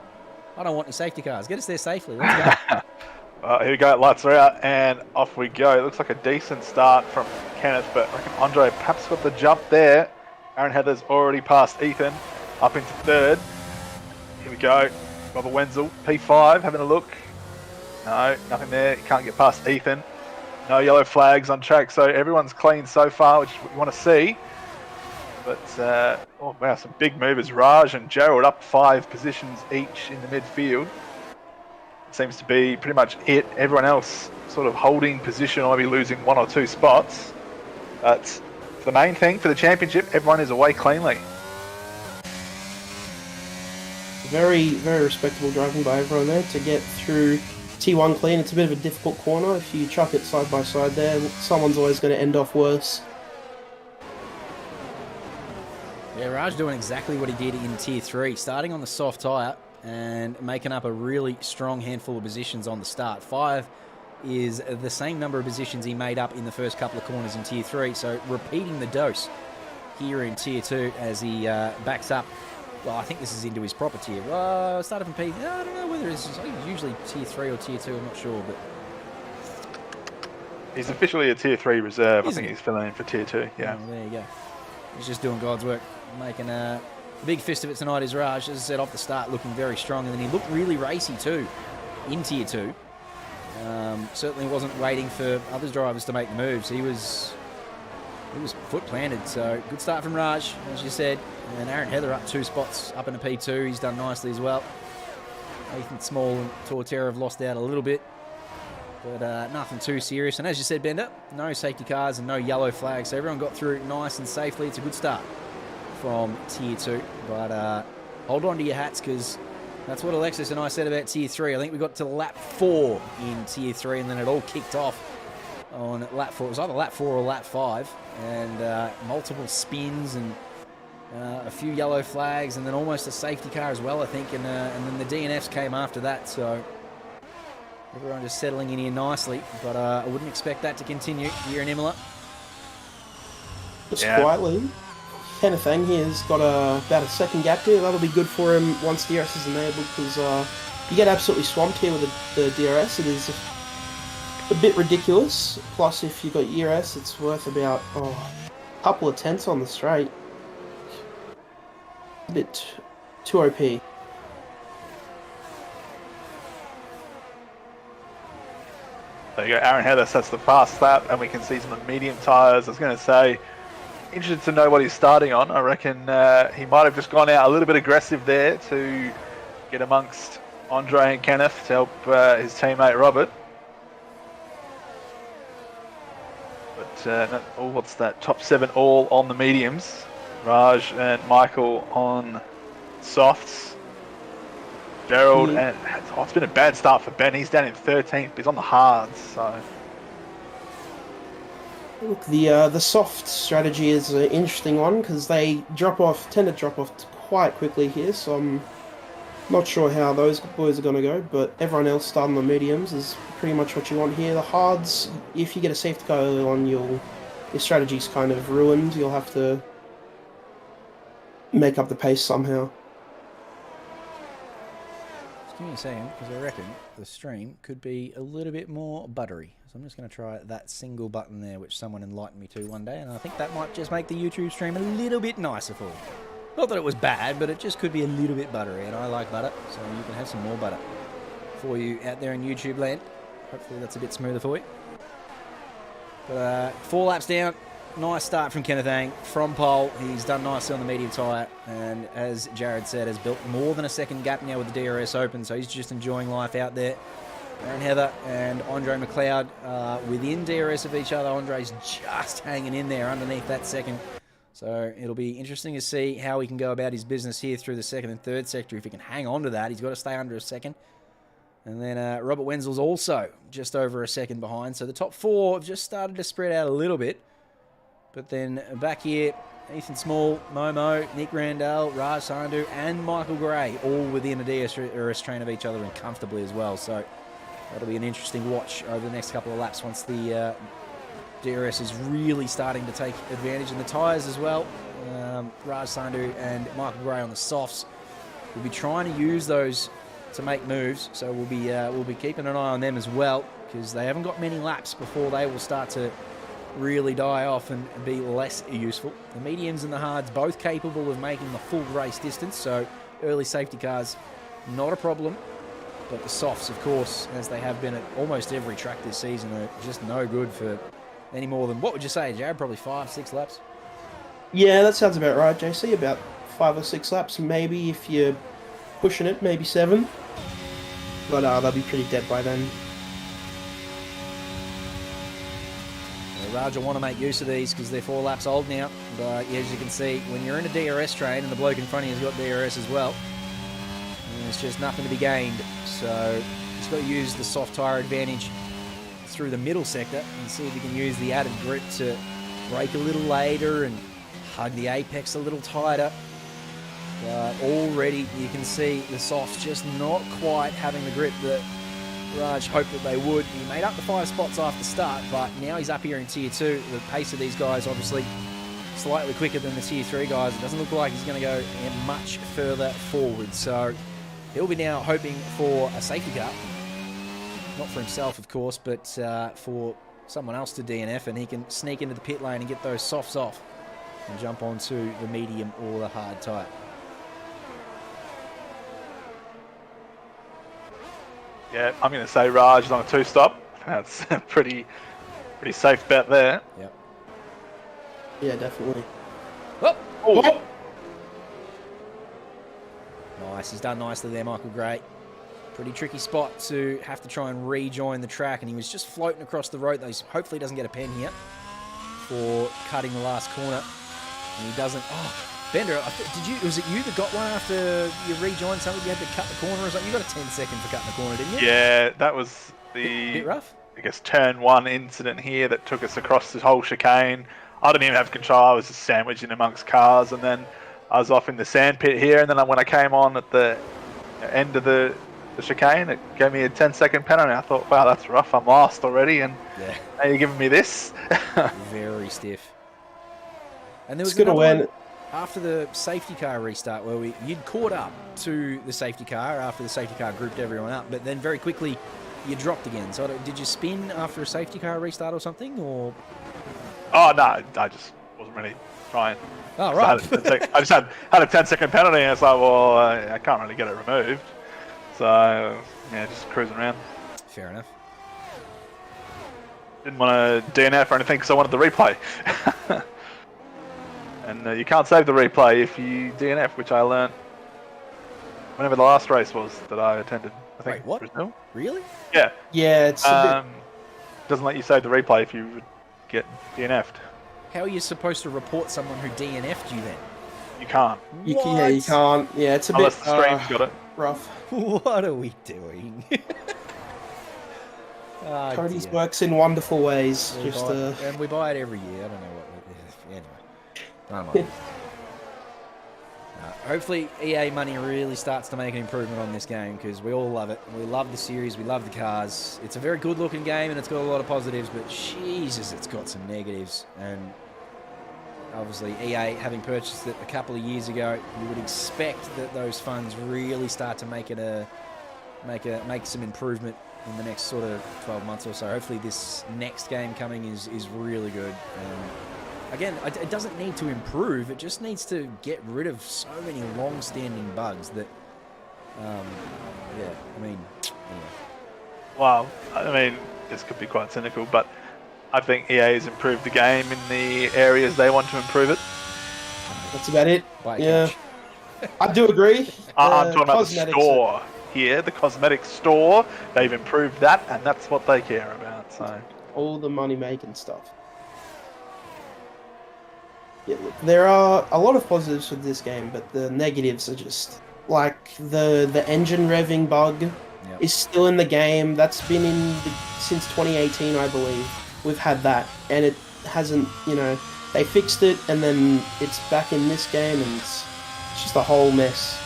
don't want any safety cars. Get us there safely. Let's go. Here we go, lights are out, and off we go. It looks like a decent start from Kenneth, but I reckon Andre perhaps got the jump there. Aaron Heather's already passed Ethan, up into 3rd. Here we go, Robert Wenzel, P5, having a look. No, nothing there, you can't get past Ethan. No yellow flags on track, so everyone's clean so far, which is what you want to see. But, oh wow, some big movers. Raj and Gerald up 5 positions each in the midfield. Seems to be pretty much it. Everyone else sort of holding position or maybe losing 1 or 2 spots. But the main thing for the championship, everyone is away cleanly. Very, very respectable driving by everyone there to get through T1 clean. It's a bit of a difficult corner. If you chuck it side by side there, someone's always going to end off worse. Yeah, Raj doing exactly what he did in Tier 3, starting on the soft tyre and making up a really strong handful of positions on the start. 5 is the same number of positions he made up in the first couple of corners in Tier 3, so repeating the dose here in Tier 2 as he backs up. Well, I think this is into his proper tier. Started from P. I don't know whether it's usually Tier 3 or Tier 2, I'm not sure, but He's officially a Tier 3 reserve. I Isn't think he? he's filling in for Tier 2, yeah. oh, there you go. He's just doing God's work, making a big fist of it tonight. Is Raj, as I said, off the start, looking very strong, and then he looked really racy too in Tier 2. Certainly wasn't waiting for other drivers to make the moves. He was foot planted, so good start from Raj, as you said. And Aaron Heather up 2 spots up into P2. He's done nicely as well. Ethan Small and Torterra have lost out a little bit, but nothing too serious. And as you said, Bender, no safety cars and no yellow flags, so everyone got through nice and safely. It's a good start from Tier 2, but hold on to your hats because that's what Alexis and I said about Tier 3. I think we got to lap 4 in Tier 3 and then it all kicked off on lap 4. It was either lap 4 or lap 5, and multiple spins and a few yellow flags and then almost a safety car as well, I think, and then the DNFs came after that, so everyone just settling in here nicely, but I wouldn't expect that to continue here in Imola. Just Yeah. quietly, Kenneth Ang here has got about a second gap here. That'll be good for him once DRS is enabled, because you get absolutely swamped here with the DRS. It is a bit ridiculous. Plus, if you've got ERS, it's worth about a couple of tenths on the straight. A bit too OP. There you go, Aaron Heather sets the fast lap, and we can see some of the medium tyres. I was going to say, interested to know what he's starting on. I reckon he might have just gone out a little bit aggressive there to get amongst Andre and Kenneth to help his teammate Robert. But what's that? Top 7 all on the mediums. Raj and Michael on softs. Gerald, and it's been a bad start for Ben. He's down in 13th, but he's on the hards, so. Look, the soft strategy is an interesting one because they tend to drop off quite quickly here. So I'm Not sure how those boys are going to go, but everyone else starting on mediums is pretty much what you want here. The hards, if you get a safety car early on, your strategy's kind of ruined. You'll have to make up the pace somehow. Just give me a second, because I reckon the stream could be a little bit more buttery. So I'm just going to try that single button there, which someone enlightened me to one day, and I think that might just make the YouTube stream a little bit nicer for you. Not that it was bad, but it just could be a little bit buttery, and I like butter, so you can have some more butter for you out there in YouTube land. Hopefully that's a bit smoother for you. But 4 laps down, nice start from Kenneth Ang from pole. He's done nicely on the medium tyre, and as Jared said, has built more than a second gap now with the DRS open, so he's just enjoying life out there. Aaron Heather and Andre McLeod within DRS of each other. Andre's just hanging in there underneath that second. So it'll be interesting to see how he can go about his business here through the second and third sector. If he can hang on to that, he's got to stay under a second. And then Robert Wenzel's also just over a second behind. So the top 4 have just started to spread out a little bit. But then back here, Ethan Small, Momo, Nick Randall, Raj Sandhu, and Michael Gray, all within a DRS train of each other and comfortably as well. So that'll be an interesting watch over the next couple of laps once the DRS is really starting to take advantage, and the tyres as well. Raj Sandhu and Michael Gray on the softs. We'll be trying to use those to make moves, so we'll be keeping an eye on them as well, because they haven't got many laps before they will start to really die off and be less useful. The mediums and the hards both capable of making the full race distance, so early safety cars not a problem. But the softs, of course, as they have been at almost every track this season, are just no good for any more than, what would you say, Jared? Probably 5-6 laps? Yeah, that sounds about right, JC. About 5 or 6 laps, maybe if you're pushing it, maybe 7. But they'll be pretty dead by then. Well, Raj will want to make use of these because they're 4 laps old now. But as you can see, when you're in a DRS train and the bloke in front of you has got DRS as well, there's just nothing to be gained. So he's got to use the soft tyre advantage through the middle sector and see if he can use the added grip to brake a little later and hug the apex a little tighter. But already you can see the softs just not quite having the grip that Raj hoped that they would. He made up the 5 spots after start, but now he's up here in Tier 2. The pace of these guys obviously slightly quicker than the Tier 3 guys. It doesn't look like he's going to go much further forward. So he'll be now hoping for a safety car. Not for himself, of course, but for someone else to DNF, and he can sneak into the pit lane and get those softs off and jump onto the medium or the hard tyre. Yeah, I'm going to say Raj is on a 2-stop. That's a pretty safe bet there. Yep. Yeah, definitely. Oh! Oh. Nice, he's done nicely there, Michael Gray. Pretty tricky spot to have to try and rejoin the track, and he was just floating across the road. Hopefully he doesn't get a pen here for cutting the last corner. And he doesn't. Oh, Bender, was it you that got one after you rejoined something? You had to cut the corner or something? You got a 10 second for cutting the corner, didn't you? Yeah, that was the bit rough. I guess turn 1 incident here that took us across the whole chicane. I didn't even have control. I was just sandwiched in amongst cars, and then I was off in the sand pit here, and then when I came on at the end of the chicane, it gave me a 10-second penalty. I thought, wow, that's rough. I'm lost already, and yeah, now you're giving me this. Very stiff. And there was good awareness after the safety car restart where you'd caught up to the safety car after the safety car grouped everyone up, but then very quickly you dropped again. So did you spin after a safety car restart or something, or? Oh no, I just wasn't really trying. Oh right. I just had a 10-second penalty, and it's like, well, I can't really get it removed. So, yeah, just cruising around. Fair enough. Didn't want to DNF or anything because I wanted the replay. And you can't save the replay if you DNF, which I learned whenever the last race was that I attended. I think. Wait, what? Brazil. Really? Yeah. Yeah, it's doesn't let you save the replay if you get DNF'd. How are you supposed to report someone who DNF'd you then? You can't. you can't. Yeah, it's a Unless bit the stream's got it. rough. What are we doing? Oh, Cody's dear. works in wonderful ways. And we buy it every year. I don't know what. Anyway, don't mind. Hopefully EA money really starts to make an improvement on this game, because we all love it. We love the series, we love the cars. It's a very good looking game and it's got a lot of positives, but Jesus, it's got some negatives. And obviously EA, having purchased it a couple of years ago, you would expect that those funds really start to make some improvement in the next sort of 12 months or so. Hopefully this next game coming is really good. Again, it doesn't need to improve, it just needs to get rid of so many long-standing bugs that, yeah, I mean, anyway. Well, I mean, this could be quite cynical, but I think EA has improved the game in the areas they want to improve it. That's about it. Bye, Yeah, Coach. I do agree. I'm talking about the Cosmetics store here, the cosmetic store. They've improved that, and that's what they care about. So all the money-making stuff. Yeah, look, there are a lot of positives with this game, but the negatives are just like the engine revving bug is still in the game. That's been since 2018, I believe. We've had that, and it hasn't. You know, they fixed it, and then it's back in this game, and it's just a whole mess.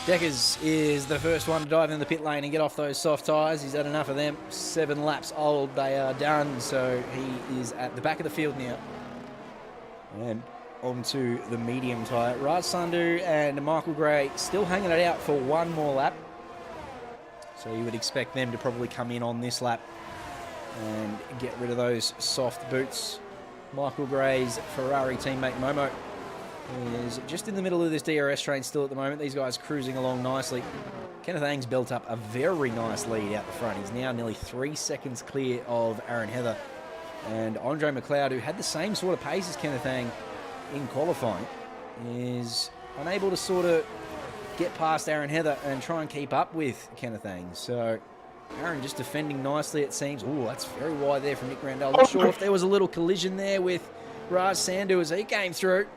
Deckers is the first one to dive in the pit lane and get off those soft tyres. He's had enough of them. 7 laps old, they are done. So he is at the back of the field now. And onto the medium tyre. Raj Sandhu and Michael Gray still hanging it out for one more lap. So you would expect them to probably come in on this lap and get rid of those soft boots. Michael Gray's Ferrari teammate Momo is just in the middle of this DRS train still at the moment. These guys cruising along nicely. Kenneth Ang's built up a very nice lead out the front. He's now nearly 3 seconds clear of Aaron Heather. And Andre McLeod, who had the same sort of pace as Kenneth Ang in qualifying, is unable to sort of get past Aaron Heather and try and keep up with Kenneth Ang. So Aaron just defending nicely, it seems. Oh, that's very wide there from Nick Randall. Not sure if there was a little collision there with Raj Sandhu as he came through.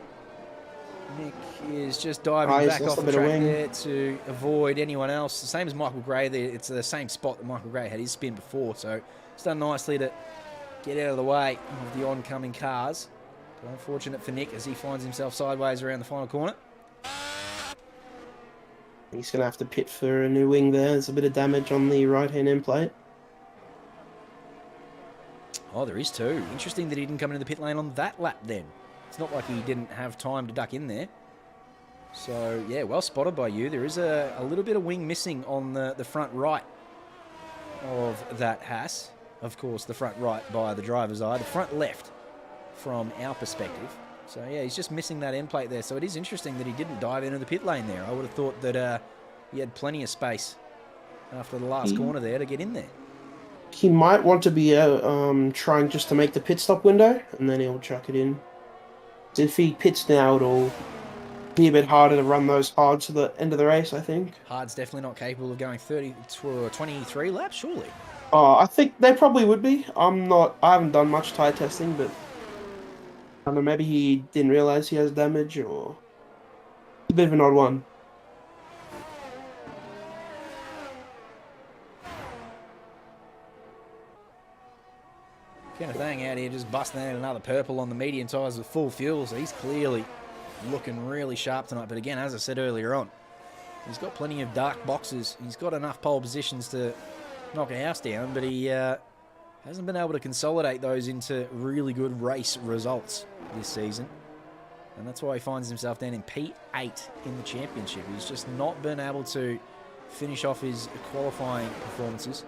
Nick is just diving back off the track there to avoid anyone else. The same as Michael Gray there. It's the same spot that Michael Gray had his spin before. So it's done nicely to get out of the way of the oncoming cars. But unfortunate for Nick as he finds himself sideways around the final corner. He's going to have to pit for a new wing there. There's a bit of damage on the right-hand end plate. Oh, there is too. Interesting that he didn't come into the pit lane on that lap then. It's not like he didn't have time to duck in there. So, yeah, well spotted by you. There is a little bit of wing missing on the front right of that Haas. Of course, the front right by the driver's eye. The front left from our perspective. So, yeah, he's just missing that end plate there. So it is interesting that he didn't dive into the pit lane there. I would have thought that he had plenty of space after the last corner there to get in there. He might want to be trying just to make the pit stop window, and then he'll chuck it in. If he pits now, it'll be a bit harder to run those hard to the end of the race, I think. Hard's definitely not capable of going 30 to 23 laps, surely. Oh, I think they probably would be. I haven't done much tyre testing, but I don't know, maybe he didn't realise he has damage, or a bit of an odd one. Kenneth Ang out here just busting out another purple on the medium tyres with full fuel, so he's clearly looking really sharp tonight. But again, as I said earlier on, he's got plenty of dark boxes. He's got enough pole positions to knock a house down, but he hasn't been able to consolidate those into really good race results this season. And that's why he finds himself down in P8 in the championship. He's just not been able to finish off his qualifying performances.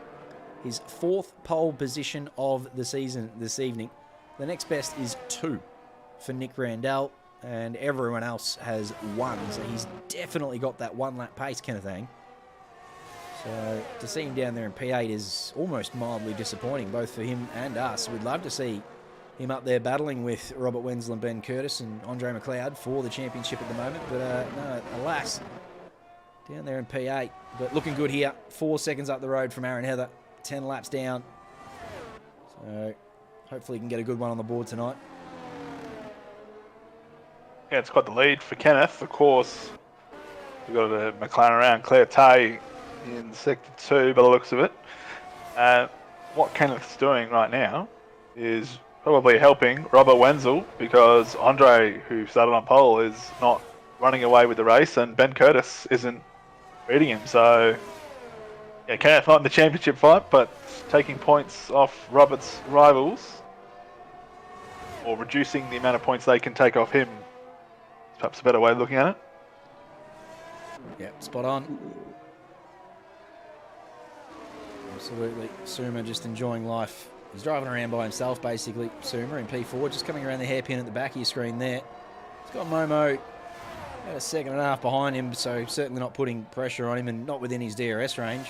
His 4th pole position of the season this evening. The next best is 2 for Nick Randall, and everyone else has 1. So he's definitely got that 1-lap pace, Kenneth Ang. So to see him down there in P8 is almost mildly disappointing, both for him and us. We'd love to see him up there battling with Robert Wenzel and Ben Curtis and Andre McLeod for the championship at the moment. But no, alas, down there in P8. But looking good here. 4 seconds up the road from Aaron Heather. 10 laps down. So hopefully he can get a good one on the board tonight. Yeah, it's got the lead for Kenneth. Of course, we've got a McLaren around Claire Tay in sector 2 by the looks of it. What Kenneth's doing right now is probably helping Robert Wenzel because Andre, who started on pole, is not running away with the race, and Ben Curtis isn't beating him. So, yeah, Kenneth not in the championship fight, but taking points off Robert's rivals, or reducing the amount of points they can take off him, is perhaps a better way of looking at it. Yep, spot on. Absolutely. Suma just enjoying life. He's driving around by himself, basically. Suma in P4, just coming around the hairpin at the back of your screen there. He's got Momo about a second and a half behind him, so certainly not putting pressure on him and not within his DRS range.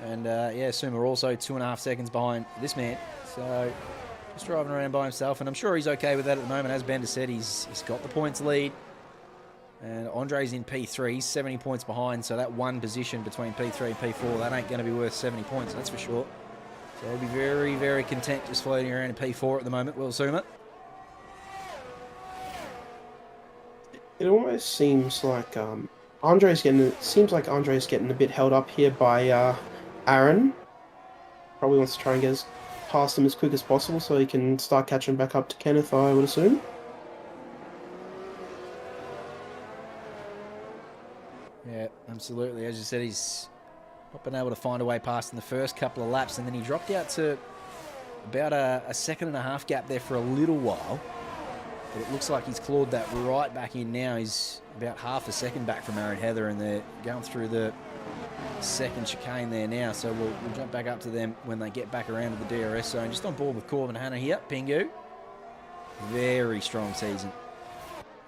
And yeah, Suma also 2.5 seconds behind this man. So just driving around by himself, and I'm sure he's okay with that at the moment. As Bender said, he's got the points lead. And Andre's in P3, he's 70 points behind, so that one position between P3 and P4, that ain't going to be worth 70 points, that's for sure. So he'll be very, very content just floating around in P4 at the moment, Will Suma. It almost seems like Andre's getting a bit held up here by Aaron. Probably wants to try and get past him as quick as possible so he can start catching back up to Kenneth, I would assume. Yeah, absolutely. As you said, he's not been able to find a way past in the first couple of laps, and then he dropped out to about a second and a half gap there for a little while. But it looks like he's clawed that right back in now. He's about half a second back from Aaron Heather, and they're going through the second chicane there now. So we'll jump back up to them when they get back around to the DRS zone. Just on board with Corbin Hanna here, Pingu. Very strong season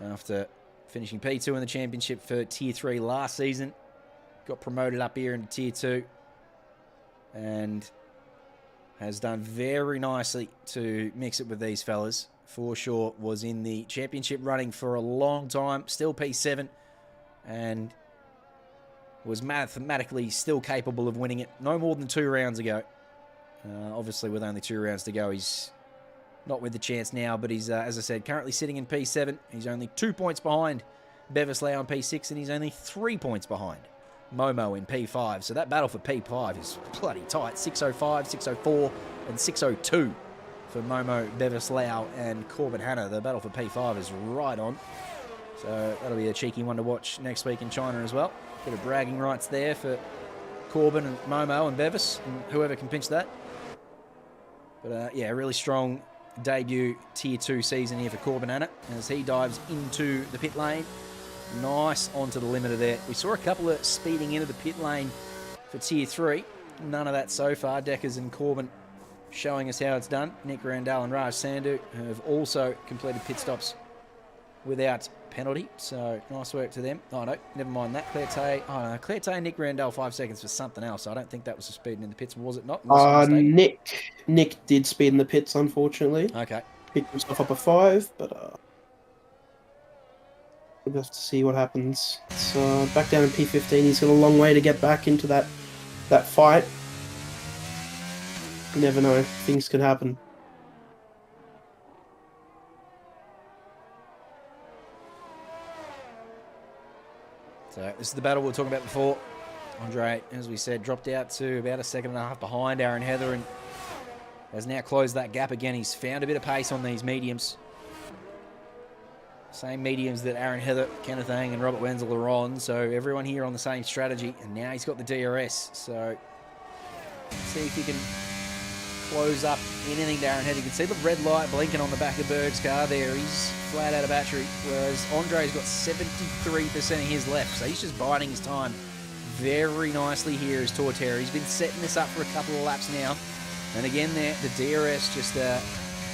after finishing P2 in the championship for Tier 3 last season. Got promoted up here into Tier 2 and has done very nicely to mix it with these fellas. For sure, was in the championship running for a long time, still P7, and was mathematically still capable of winning it no more than 2 rounds ago. Obviously, with only 2 rounds to go, he's not with the chance now, but he's, as I said, currently sitting in P7. He's only 2 points behind Bevis Lau in P6, and he's only 3 points behind Momo in P5. So that battle for P5 is bloody tight. 605, 604, and 602 for Momo, Bevis Lau, and Corbin Hanna. The battle for P5 is right on. So that'll be a cheeky one to watch next week in China as well. Bit of bragging rights there for Corbin and Momo and Bevis, and whoever can pinch that. But yeah, really strong debut Tier 2 season here for Corbin Hanna as he dives into the pit lane. Nice onto the limiter there. We saw a couple of speeding into the pit lane for Tier 3. None of that so far. Deckers and Corbin showing us how it's done. Nick Randall and Raj Sandhu have also completed pit stops without penalty. So nice work to them. Oh no, never mind that. Claire Tay and Nick Randall 5 seconds for something else. I don't think that was for speeding in the pits, was it not? Nick did speed in the pits, unfortunately. Okay. Picked himself up a 5, but we'll have to see what happens. So back down in P15, he's got a long way to get back into that fight. You never know, things could happen. So this is the battle we were talking about before. Andre, as we said, dropped out to about a second and a half behind Aaron Heather and has now closed that gap again. He's found a bit of pace on these mediums. Same mediums that Aaron Heather, Kenneth Ang and Robert Wenzel are on. So everyone here on the same strategy. And now he's got the DRS. So let's see if he can close up anything to Aaron Heather. You can see the red light blinking on the back of Berg's car there. He's flat out of battery. Whereas Andre's got 73% of his left. So he's just biding his time very nicely here as Torterra. He's been setting this up for a couple of laps now. And again there, the DRS just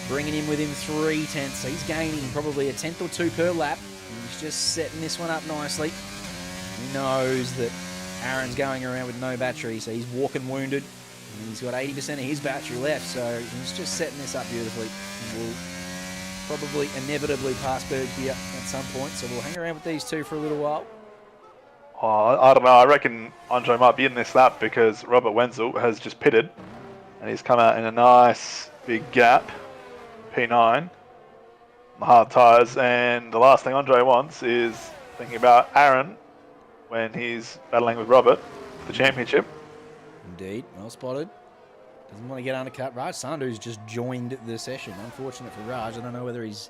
bringing him within 3/10. So he's gaining probably a 10th or 2 per lap. And he's just setting this one up nicely. He knows that Aaron's going around with no battery, so he's walking wounded. And he's got 80% of his battery left, so he's just setting this up beautifully. And we'll probably inevitably pass Berg here at some point, so we'll hang around with these two for a little while. Oh, I don't know. I reckon Andre might be in this lap because Robert Wenzel has just pitted and he's come out in a nice big gap, P9, the hard tyres. And the last thing Andre wants is thinking about Aaron when he's battling with Robert for the championship. Indeed, well spotted. Doesn't want to get undercut. Raj Sandhu's just joined the session. Unfortunate for Raj. I don't know whether his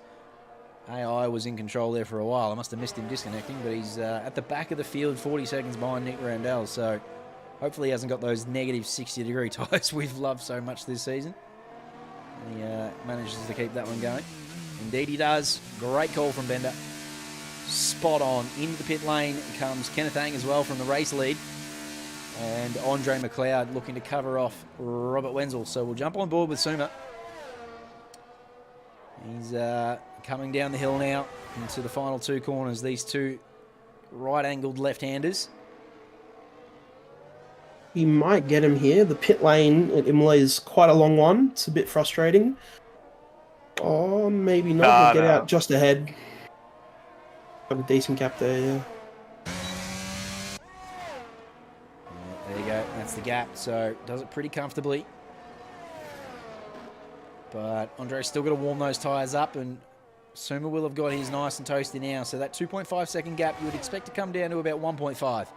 AI was in control there for a while. I must have missed him disconnecting, but he's at the back of the field, 40 seconds behind Nick Randall. So hopefully he hasn't got those negative 60-degree tyres we've loved so much this season. And he manages to keep that one going. Indeed he does. Great call from Bender. Spot on. Into the pit lane comes Kenneth Ang as well from the race lead. And Andre McLeod looking to cover off Robert Wenzel. So we'll jump on board with Suma. He's coming down the hill now into the final two corners. These two right-angled left-handers. He might get him here. The pit lane at Imola is quite a long one. It's a bit frustrating. Oh, maybe not. We'll get out just ahead. Got a decent gap there, yeah. There you go. That's the gap. So does it pretty comfortably. But Andre's still got to warm those tyres up, and Suma will have got his nice and toasty now. So that 2.5 second gap you would expect to come down to about 1.5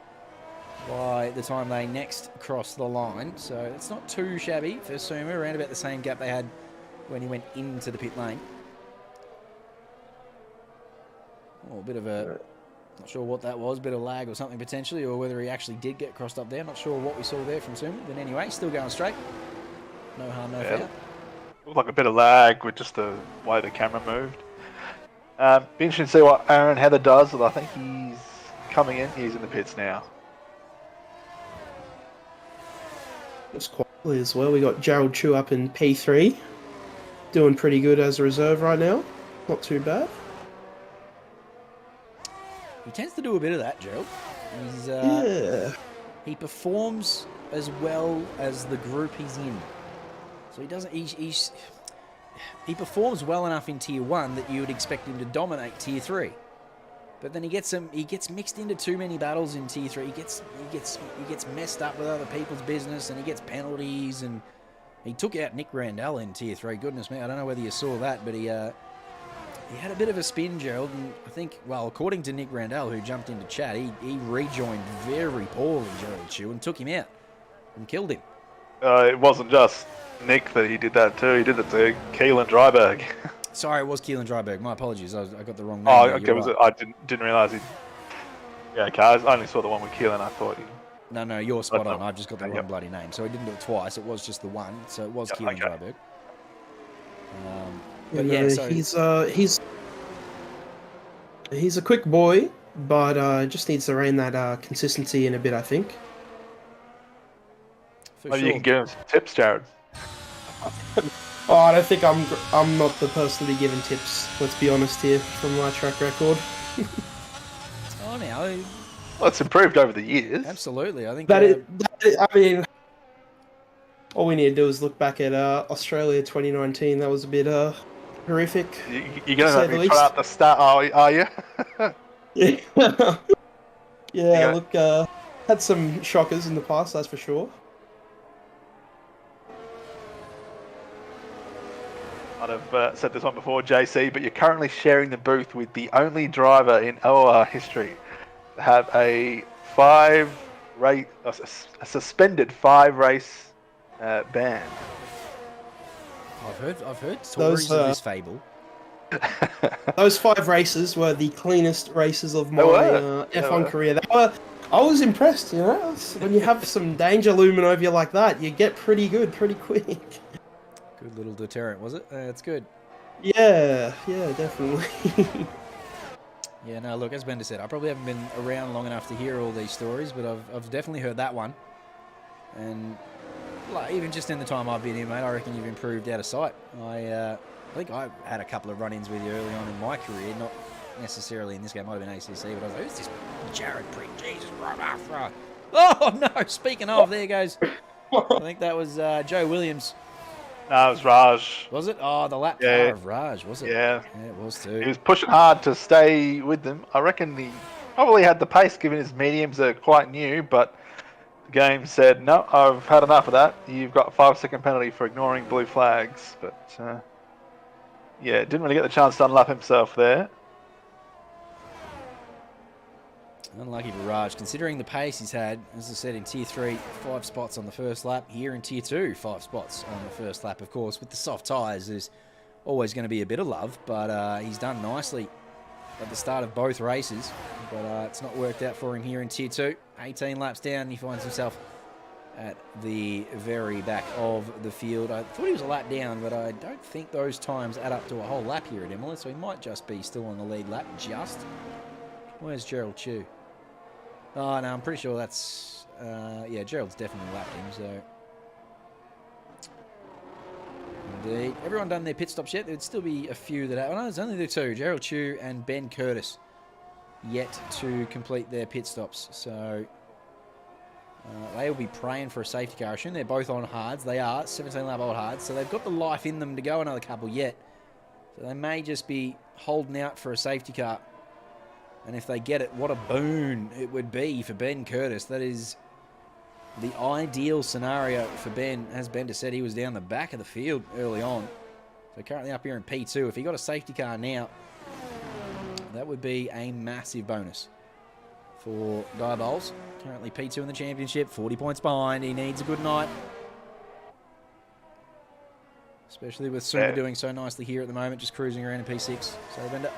by the time they next cross the line. So it's not too shabby for Suma, around about the same gap they had when he went into the pit lane. Oh, a bit of a, not sure what that was, bit of lag or something potentially, or whether he actually did get crossed up there. Not sure what we saw there from Suma, but anyway, still going straight. No harm, no foul. Looked like a bit of lag with just the way the camera moved. Be interesting to see what Aaron Heather does, but I think he's coming in. He's in the pits now. Just quietly as well, we got Gerald Chu up in P3. Doing pretty good as a reserve right now. Not too bad. He tends to do a bit of that, Gerald. He's, Yeah. He performs as well as the group he's in. So he doesn't. He performs well enough in Tier 1 that you would expect him to dominate Tier 3. But then he gets mixed into too many battles in Tier 3. He gets messed up with other people's business, and he gets penalties. And he took out Nick Randall in Tier 3. Goodness me, I don't know whether you saw that, but he had a bit of a spin, Gerald. And I think, well, according to Nick Randall, who jumped into chat, he rejoined very poorly Gerald Chu and took him out and killed him. It wasn't just Nick that he did that too. He did it to Keelan Dryberg. Sorry, it was Keelan Dryberg. My apologies. I got the wrong name. Oh, there. okay. You're right. I didn't realise he. Yeah, okay. I only saw the one with Keelan. I thought. No, you're spot on. I've just got the wrong bloody name. So he didn't do it twice. It was just the one. So it was Keelan Dryberg. But yeah, so he's a quick boy, but just needs to rein that consistency in a bit, I think. for Maybe sure. you can give him some tips, Jared. Oh, I don't think I'm not the person to be giving tips. Let's be honest here, from my track record. Oh, now, Well, it's improved over the years. absolutely. I think I mean, all we need to do is look back at Australia 2019. That was a bit horrific. You're going say to the be trying out the start, are you? Yeah. Yeah. Look, had some shockers in the past, that's for sure. I'd have said this one before, JC, but you're currently sharing the booth with the only driver in OR history to have a suspended 5-race ban. I've heard stories of this fable. Those 5 races were the cleanest races of my F1 were. career. I was impressed, you know? When you have some danger looming over you like that, you get pretty good pretty quick. Good little deterrent, was it? It's good. Yeah, definitely. Yeah, no, look, as Bender said, I probably haven't been around long enough to hear all these stories, but I've definitely heard that one. And like, even just in the time I've been here, mate, I reckon you've improved out of sight. I think I had a couple of run-ins with you early on in my career, not necessarily in this game, might have been ACC, but I was like, who's this Jared Prix? Jesus, rah. Oh, no, speaking of, there goes. I think that was Joe Williams. No, it was Raj. Was it? Oh, the lap car of Raj, was it? Yeah. Yeah, it was too. He was pushing hard to stay with them. I reckon he probably had the pace given his mediums are quite new, but the game said, no, I've had enough of that. You've got a 5-second penalty for ignoring blue flags. But, yeah, didn't really get the chance to unlap himself there. Unlucky for Raj, considering the pace he's had. As I said, in Tier 3, 5 spots on the first lap. Here in Tier 2, 5 spots on the first lap. Of course, with the soft tyres, there's always going to be a bit of love, but he's done nicely at the start of both races. But it's not worked out for him here in Tier 2. 18 laps down, he finds himself at the very back of the field. I thought he was a lap down, but I don't think those times add up to a whole lap here at Imola, so he might just be still on the lead lap, just. Where's Gerald Chew? Oh, no, I'm pretty sure that's... yeah, Gerald's definitely lapped him, so... Indeed. Everyone done their pit stops yet? There'd still be a few that... Oh, no, there's only the two. Gerald Chew and Ben Curtis yet to complete their pit stops, so... they will be praying for a safety car. I assume they're both on hards. They are, 17-lap old hards, so they've got the life in them to go another couple yet. So they may just be holding out for a safety car. And if they get it, what a boon it would be for Ben Curtis. That is the ideal scenario for Ben. As Bender said, he was down the back of the field early on. So currently up here in P2. If he got a safety car now, that would be a massive bonus for Diabols. Currently P2 in the championship, 40 points behind. He needs a good night. Especially with Suma doing so nicely here at the moment, just cruising around in P6. Sorry, Bender.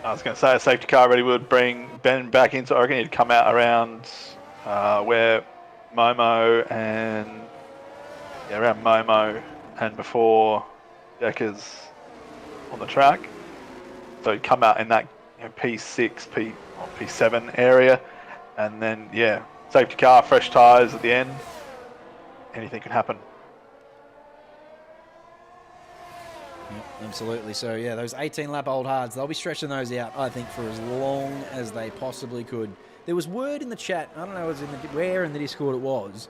I was going to say a safety car really would bring Ben back into Oregon. He'd come out around where Momo and around Momo and before Decker's on the track. So he'd come out in that P6, P7 area, and then safety car, fresh tyres at the end. Anything can happen. Absolutely. So, yeah, those 18-lap old hards, they'll be stretching those out, I think, for as long as they possibly could. There was word in the chat, I don't know where in the Discord it was,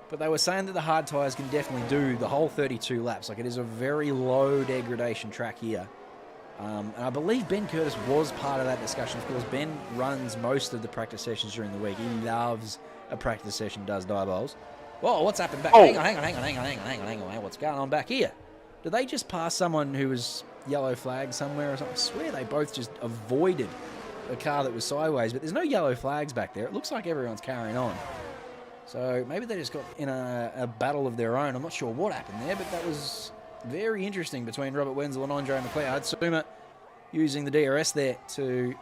but they were saying that the hard tyres can definitely do the whole 32 laps. Like, it is a very low degradation track here. And I believe Ben Curtis was part of that discussion. Of course, Ben runs most of the practice sessions during the week. He loves a practice session, does Diabols. Whoa, what's happened back? Hang on. What's going on back here? Did they just pass someone who was yellow flagged somewhere or something? I swear they both just avoided a car that was sideways, but there's no yellow flags back there. It looks like everyone's carrying on. So maybe they just got in a battle of their own. I'm not sure what happened there, but that was very interesting between Robert Wenzel and Andre McLeod. Suma using the DRS there to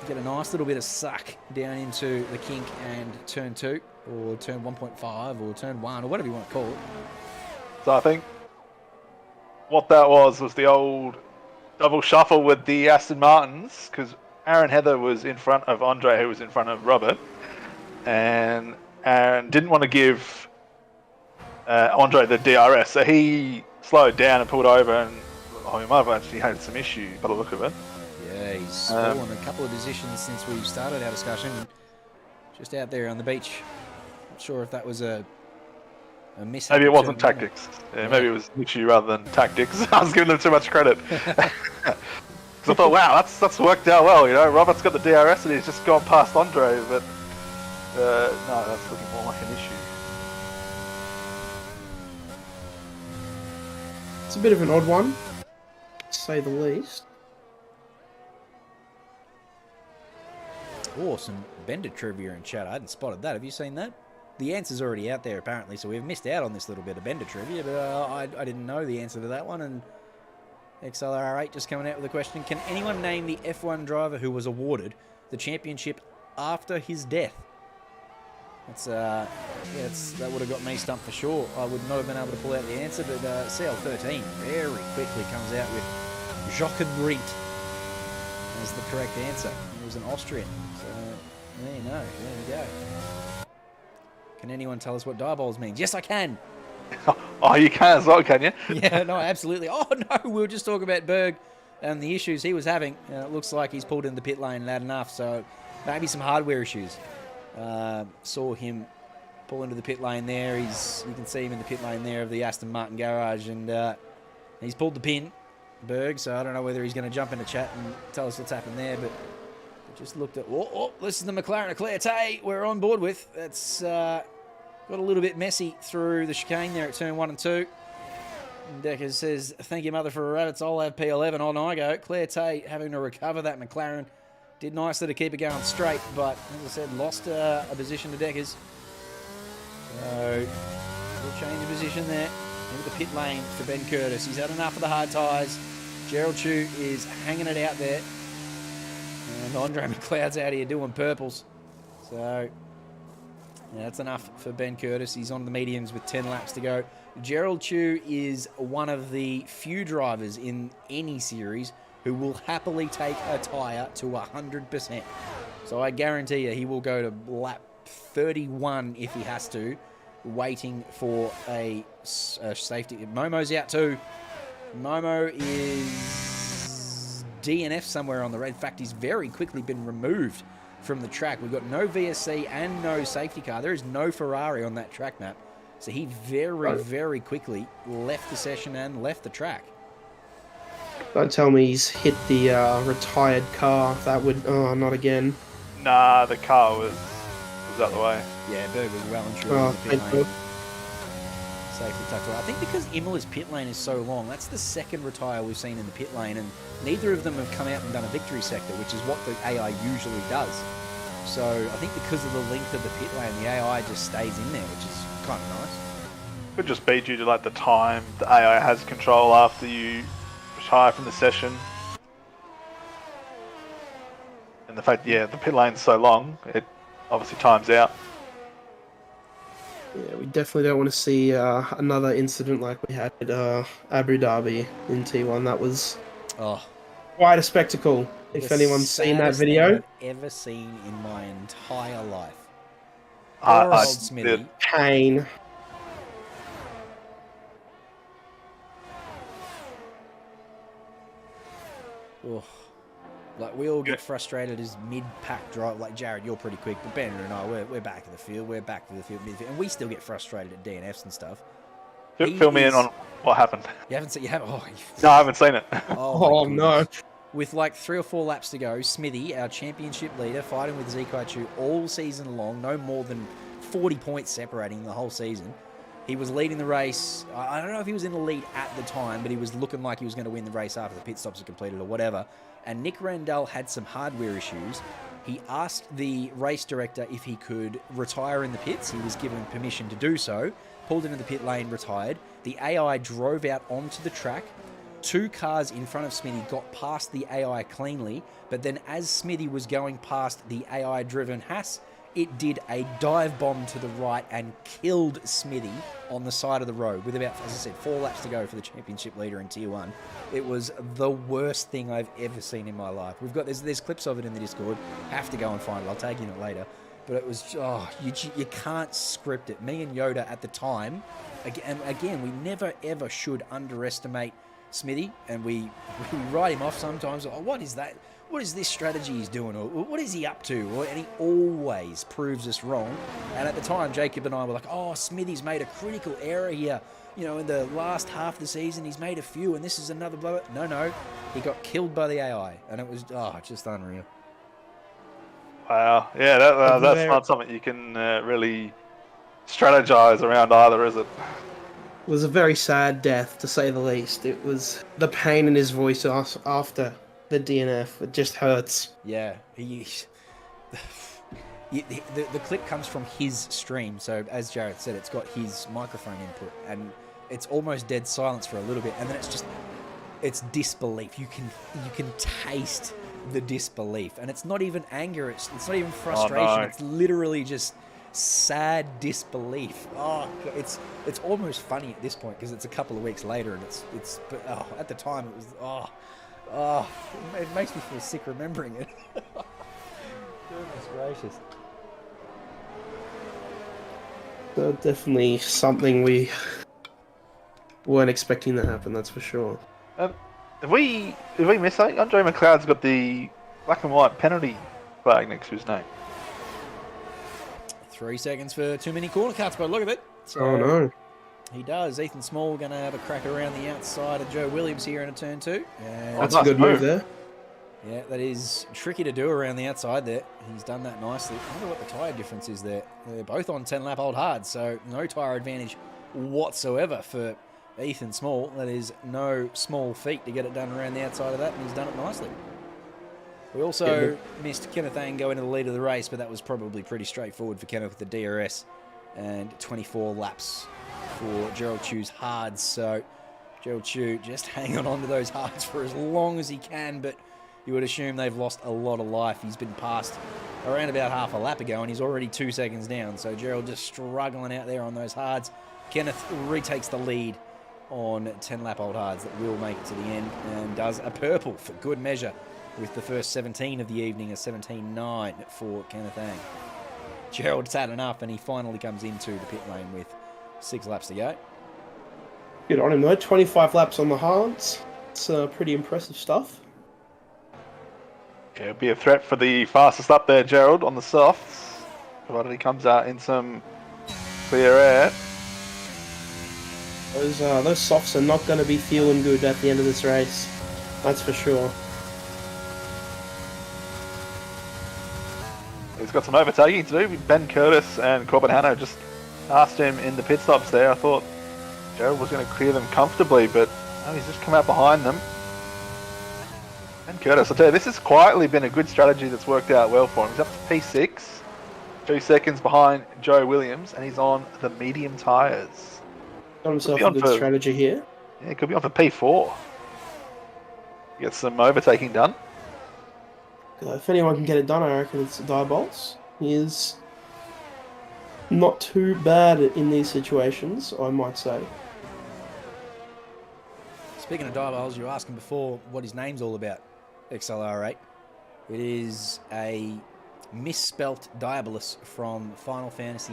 get a nice little bit of suck down into the kink and turn 2, or turn 1.5, or turn 1, or whatever you want to call it. So I think what that was the old double shuffle with the Aston Martins, because Aaron Heather was in front of Andre, who was in front of Robert, and Aaron didn't want to give Andre the DRS, so he slowed down and pulled over, and he might have actually had some issue by the look of it. Yeah, he's fallen a couple of positions since we started our discussion, just out there on the beach. Not sure if that was a mishap. Maybe it wasn't tactics. Yeah, maybe it was issue rather than tactics. I was giving them too much credit. Because I thought, wow, that's worked out well. Robert's got the DRS and he's just gone past Andre, but no, that's looking more like an issue. It's a bit of an odd one, to say the least. Oh, some Bender trivia in chat. I hadn't spotted that. Have you seen that? The answer's already out there, apparently, so we've missed out on this little bit of Bender trivia, but I didn't know the answer to that one, and XLR8 just coming out with a question. Can anyone name the F1 driver who was awarded the championship after his death? That would have got me stumped for sure. I would not have been able to pull out the answer, but CL13 very quickly comes out with Jochen Rindt as the correct answer. He was an Austrian, so there you know. There you go. Can anyone tell us what Diabols means? Yes, I can. Oh, you can as well, can you? Yeah, no, absolutely. Oh, no, we were just talking about Berg and the issues he was having. It looks like he's pulled in the pit lane loud enough, so maybe some hardware issues. Saw him pull into the pit lane there. You can see him in the pit lane there of the Aston Martin garage, and he's pulled the pin, Berg, so I don't know whether he's going to jump into chat and tell us what's happened there, but just looked at... Oh, this is the McLaren Leclerc we're on board with. That's got a little bit messy through the chicane there at turn 1 and 2. And Decker says, thank you, mother, for a rabbits. I'll have P11. On I go. Claire Tay having to recover that McLaren Did nicely to keep it going straight, but as I said, lost a position to Deckers. So we'll change the position there. Into the pit lane for Ben Curtis. He's had enough of the hard tyres. Gerald Chu is hanging it out there. And Andre McLeod's out here doing purples. So yeah, that's enough for Ben Curtis. He's on the mediums with 10 laps to go. Gerald Chu is one of the few drivers in any series who will happily take a tyre to 100%. So I guarantee you he will go to lap 31 if he has to, waiting for a safety. Momo's out too. Momo is DNF somewhere on the red. In fact, he's very quickly been removed from the track. We've got no VSC and no safety car. There is no Ferrari on that track map. So he very quickly left the session and left the track. Don't tell me he's hit the retired car. That would... Oh, not again. Nah, the car was out the way. Yeah, Berg was well and truly in the pit lane. Safely tucked away. I think because Imola's pit lane is so long, that's the second retire we've seen in the pit lane, and neither of them have come out and done a victory sector, which is what the AI usually does. So I think because of the length of the pit lane, the AI just stays in there, which is kind of nice. Could just be due to like the time the AI has control after you retire from the session. And the fact, yeah, the pit lane's so long, it obviously times out. Yeah, we definitely don't want to see another incident like we had at Abu Dhabi in T1. That was quite a spectacle. If anyone's seen that video, I've ever seen in my entire life. I Smithy. Pain. Ugh. Like, we all get frustrated as mid-pack drive. Like, Jared, you're pretty quick, but Banner and I, we're back in the field. We're back to the field, midfield, and we still get frustrated at DNFs and stuff. Fill me in on what happened. You haven't seen? You haven't? Oh, no, I haven't seen it. Oh no! With like 3 or 4 laps to go, Smithy, our championship leader, fighting with Zikai Chu all season long, no more than 40 points separating the whole season. He was leading the race. I don't know if he was in the lead at the time, but he was looking like he was going to win the race after the pit stops are completed or whatever. And Nick Randall had some hardware issues. He asked the race director if he could retire in the pits. He was given permission to do so. Pulled into the pit lane, retired. The AI drove out onto the track. 2 cars in front of Smithy got past the AI cleanly, but then as Smithy was going past the AI-driven Haas, it did a dive bomb to the right and killed Smithy on the side of the road with about, as I said, 4 laps to go for the championship leader in Tier 1. It was the worst thing I've ever seen in my life. We've got, there's clips of it in the Discord. Have to go and find it. I'll tag you in it later. But it was, you can't script it. Me and Yoda at the time, again, we never ever should underestimate Smithy, and we write him off sometimes. Oh, what is that? What is this strategy he's doing? Or what is he up to? And he always proves us wrong. And at the time, Jacob and I were like, oh, Smithy's made a critical error here. You know, in the last half of the season, he's made a few, and this is another blow. No, he got killed by the AI, and it was, just unreal. Wow, yeah, that's not something you can really strategize around either, is it? It was a very sad death, to say the least. It was the pain in his voice after the DNF. It just hurts. Yeah, the clip comes from his stream, so as Jared said, it's got his microphone input, and it's almost dead silence for a little bit, and then it's disbelief. You can taste the disbelief, and it's not even anger. It's not even frustration. Oh, no. It's literally just sad disbelief. It's almost funny at this point because it's a couple of weeks later, and but at the time it was it makes me feel sick remembering it. Goodness gracious. So definitely something we weren't expecting to happen, that's for sure. Did we miss something? Andre McLeod's got the black and white penalty flag next to his name. 3 seconds for too many corner cuts, but look at it. So Oh no. he does. Ethan Small going to have a crack around the outside of Joe Williams here in a turn 2. And That's a good move there. yeah, that is tricky to do around the outside there. He's done that nicely. I wonder what the tyre difference is there. They're both on 10-lap old hard, so no tyre advantage whatsoever for Ethan Small. That is no small feat to get it done around the outside of that, and he's done it nicely. We also missed Kenneth Ang go into the lead of the race, but that was probably pretty straightforward for Kenneth with the DRS, and 24 laps for Gerald Chu's hards. So Gerald Chu just hanging on to those hards for as long as he can, but you would assume they've lost a lot of life. He's been passed around about half a lap ago, and he's already 2 seconds down. So Gerald just struggling out there on those hards. Kenneth retakes the lead on 10-lap-old hards that will make it to the end, and does a purple for good measure with the first 17 of the evening, a 17.9 for Kenneth Ang. Gerald's had enough, and he finally comes into the pit lane with 6 laps to go. Good on him, though. 25 laps on the hards. It's pretty impressive stuff. Yeah, it'll be a threat for the fastest up there, Gerald, on the softs, provided he comes out in some clear air. Those softs are not going to be feeling good at the end of this race. That's for sure. He's got some overtaking to do. Ben Curtis and Corbin Hanno just asked him in the pit stops there. I thought Gerald was going to clear them comfortably, but no, he's just come out behind them. Ben Curtis, I'll tell you, this has quietly been a good strategy that's worked out well for him. He's up to P6, 2 seconds behind Joe Williams, and he's on the medium tyres. Got himself a good strategy here. Yeah, he could be on for P4. Get some overtaking done. If anyone can get it done, I reckon it's Diabols. He is not too bad in these situations, I might say. Speaking of Diabols, you were asking before what his name's all about, XLR8. It is a misspelt Diabolus from Final Fantasy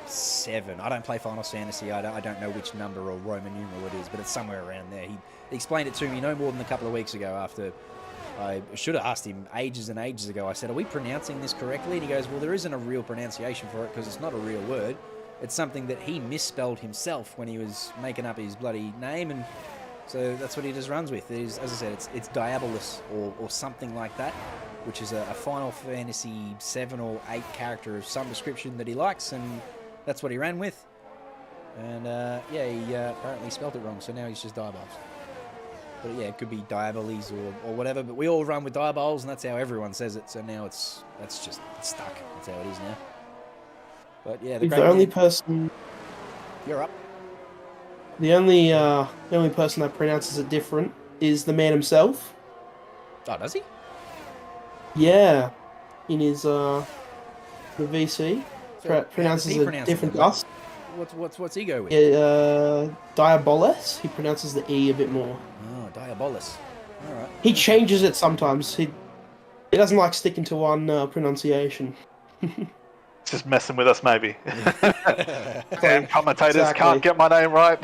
7. I don't play Final Fantasy. I don't know which number or Roman numeral it is, but it's somewhere around there. He explained it to me no more than a couple of weeks ago after I should have asked him ages and ages ago. I said, are we pronouncing this correctly? And he goes, well, there isn't a real pronunciation for it because it's not a real word. It's something that he misspelled himself when he was making up his bloody name, and so that's what he just runs with. It is, as I said, it's Diabolus or something like that, which is a Final Fantasy 7 or 8 character of some description that he likes, and that's what he ran with. And yeah, he apparently spelled it wrong, so now he's just Diabols. But yeah, it could be Diaboles or whatever, but we all run with Diabols, and that's how everyone says it, so now it's stuck. That's how it is now. But yeah, the only person... You're up. The only person that pronounces it different is the man himself. Oh, does he? Yeah. In his the VC. Pronounces it different to us. What's he go with? Diabolus. He pronounces the E a bit more. Oh, Diabolus. Alright. He changes it sometimes. He doesn't like sticking to one pronunciation. Just messing with us, maybe. Damn commentators can't get my name right.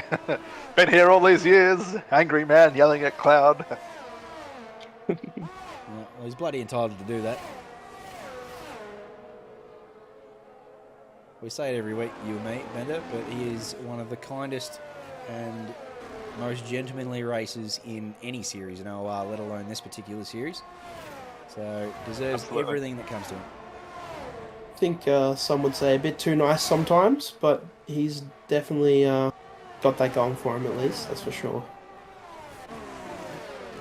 Been here all these years. Angry man yelling at cloud. Well, he's bloody entitled to do that. We say it every week, you and me, Bender, but he is one of the kindest and most gentlemanly racers in any series in OR, let alone this particular series. So, deserves everything that comes to him. I think some would say a bit too nice sometimes, but he's definitely got that going for him at least, that's for sure.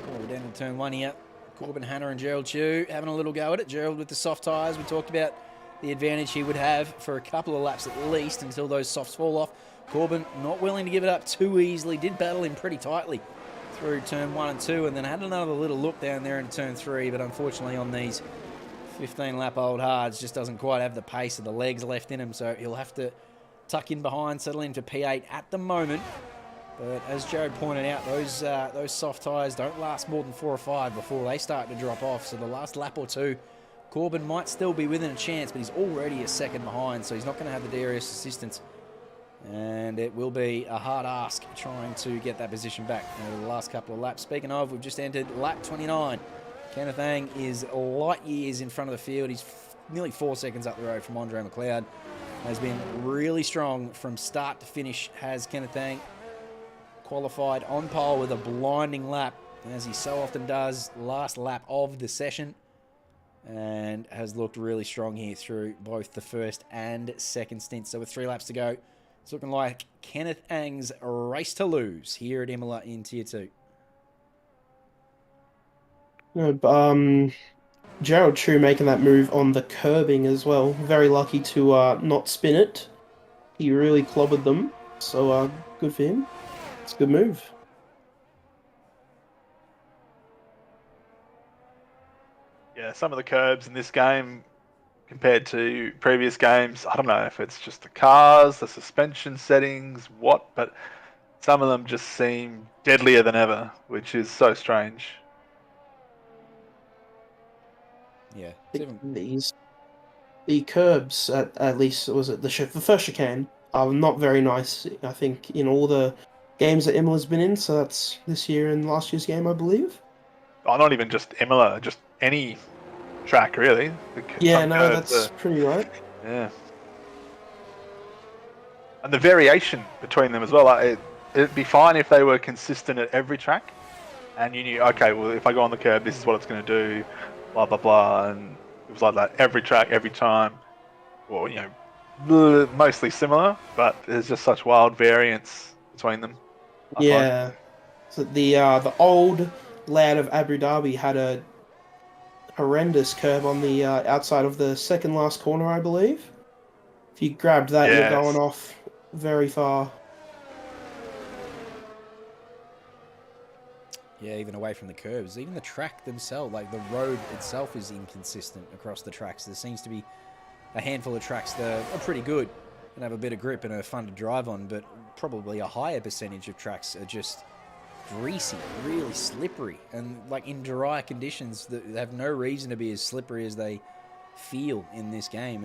Well, we're down to turn 1 here. Corbin Hanna and Gerald Chu having a little go at it. Gerald with the soft tyres. We talked about the advantage he would have for a couple of laps at least until those softs fall off. Corbin not willing to give it up too easily. Did battle him pretty tightly through turn 1 and 2, and then had another little look down there into turn 3, but unfortunately on these 15-lap-old hards just doesn't quite have the pace of the legs left in him, so he'll have to tuck in behind, settle into P8 at the moment. But as Jared pointed out, those soft tyres don't last more than 4 or 5 before they start to drop off, so the last lap or two, Corbin might still be within a chance, but he's already a second behind, so he's not going to have the DRS assistance. And it will be a hard ask trying to get that position back over the last couple of laps. Speaking of, we've just entered lap 29. Kenneth Ang is light years in front of the field. He's nearly 4 seconds up the road from Andre McLeod. Has been really strong from start to finish, has Kenneth Ang. Qualified on pole with a blinding lap, as he so often does, last lap of the session. And has looked really strong here through both the first and second stint. So with 3 laps to go, it's looking like Kenneth Ang's race to lose here at Imola in Tier 2. No, but, Gerald Chu making that move on the curbing as well. Very lucky to not spin it. He really clobbered them. So good for him. It's a good move. Yeah, some of the curbs in this game compared to previous games, I don't know if it's just the cars, the suspension settings, what, but some of them just seem deadlier than ever, which is so strange. Yeah. The curbs at least was it the first chicane are not very nice. I think in all the games that Imola's been in. So that's this year and last year's game, I believe. Oh, not even just Imola, just any track really. Yeah, Some no, curbs that's pretty right. yeah. And the variation between them as well. It'd be fine if they were consistent at every track, and you knew, okay, well, if I go on the curb, this is what it's going to do, blah blah blah, and it was like that every track, every time. Well, you know, mostly similar, but there's just such wild variance between them. Yeah. So the old lad of Abu Dhabi had a horrendous curb on the outside of the second last corner, I believe. If you grabbed that, you're going Yes. off very far. Yeah, even away from the curves. Even the track themselves, like the road itself is inconsistent across the tracks. There seems to be a handful of tracks that are pretty good and have a bit of grip and are fun to drive on, but probably a higher percentage of tracks are just greasy, really slippery, and like in dry conditions that have no reason to be as slippery as they feel in this game.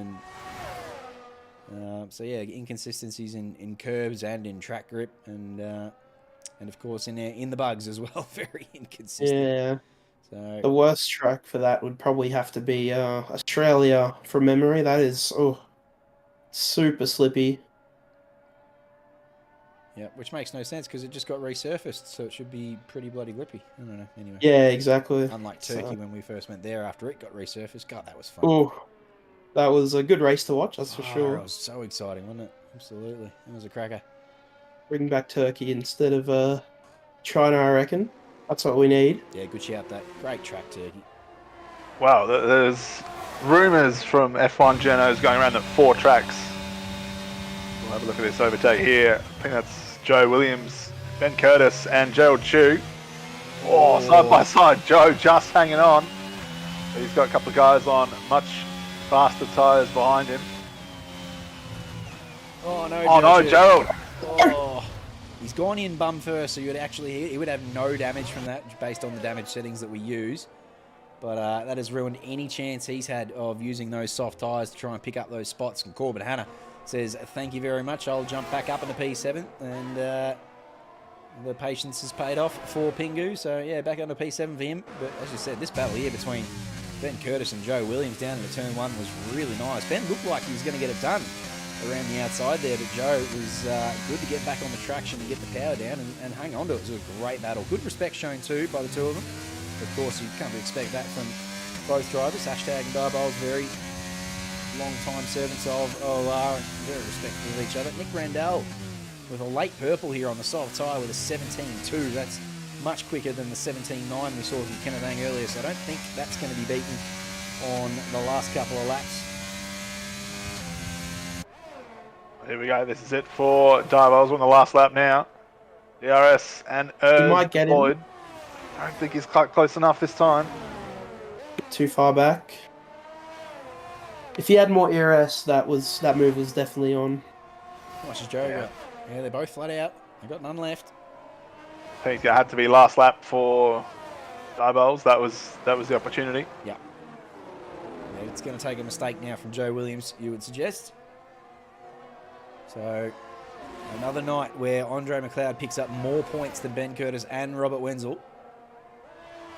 And so yeah, inconsistencies in curbs and in track grip, and of course in the bugs as well, very inconsistent. Yeah. So The worst track for that would probably have to be Australia from memory. That is super slippy. yeah, which makes no sense because it just got resurfaced, so it should be pretty bloody grippy. I don't know. Anyway, Yeah, exactly. unlike Turkey when we first went there after it got resurfaced. God, that was fun. Oh, that was a good race to watch. That's for sure. It was so exciting, wasn't it? Absolutely, it was a cracker. Bring back Turkey instead of China, I reckon. That's what we need. Yeah, good shout. That great track, Turkey. Wow, there's rumours from F1 journos going around that 4 tracks. We'll have a look at this overtake here. I think that's Joe Williams, Ben Curtis, and Gerald Chu. Oh, side by side, Joe just hanging on. He's got a couple of guys on much faster tyres behind him. Oh no! Oh no, Gerald! Oh, he's gone in bum first, so he would have no damage from that based on the damage settings that we use. But that has ruined any chance he's had of using those soft tyres to try and pick up those spots. And Corbin Hanna says, thank you very much. I'll jump back up into P7. And the patience has paid off for Pingu. So, yeah, back onto P7 for him. But as you said, this battle here between Ben Curtis and Joe Williams down into turn 1 was really nice. Ben looked like he was going to get it done around the outside there, but Joe was good to get back on the traction and get the power down and hang on to it. It was a great battle. Good respect shown too by the two of them. Of course, you come to expect that from both drivers. Hashtag and Diabol's very long-time servants of OLR and very respectful of each other. Nick Randall with a late purple here on the soft tyre with a 17.2. That's much quicker than the 17.9 we saw from Kenneth Ang earlier, so I don't think that's going to be beaten on the last couple of laps. Here we go, this is it for Diabol's on the last lap now. DRS and You might get him. Lloyd. I don't think he's quite close enough this time. Too far back. If he had more ERS, that move was definitely on. How much has Joe got? Yeah, they're both flat out. They've got none left. I think it had to be last lap for Diabol's. That was the opportunity. Yeah. It's going to take a mistake now from Joe Williams, you would suggest. So, another night where Andre McLeod picks up more points than Ben Curtis and Robert Wenzel.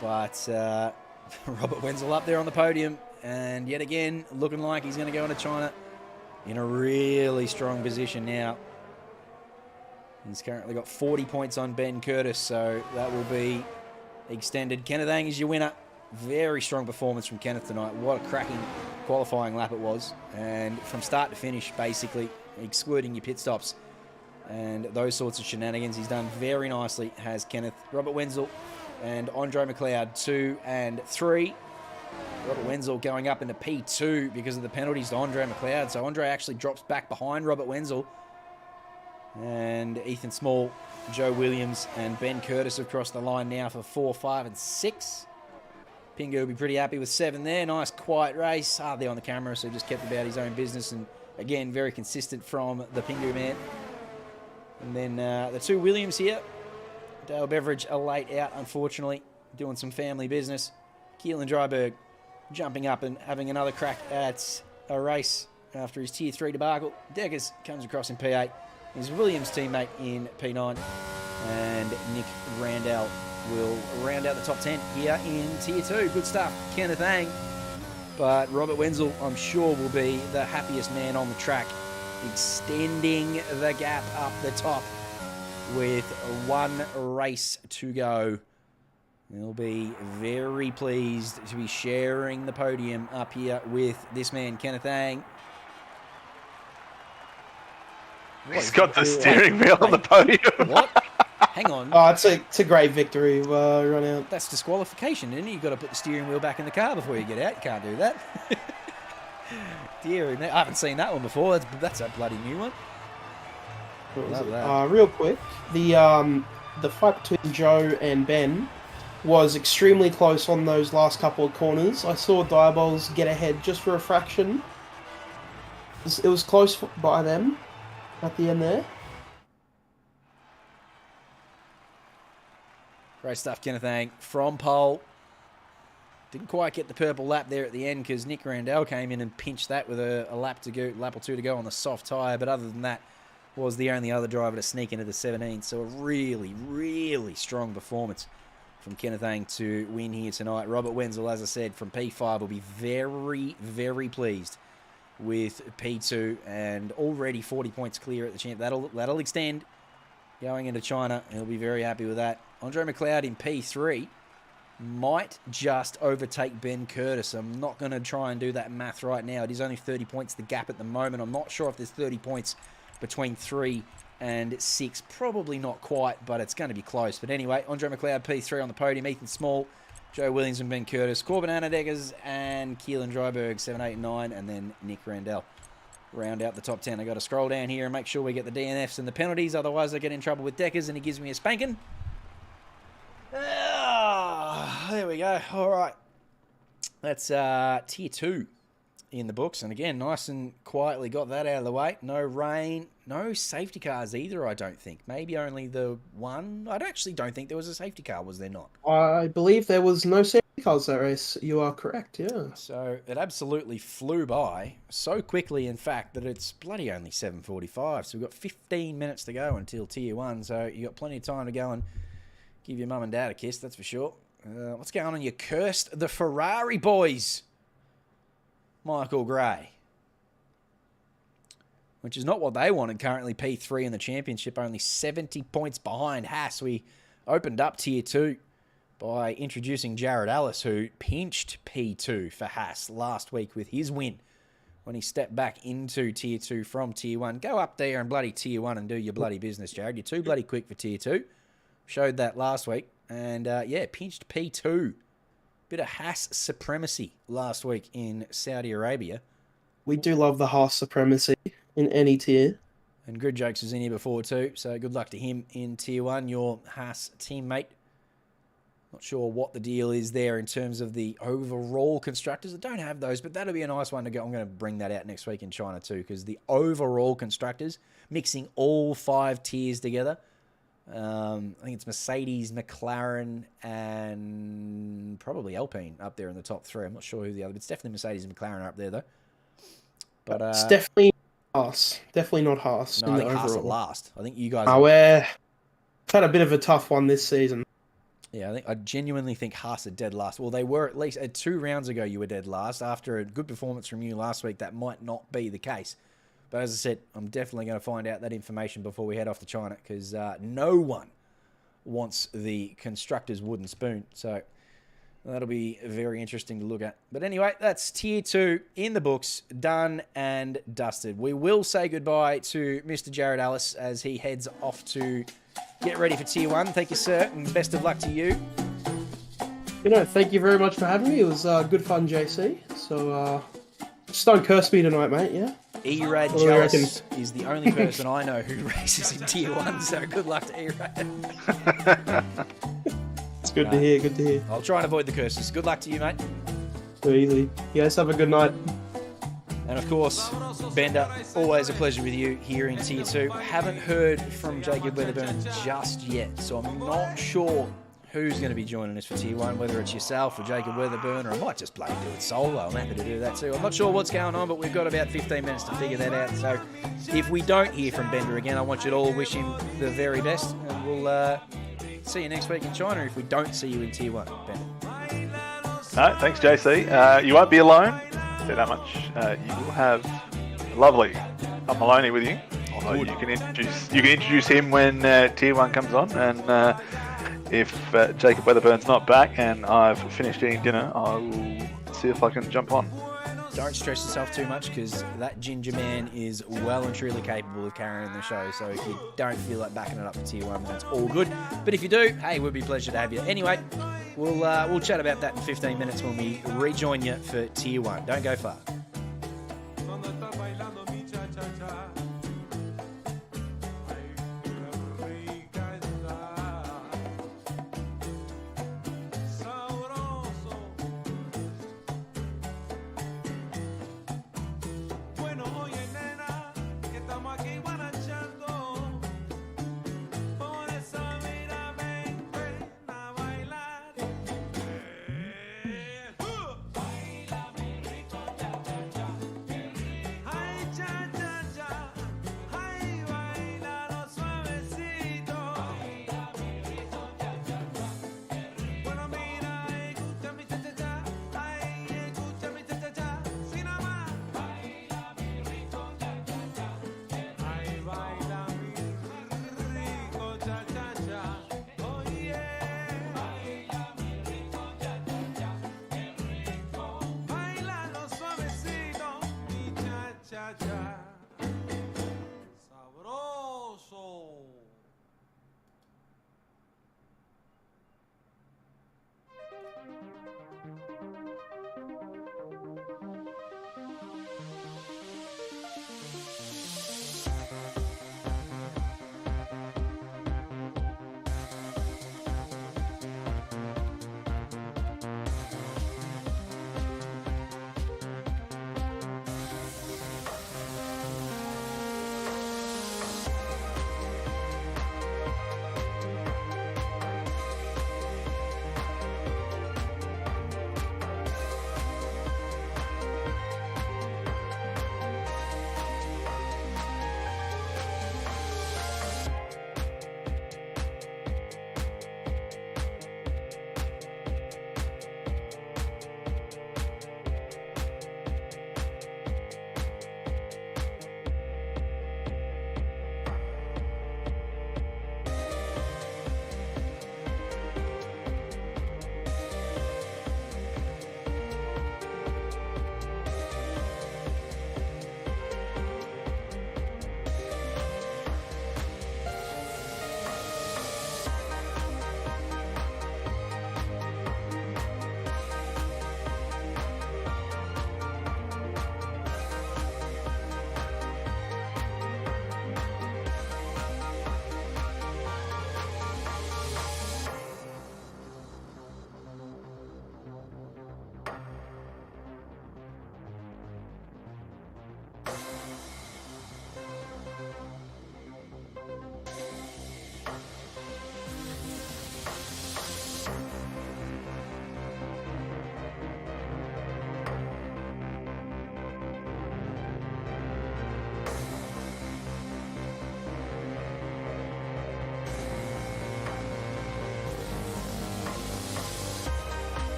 But Robert Wenzel up there on the podium, and yet again, looking like he's going to go into China in a really strong position now. He's currently got 40 points on Ben Curtis, so that will be extended. Kenneth Ang is your winner. Very strong performance from Kenneth tonight. What a cracking qualifying lap it was. And from start to finish, basically, excluding your pit stops and those sorts of shenanigans, he's done very nicely, has Kenneth. Robert Wenzel, and Andre McLeod 2 and 3. Robert Wenzel going up into P2 because of the penalties to Andre McLeod. So Andre actually drops back behind Robert Wenzel. And Ethan Small, Joe Williams, and Ben Curtis have crossed the line now for 4, 5, and 6. Pingu will be pretty happy with 7 there. Nice, quiet race. Hardly on the camera, so just kept about his own business. And again, very consistent from the Pingu man. And then the 2 Williams here. Dale Beveridge a late out, unfortunately. Doing some family business. Keelan Dryberg jumping up and having another crack at a race after his Tier 3 debacle. Deckers comes across in P8. His Williams teammate in P9. And Nick Randall will round out the top 10 here in Tier 2. Good stuff. Kenneth Ang. But Robert Wenzel, I'm sure, will be the happiest man on the track, extending the gap up the top with 1 race to go. He'll be very pleased to be sharing the podium up here with this man, Kenneth Ang. He's got the steering wheel on the podium. What? Hang on. Oh, it's a great victory. Run out. That's disqualification, isn't it? You've got to put the steering wheel back in the car before you get out. You can't do that. Dear, I haven't seen that one before. That's a bloody new one. Love that. Real quick, the fight between Joe and Ben was extremely close on those last couple of corners. I saw Diabols get ahead just for a fraction. It was close by them at the end there. Great stuff, Kenneth Ang from pole. Didn't quite get the purple lap there at the end because Nick Randall came in and pinched that with a lap or two to go on the soft tyre. But other than that, was the only other driver to sneak into the 17. So a really, really strong performance from Kenneth Ang to win here tonight. Robert Wenzel, as I said, from P5 will be very, very pleased with P2 and already 40 points clear at the champ. That'll extend going into China. He'll be very happy with that. Andre McLeod in P3 might just overtake Ben Curtis. I'm not going to try and do that math right now. It is only 30 points the gap at the moment. I'm not sure if there's 30 points between 3 and 6. Probably not quite, but it's going to be close. But anyway, Andre McLeod P3 on the podium. Ethan Small, Joe Williams and Ben Curtis, Corbin Anadeggers and Keelan Dryberg 7, 8, 9, and then Nick Randall round out the top 10. I got to scroll down here and make sure we get the DNFs and the penalties. Otherwise, I get in trouble with Deckers and he gives me a spanking. There we go. All right. That's Tier 2 in the books. And again, nice and quietly got that out of the way. No rain. No safety cars either, I don't think. Maybe only the one. I actually don't think there was a safety car, was there not? I believe there was no safety cars that race. You are correct, yeah. So it absolutely flew by so quickly, in fact, that it's bloody only 7:45. So we've got 15 minutes to go until Tier 1. So you've got plenty of time to go and give your mum and dad a kiss, that's for sure. What's going on? You cursed the Ferrari boys, Michael Gray. Which is not what they wanted. Currently P3 in the championship, only 70 points behind Haas. We opened up Tier 2 by introducing Jared Ellis, who pinched P2 for Haas last week with his win when he stepped back into Tier 2 from Tier 1. Go up there and bloody Tier 1 and do your bloody business, Jared. You're too bloody quick for Tier 2. Showed that last week. And, yeah, pinched P2. Bit of Haas supremacy last week in Saudi Arabia. We do love the Haas supremacy in any tier. And Good Jokes was in here before too, so good luck to him in Tier 1, your Haas teammate. Not sure what the deal is there in terms of the overall constructors. I don't have those, but that'll be a nice one to go. I'm going to bring that out next week in China too, because the overall constructors, mixing all 5 tiers together, I think it's Mercedes, McLaren, and probably Alpine up there in the top 3. I'm not sure who the other, but it's definitely Mercedes and McLaren are up there though. But it's definitely Haas. Definitely not Haas. No, I think Haas are last. I think you guys. We've had a bit of a tough one this season. Yeah, I genuinely think Haas are dead last. Well, they were at least 2 rounds ago. You were dead last after a good performance from you last week. That might not be the case. But as I said, I'm definitely going to find out that information before we head off to China because no one wants the constructors' wooden spoon. So that'll be very interesting to look at. But anyway, that's Tier 2 in the books, done and dusted. We will say goodbye to Mr. Jared Ellis as he heads off to get ready for Tier 1. Thank you, sir, and best of luck to you. Thank you very much for having me. It was good fun, JC. So, just don't curse me tonight, mate, yeah? E-Rad What do you reckon? Jealous is the only person I know who races in Tier 1, so good luck to E-Rad. It's good to hear, good to hear. I'll try and avoid the curses. Good luck to you, mate. So easy. You guys have a good night. And of course, Bender, always a pleasure with you here in Tier 2. Haven't heard from Jacob Weatherburn just yet, so I'm not sure who's going to be joining us for Tier 1, whether it's yourself or Jacob Weatherburn, or I might just plain do it solo. I'm happy to do that too. I'm not sure what's going on, but we've got about 15 minutes to figure that out. So if we don't hear from Bender again, I want you to all wish him the very best, and we'll see you next week in China if we don't see you in Tier 1, Bender. No, thanks, JC. You won't be alone. I'll say that much. You will have lovely Tom Maloney with you. You can introduce him when Tier 1 comes on, and if Jacob Weatherburn's not back and I've finished eating dinner, I will see if I can jump on. Don't stress yourself too much, because that ginger man is well and truly capable of carrying the show. So if you don't feel like backing it up for Tier 1, that's all good. But if you do, hey, it would be a pleasure to have you. Anyway, we'll chat about that in 15 minutes when we rejoin you for Tier 1. Don't go far.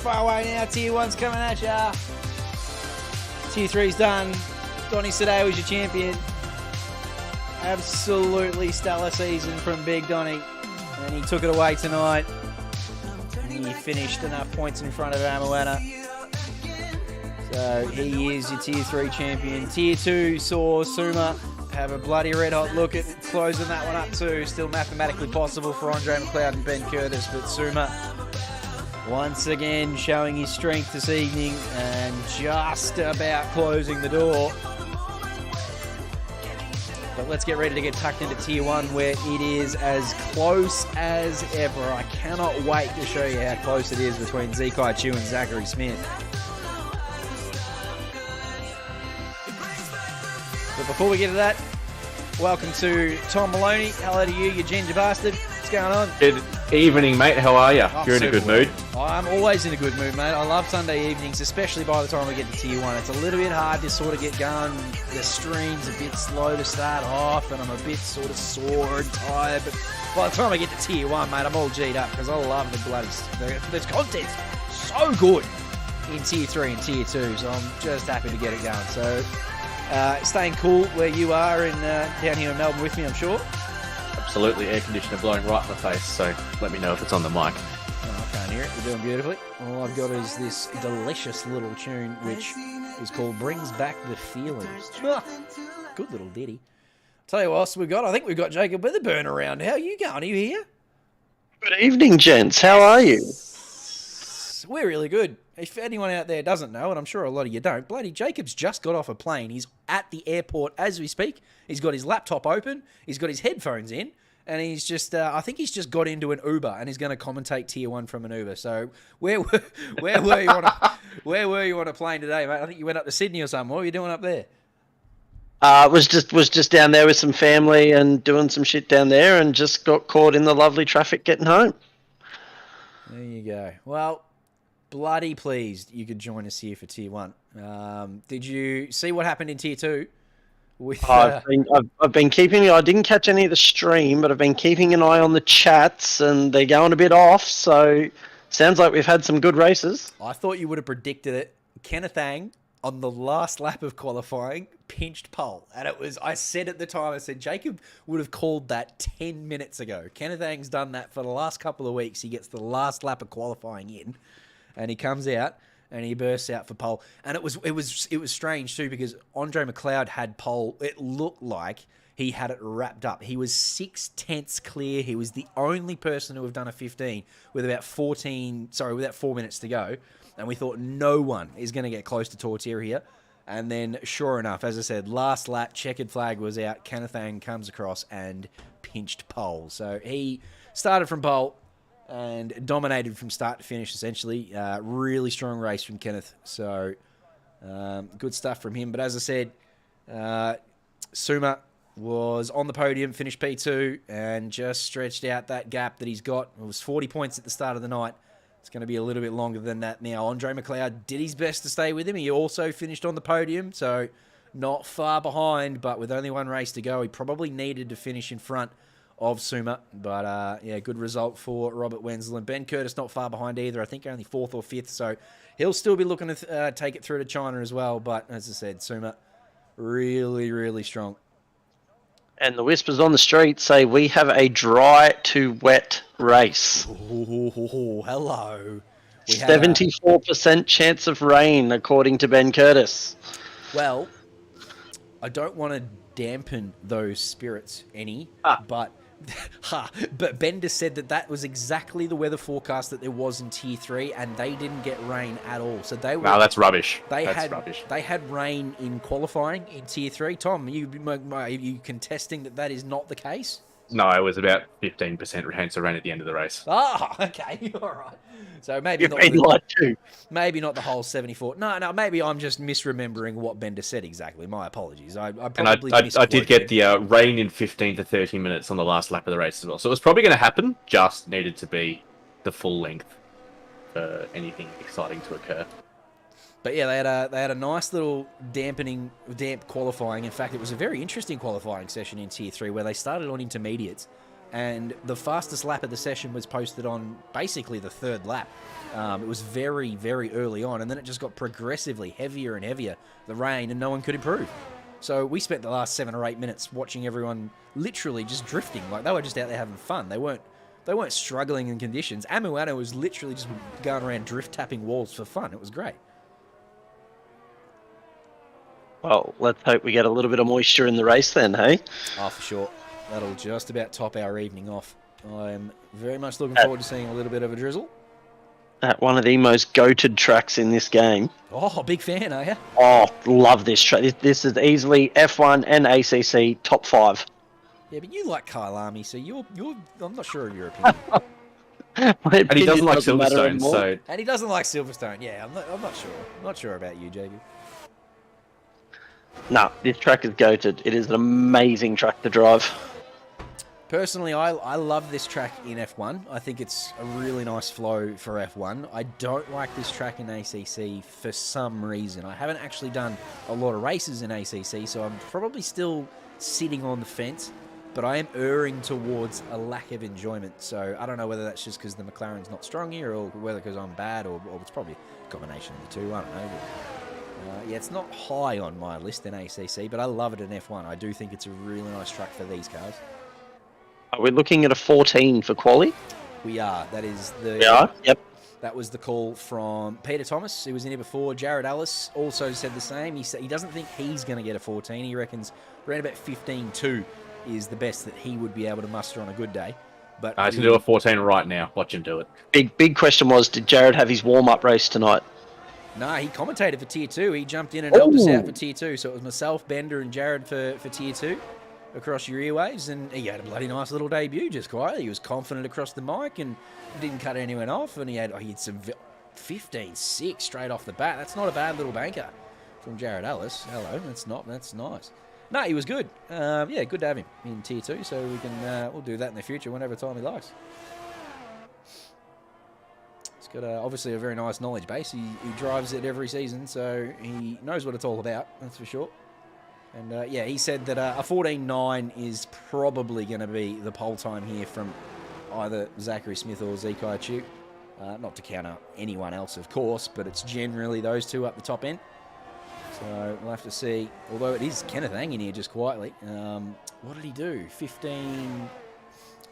far away now. Tier 1's coming at ya. Tier 3's done. Donny Sadeo was your champion. Absolutely stellar season from Big Donny. And he took it away tonight. And he finished enough points in front of Imola. So he is your Tier 3 champion. Tier 2 saw Suma have a bloody red hot look at closing that one up too. Still mathematically possible for Andre McLeod and Ben Curtis, but Suma once again showing his strength this evening and just about closing the door. But let's get ready to get tucked into Tier 1 where it is as close as ever. I cannot wait to show you how close it is between Zekai Chu and Zachary Smith. But before we get to that, welcome to Tom Maloney. Hello to you, you ginger bastard. What's going on? Good evening, mate. How are you? You're in a good mood. I'm always in a good mood, mate. I love Sunday evenings, especially by the time we get to Tier 1. It's a little bit hard to sort of get going. The stream's a bit slow to start off, and I'm a bit sort of sore and tired. But by the time I get to Tier 1, mate, I'm all G'd up because I love the bloody... There's content so good in Tier 3 and Tier 2, so I'm just happy to get it going. So... staying cool where you are in down here in Melbourne with me, I'm sure. Absolutely, air conditioner blowing right in the face, so let me know if it's on the mic. Oh, I can't hear it. You're doing beautifully. All I've got is this delicious little tune, which is called Brings Back the Feelings. Good little ditty. Tell you what else we've got. I think we've got Jacob Weatherburn around. How are you going? Are you here? Good evening, gents. How are you? We're really good. If anyone out there doesn't know, and I'm sure a lot of you don't, bloody Jacob's just got off a plane. He's at the airport as we speak. He's got his laptop open. He's got his headphones in. And he's just, I think he's just got into an Uber and he's going to commentate Tier 1 from an Uber. So where were you on a plane today, mate? I think you went up to Sydney or something. What were you doing up there? Was just down there with some family and doing some shit down there and just got caught in the lovely traffic getting home. There you go. Well, bloody pleased you could join us here for Tier 1. Did you see what happened in Tier 2? I've been keeping... I didn't catch any of the stream, but I've been keeping an eye on the chats, and they're going a bit off, so sounds like we've had some good races. I thought you would have predicted it. Kenneth Ang, on the last lap of qualifying, pinched pole. And it was... I said at the time, I said, Jacob would have called that 10 minutes ago. Kenneth Ang's done that for the last couple of weeks. He gets the last lap of qualifying in, and he comes out and he bursts out for pole. And it was strange too because Andre McLeod had pole. It looked like he had it wrapped up. He was 6/10 clear. He was the only person to have done a 15 with about 4 minutes to go. And we thought no one is going to get close to Tortier here. And then sure enough, as I said, last lap, checkered flag was out. Kenneth Ang comes across and pinched pole. So he started from pole and dominated from start to finish, essentially. Really strong race from Kenneth. So, good stuff from him. But as I said, Suma was on the podium, finished P2, and just stretched out that gap that he's got. It was 40 points at the start of the night. It's going to be a little bit longer than that now. Andre McLeod did his best to stay with him. He also finished on the podium, so not far behind, but with only one race to go, he probably needed to finish in front of Suma, but yeah, good result for Robert Wenzel. And Ben Curtis not far behind either. I think only 4th or 5th, so he'll still be looking to take it through to China as well. But as I said, Suma, really, really strong. And the whispers on the street say we have a dry to wet race. Ooh, hello. 74% chance of rain, according to Ben Curtis. Well, I don't want to dampen those spirits any, but Bender said that was exactly the weather forecast that there was in Tier 3, and they didn't get rain at all. So they were... No, that's rubbish. They had rain in qualifying in Tier 3. Tom, are you contesting that is not the case? No, it was about 15% chance of rain at the end of the race. Oh, okay, all right. So maybe You've been lied to. Maybe not the whole 74. No, maybe I'm just misremembering what Bender said exactly. My apologies. I did get the rain in 15 to 30 minutes on the last lap of the race as well. So it was probably going to happen, just needed to be the full length for anything exciting to occur. But yeah, they had a nice little damp qualifying. In fact, it was a very interesting qualifying session in Tier 3 where they started on intermediates And the fastest lap of the session was posted on basically the third lap. It was very, very early on, and then it just got progressively heavier and heavier, the rain, and no one could improve. So we spent the last 7 or 8 minutes watching everyone literally just drifting. Like, they were just out there having fun. They weren't struggling in conditions. Amuano was literally just going around drift tapping walls for fun. It was great. Well, let's hope we get a little bit of moisture in the race then, hey? Oh, for sure. That'll just about top our evening off. I'm very much looking forward to seeing a little bit of a drizzle. At one of the most goated tracks in this game. Oh, big fan, are you? Oh, love this track. This is easily F1 and ACC top 5. Yeah, but you like Kyalami, so I'm not sure of your opinion. And he doesn't like Silverstone, so... And he doesn't like Silverstone. Yeah, I'm not sure. I'm not sure about you, JB. No, this track is goated. It is an amazing track to drive. Personally, I love this track in F1. I think it's a really nice flow for F1. I don't like this track in ACC for some reason. I haven't actually done a lot of races in ACC, so I'm probably still sitting on the fence, but I am erring towards a lack of enjoyment. So I don't know whether that's just because the McLaren's not strong here, or whether because I'm bad, or it's probably a combination of the two. I don't know. But, yeah, it's not high on my list in ACC, but I love it in F1. I do think it's a really nice track for these cars. Are we looking at a 14 for quali? We are. That is the... We are? Yep. That was the call from Peter Thomas, who was in here before. Jared Ellis also said the same. He said he doesn't think he's going to get a 14. He reckons around about 15.2 is the best that he would be able to muster on a good day. But he's going to do a 14 right now. Watch him do it. Big question was, did Jared have his warm-up race tonight? No, he commentated for Tier 2. He jumped in and helped us out for Tier 2. So it was myself, Bender, and Jared for Tier 2. Across your earwaves, and he had a bloody nice little debut just quietly. He was confident across the mic and didn't cut anyone off, and he had some 15.6 straight off the bat. That's not a bad little banker from Jared Ellis. Hello, that's nice. No, he was good. Yeah, good to have him in Tier 2, so we can we'll do that in the future whenever time he likes. He's got obviously a very nice knowledge base. He drives it every season, so he knows what it's all about, that's for sure. And, yeah, he said that a 14.9 is probably going to be the pole time here from either Zachary Smith or Zekai Chu. Not to count out anyone else, of course, but it's generally those two up the top end. So we'll have to see. Although it is Kenneth hanging here just quietly. What did he do? 15...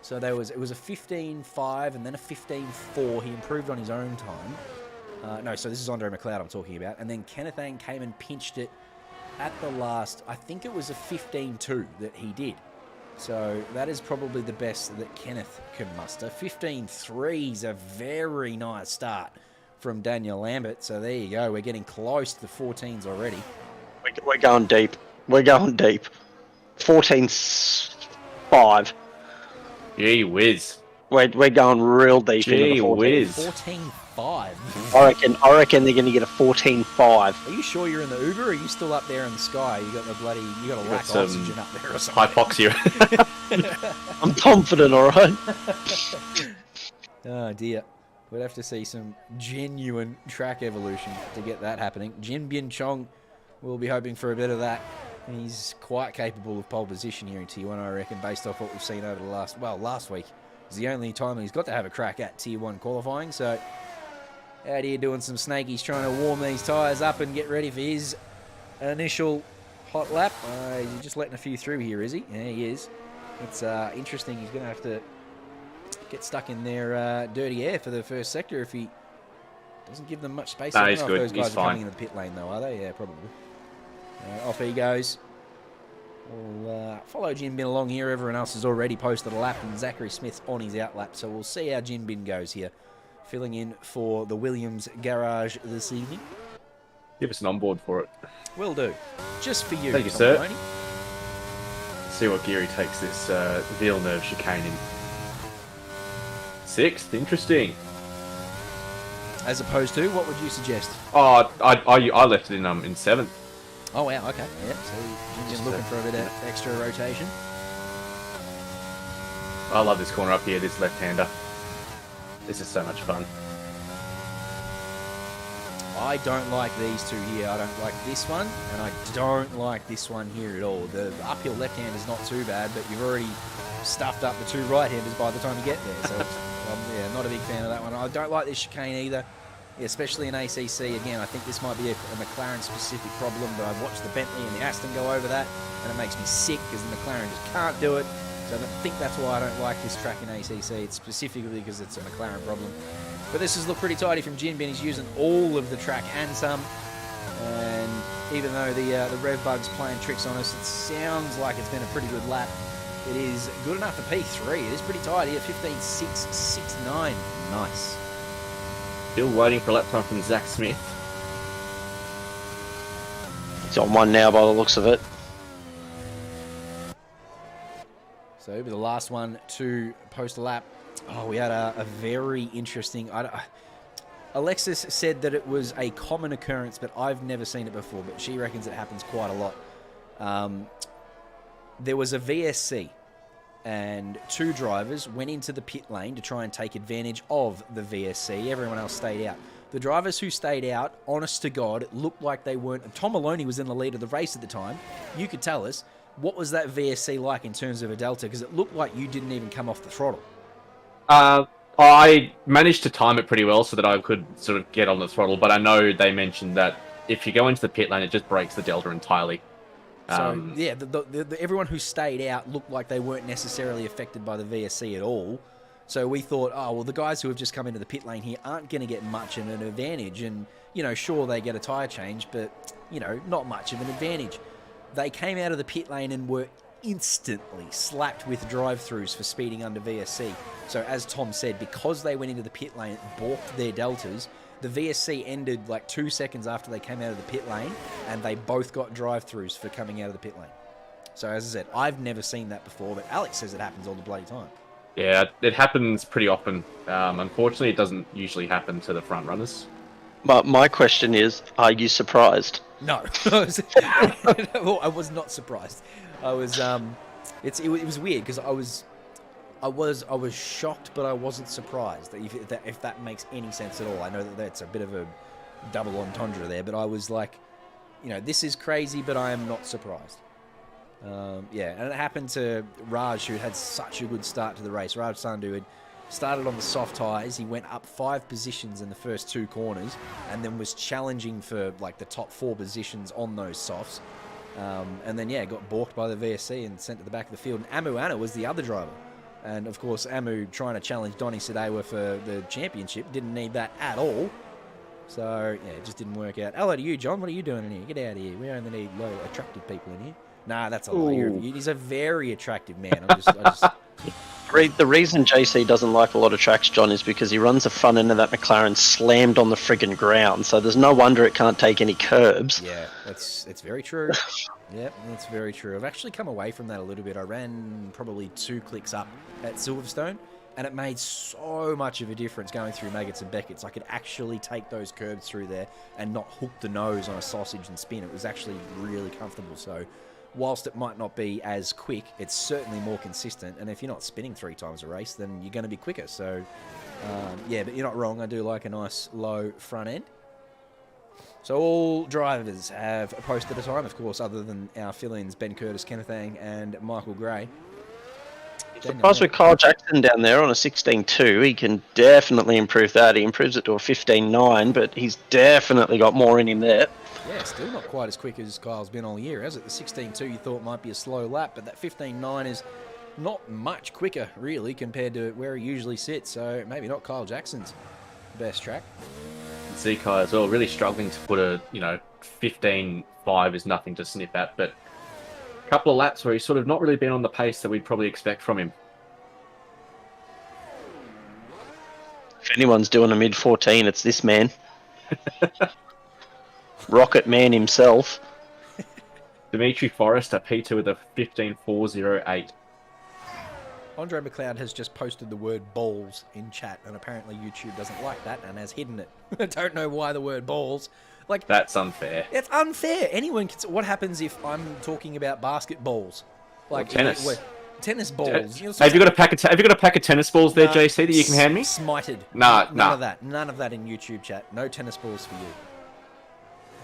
So it was a 15.5 and then a 15.4. He improved on his own time. No, so this is Andre McLeod I'm talking about. And then Kenneth Ang came and pinched it at the last, I think it was a 15.2 that he did. So that is probably the best that Kenneth can muster. 15.3 is a very nice start from Daniel Lambert. So there you go. We're getting close to the 14s already. We're going deep. 14.5. Gee whiz. We're going real deep. Gee whiz. 14.5. I reckon they're going to get a 14.5. Are you sure you're in the Uber, or are you still up there in the sky? You got a lack of oxygen up there or something? Hypoxia. I'm confident, all right. Oh dear. We'd have to see some genuine track evolution to get that happening. Jin Bin Chong will be hoping for a bit of that. He's quite capable of pole position here in Tier 1, I reckon, based off what we've seen over the last week. It's the only time he's got to have a crack at Tier 1 qualifying, so out here doing some snakies, trying to warm these tyres up and get ready for his initial hot lap. He's just letting a few through here, is he? Yeah, he is. It's interesting. He's going to have to get stuck in their dirty air for the first sector if he doesn't give them much space. No, I he's don't know good. if those guys He's are fine. coming in the pit lane, though, are they? Yeah, probably. Off he goes. We'll follow Jin Bin along here. Everyone else has already posted a lap, and Zachary Smith's on his out lap, so we'll see how Jin Bin goes here. Filling in for the Williams garage this evening. Give us an onboard for it. Will do. Just for you, Thank you, Tom sir. Maloney. See what gear he takes this Villeneuve chicane in. 6th, interesting. As opposed to, what would you suggest? Oh, I left it in 7th. Oh, wow, okay. Yeah, so Jin's looking for a bit of extra rotation. I love this corner up here, this left-hander. This is so much fun. I don't like these two here. I don't like this one, and I don't like this one here at all. The uphill left hand is not too bad, but you've already stuffed up the two right-handers by the time you get there. So, yeah, not a big fan of that one. I don't like this chicane either, especially in ACC. Again, I think this might be a McLaren-specific problem, but I've watched the Bentley and the Aston go over that, and it makes me sick because the McLaren just can't do it. So I think that's why I don't like this track in ACC. It's specifically because it's a McLaren problem. But this has looked pretty tidy from Jinbin. He's using all of the track and some. And even though the Rev Bug's playing tricks on us, it sounds like it's been a pretty good lap. It is good enough for P3. It is pretty tidy at 15.669. Nice. Still waiting for a lap time from Zach Smith. He's on one now by the looks of it. So the last one to post a lap. Oh, we had a very interesting... Alexis said that it was a common occurrence, but I've never seen it before, but she reckons it happens quite a lot. There was a VSC, and two drivers went into the pit lane to try and take advantage of the VSC. Everyone else stayed out. The drivers who stayed out, honest to God, it looked like they weren't... Tom Maloney was in the lead of the race at the time. You could tell us, what was that VSC like in terms of a delta? Because it looked like you didn't even come off the throttle. I managed to time it pretty well so that I could sort of get on the throttle, but I know they mentioned that if you go into the pit lane, it just breaks the delta entirely. So, yeah, everyone who stayed out looked like they weren't necessarily affected by the VSC at all. So we thought, oh, well, the guys who have just come into the pit lane here aren't going to get much of an advantage. And, you know, sure, they get a tyre change, but, you know, not much of an advantage. They came out of the pit lane and were instantly slapped with drive-throughs for speeding under VSC. So as Tom said, because they went into the pit lane, it balked their deltas. The VSC ended like 2 seconds after they came out of the pit lane, and they both got drive-throughs for coming out of the pit lane. So as I said, I've never seen that before, but Alex says it happens all the bloody time. Yeah, it happens pretty often. Unfortunately, it doesn't usually happen to the front runners. But my question is, are you surprised? No. I was not surprised. I was it was weird because I was shocked, but I wasn't surprised. If that makes any sense at all. I know that that's a bit of a double entendre there, but I was like, you know, this is crazy, but I am not surprised. Yeah, and it happened to Raj, who had such a good start to the race. Raj Sandhu had started on the soft tyres. He went up 5 positions in the first 2 corners, and then was challenging for like the top 4 positions on those softs. And then, yeah, got balked by the VSC and sent to the back of the field. And Amu Anna was the other driver. And, of course, Amu trying to challenge Donny Sadewa for the championship. Didn't need that at all. So, yeah, it just didn't work out. Hello to you, John. What are you doing in here? Get out of here. We only need low, attractive people in here. Nah, that's a lie. He's a very attractive man. The reason JC doesn't like a lot of tracks, John, is because he runs the front end of that McLaren slammed on the friggin' ground. So there's no wonder it can't take any curbs. Yeah, it's very true. Yep, that's very true. I've actually come away from that a little bit. I ran probably 2 clicks up at Silverstone, and it made so much of a difference going through Maggots and Beckett's. I could actually take those curbs through there and not hook the nose on a sausage and spin. It was actually really comfortable. So whilst it might not be as quick, it's certainly more consistent. And if you're not spinning 3 times a race, then you're going to be quicker. So, yeah, but you're not wrong. I do like a nice low front end. So all drivers have posted a time, of course, other than our fill-ins, Ben Curtis, Kenneth Ang, and Michael Gray. Surprised with Kyle Jackson down there on a 16.2. He can definitely improve that. He improves it to a 15.9, but he's definitely got more in him there. Yeah, still not quite as quick as Kyle's been all year, has it? The 16.2 you thought might be a slow lap, but that 15.9 is not much quicker, really, compared to where he usually sits. So maybe not Kyle Jackson's best track. Zekai as well, really struggling to put a, 15.5 is nothing to snip at, but a couple of laps where he's sort of not really been on the pace that we'd probably expect from him. If anyone's doing a mid-14, it's this man. Rocket Man himself. Dimitri Forrester, P2 with a 15.408. Andre McLeod has just posted the word balls in chat, and apparently YouTube doesn't like that and has hidden it. I don't know why the word balls. Like, that's unfair. It's unfair. Anyone can. What happens if I'm talking about basketballs? Like tennis. Tennis balls. Have you got a pack of tennis balls there, JC, that you can hand me? Smited. Nah. None of that. None of that in YouTube chat. No tennis balls for you.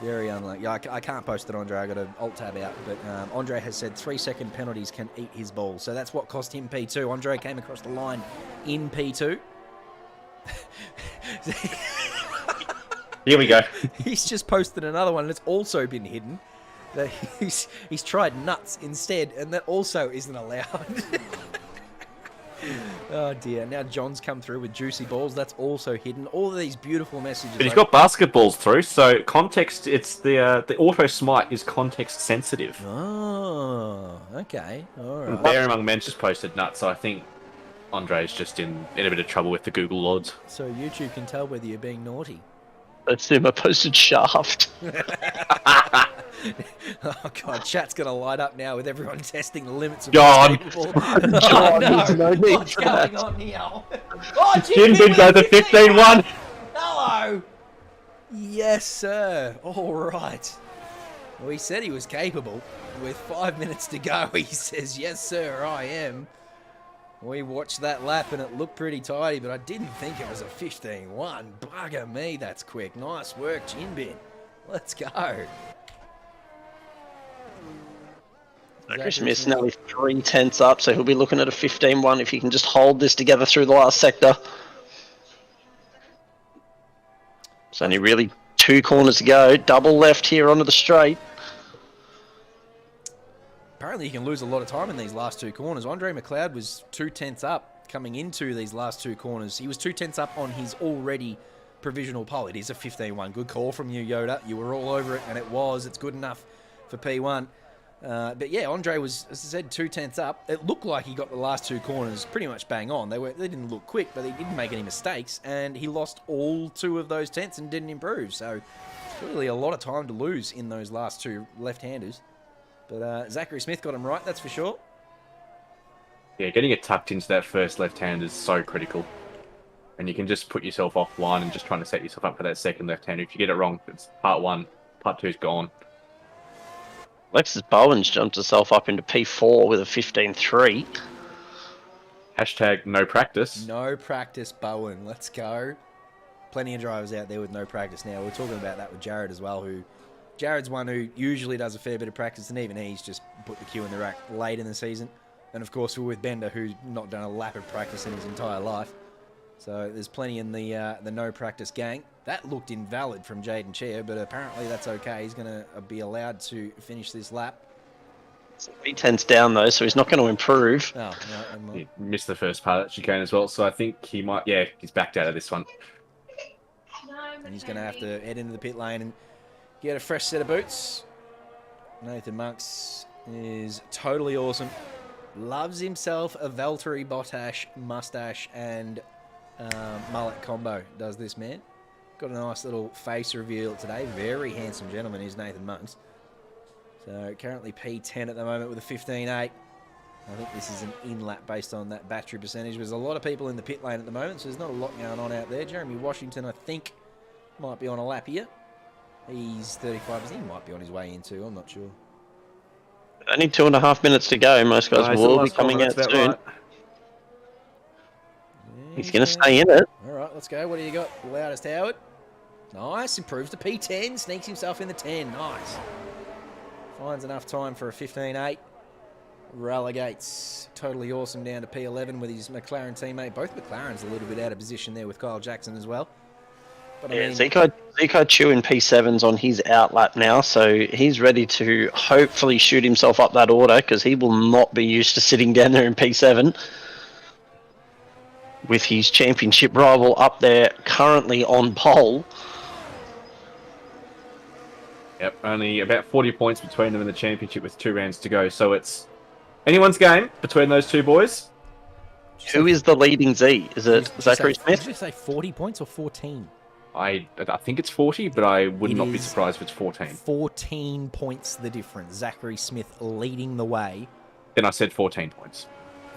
Very unlucky. Yeah, I can't post it, Andre. I got to alt tab out. But Andre has said 3-second penalties can eat his balls. So that's what cost him P2. Andre came across the line in P2. Here we go. He's just posted another one, and it's also been hidden. That he's tried nuts instead, and that also isn't allowed. Oh dear! Now John's come through with juicy balls. That's also hidden. All of these beautiful messages. But he's got basketballs through, so context. It's the auto smite is context sensitive. Oh, okay, all right. And Bear Among Men just posted nuts, so I think Andre's just in a bit of trouble with the Google odds. So YouTube can tell whether you're being naughty. That's him. I posted shaft. Oh god, chat's gonna light up now with everyone testing the limits of John. Oh, no. What's going on here? Oh, Jinbin goes to 15-1. Hello. Yes, sir. All right. Well, he said he was capable. With 5 minutes to go, he says, "Yes, sir, I am." We watched that lap and it looked pretty tidy, but I didn't think it was a 15-1. Bugger me, that's quick. Nice work, Jinbin. Let's go. Zachary Smith's nearly 3/10 up, so he'll be looking at a 15-1 if he can just hold this together through the last sector. It's only really 2 corners to go. Double left here onto the straight. Apparently you can lose a lot of time in these last 2 corners. Andre McLeod was 2/10 up coming into these last 2 corners. He was 2/10 up on his already provisional pole. It is a 15-1. Good call from you, Yoda. You were all over it, and it was. It's good enough for P1. But yeah, Andre was, as I said, 2/10 up. It looked like he got the last 2 corners pretty much bang on. They didn't look quick, but he didn't make any mistakes, and he lost all 2 of those tenths and didn't improve. So clearly a lot of time to lose in those last 2 left-handers. But Zachary Smith got him right, that's for sure. Yeah, getting it tucked into that first left hand is so critical. And you can just put yourself offline and just trying to set yourself up for that second left hand. If you get it wrong, it's part 1, part 2's gone. Alexis Bowen's jumped herself up into P4 with a 15-3. Hashtag no practice. No practice, Bowen. Let's go. Plenty of drivers out there with no practice now. We're talking about that with Jared as well, Jared's one who usually does a fair bit of practice, and even he's just put the cue in the rack late in the season. And of course, we're with Bender, who's not done a lap of practice in his entire life. So there's plenty in the no practice gang. That looked invalid from Jaden Chair, but apparently that's okay. He's going to be allowed to finish this lap. 3/10 down though, so he's not going to improve. Oh, no, He missed the first part of that chicane as well, so I think he might, yeah, he's backed out of this one. And he's going to have to head into the pit lane and get a fresh set of boots. Nathan Monks is totally awesome. Loves himself a Valtteri Bottas mustache and mullet combo, does this man. Got a nice little face reveal today. Very handsome gentleman is Nathan Monks. So currently P10 at the moment with a 15.8. I think this is an in-lap based on that battery percentage. There's a lot of people in the pit lane at the moment, so there's not a lot going on out there. Jeremy Washington, I think, might be on a lap here. He's 35. He might be on his way in too. I'm not sure. Only 2.5 minutes to go. Most guys will be coming out soon. Right. He's going to stay in it. All right, let's go. What do you got? Loudest Howard. Nice. Improves to P10. Sneaks himself in the 10. Nice. Finds enough time for a 15.8. Relegates totally awesome down to P11 with his McLaren teammate. Both McLarens a little bit out of position there with Kyle Jackson as well. But Yeah, Zico Chu in P7's on his outlap now, so he's ready to hopefully shoot himself up that order because he will not be used to sitting down there in P7 with his championship rival up there currently on pole. Yep, only about 40 points between them in the championship with 2 rounds to go, so it's anyone's game between those 2 boys. Who is the leading Z? Is it Zachary Smith? Did you say 40 points or 14? I think it's 40, but I would not be is surprised if it's 14. 14 points the difference. Zachary Smith leading the way. Then I said 14 points.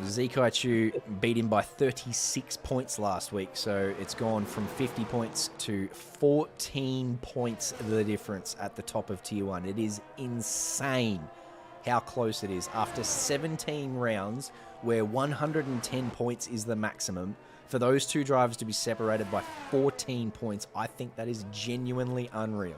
Zico Chu beat him by 36 points last week, so it's gone from 50 points to 14 points the difference at the top of Tier 1. It is insane how close it is. After 17 rounds, where 110 points is the maximum, for those 2 drivers to be separated by 14 points, I think that is genuinely unreal.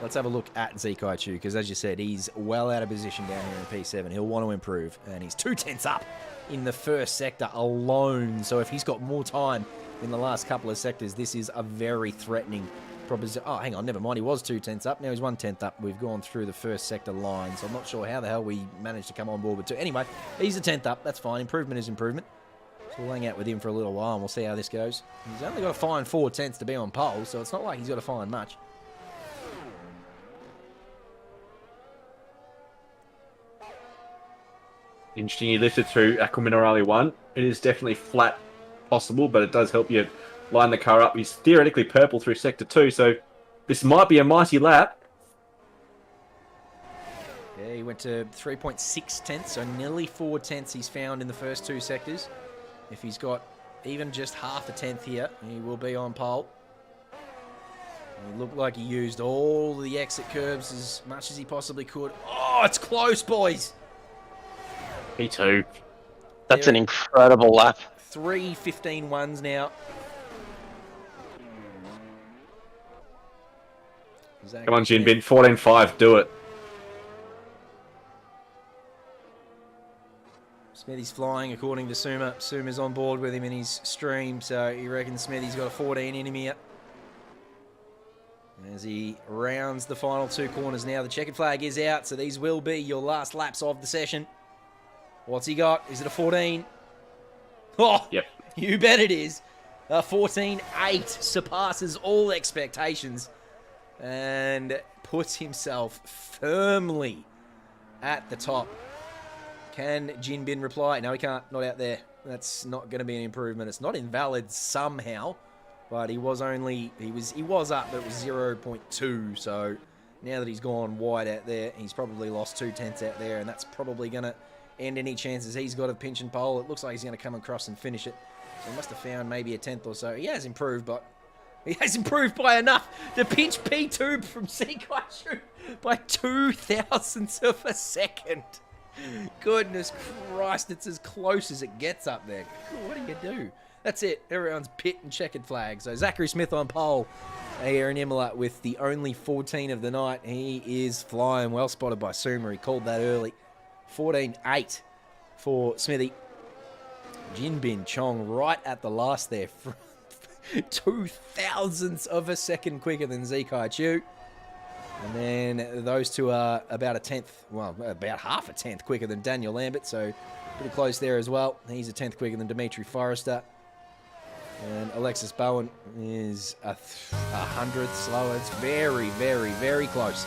let's have a look at Zekai Chu, because as you said, he's well out of position down here in P7. He'll want to improve, and he's 2/10 up in the first sector alone. So if he's got more time in the last couple of sectors, this is a very threatening proposition. Oh, hang on, never mind. He was 2/10 up. Now he's 1/10 up. We've gone through the first sector line, so I'm not sure how the hell we managed to come on board with 2. Anyway, he's a 10th up. That's fine. Improvement is improvement. So we'll hang out with him for a little while, and we'll see how this goes. He's only got to find 4/10 to be on pole, so it's not like he's got to find much. Interesting, you lifted through Aqua Minerale 1. It is definitely flat possible, but it does help you line the car up. He's theoretically purple through Sector 2, so this might be a mighty lap. Yeah, he went to 3.6 tenths, so nearly 4 tenths he's found in the first 2 sectors. If he's got even just half a tenth here, he will be on pole. It looked like he used all the exit curves as much as he possibly could. Oh, it's close, boys! P2. That's an incredible lap. 3:15.1s now. Come on, Jinbin. 14.5. Do it. Smithy's flying according to Suma. Suma's on board with him in his stream, so he reckons Smithy's got a 14 in him here. As he rounds the final 2 corners now, the checkered flag is out, so these will be your last laps of the session. What's he got? Is it a 14? Oh, yep. You bet it is. A 14.8 surpasses all expectations and puts himself firmly at the top. Can Jinbin reply? No, he can't. Not out there. That's not going to be an improvement. It's not invalid somehow, but he was up, but it was 0.2. So now that he's gone wide out there, he's probably lost 2/10 out there, and that's probably going to end any chances he's got of pinch and pole. It looks like he's going to come across and finish it. So he must have found maybe a 10th or so. He has improved, but he has improved by enough to pinch P2 from Zekai by 2 thousandths of a second. Goodness Christ, it's as close as it gets up there. What do you do? That's it. Everyone's pit and checkered flag. So Zachary Smith on pole here in Imola with the only 14 of the night. He is flying. Well spotted by Suma. He called that early. 14.8 for Smithy. Jinbin Chong right at the last there. 2 thousandths of a second quicker than Zekai Chu. And then those two are about a 10th, well, about half a 10th quicker than Daniel Lambert, so pretty close there as well. He's a 10th quicker than Dimitri Forrester. And Alexis Bowen is a 100th slower. It's very, very, very close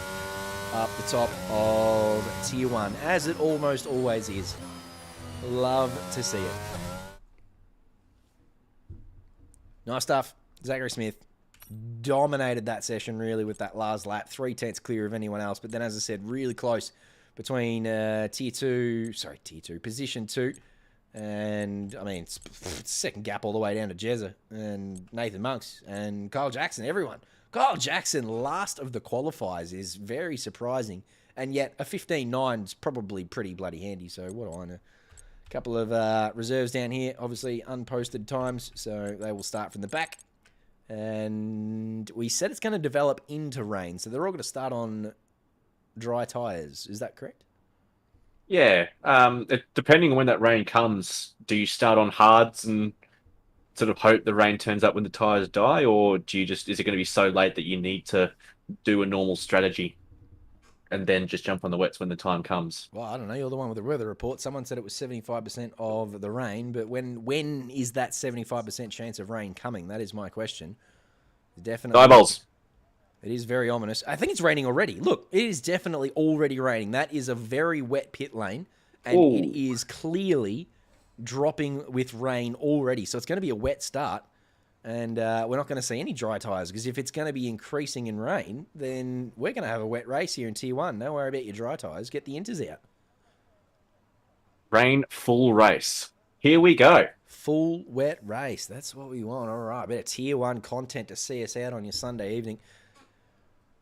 up the top of Tier 1, as it almost always is. Love to see it. Nice stuff. Zachary Smith dominated that session really with that last lap. 3/10 clear of anyone else, but then as I said, really close between position 2, and I mean, it's second gap all the way down to Jezza and Nathan Monks and Kyle Jackson, everyone. Kyle Jackson, last of the qualifiers, is very surprising, and yet a 15.9 is probably pretty bloody handy, so what do I know. A couple of reserves down here, obviously unposted times, so they will start from the back. And we said it's going to develop into rain, so they're all going to start on dry tyres. Is that correct? Yeah. Depending on when that rain comes, do you start on hards and sort of hope the rain turns up when the tyres die, or is it going to be so late that you need to do a normal strategy and then just jump on the wets when the time comes? Well, I don't know. You're the one with the weather report. Someone said it was 75% of the rain, but when is that 75% chance of rain coming? That is my question. Definitely. Eyeballs. It is very ominous. I think it's raining already. Look, it is definitely already raining. That is a very wet pit lane, and it is clearly dropping with rain already. So it's going to be a wet start, and we're not going to see any dry tyres, because if it's going to be increasing in rain, then we're going to have a wet race here in Tier 1. Don't worry about your dry tyres. Get the inters out. Rain full race. Here we go. Full wet race. That's what we want. All right. A bit of Tier 1 content to see us out on your Sunday evening.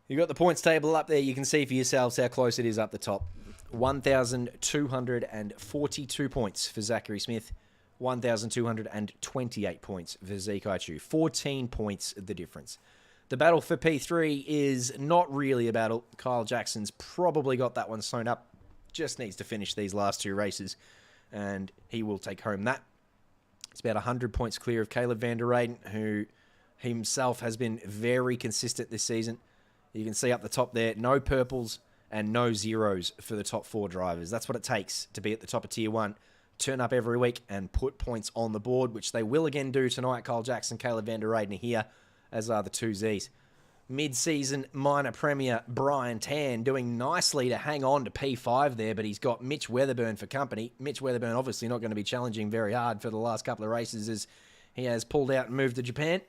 You've got the points table up there. You can see for yourselves how close it is up the top. 1,242 points for Zachary Smith. 1,228 points for Zekai Chu. 14 points the difference. The battle for P3 is not really a battle. Kyle Jackson's probably got that one sewn up. Just needs to finish these last 2 races, and he will take home that. It's about 100 points clear of Caleb van der Reyden, who himself has been very consistent this season. You can see up the top there, no purples and no zeros for the top 4 drivers. That's what it takes to be at the top of Tier 1. Turn up every week and put points on the board, which they will again do tonight. Kyle Jackson, Caleb van der Reyden are here, as are the 2 Zs. Mid-season minor premier Brian Tan doing nicely to hang on to P5 there, but he's got Mitch Weatherburn for company. Mitch Weatherburn obviously not going to be challenging very hard for the last couple of races as he has pulled out and moved to Japan.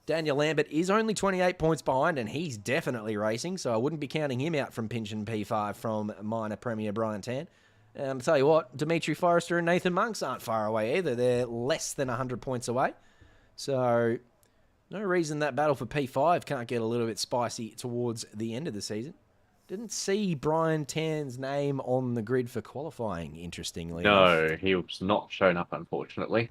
Daniel Lambert is only 28 points behind, and he's definitely racing, so I wouldn't be counting him out from pinching P5 from minor premier Brian Tan. And I'll tell you what, Dimitri Forrester and Nathan Monks aren't far away either. They're less than 100 points away. So no reason that battle for P5 can't get a little bit spicy towards the end of the season. Didn't see Brian Tan's name on the grid for qualifying, interestingly. No, he was not shown up, unfortunately.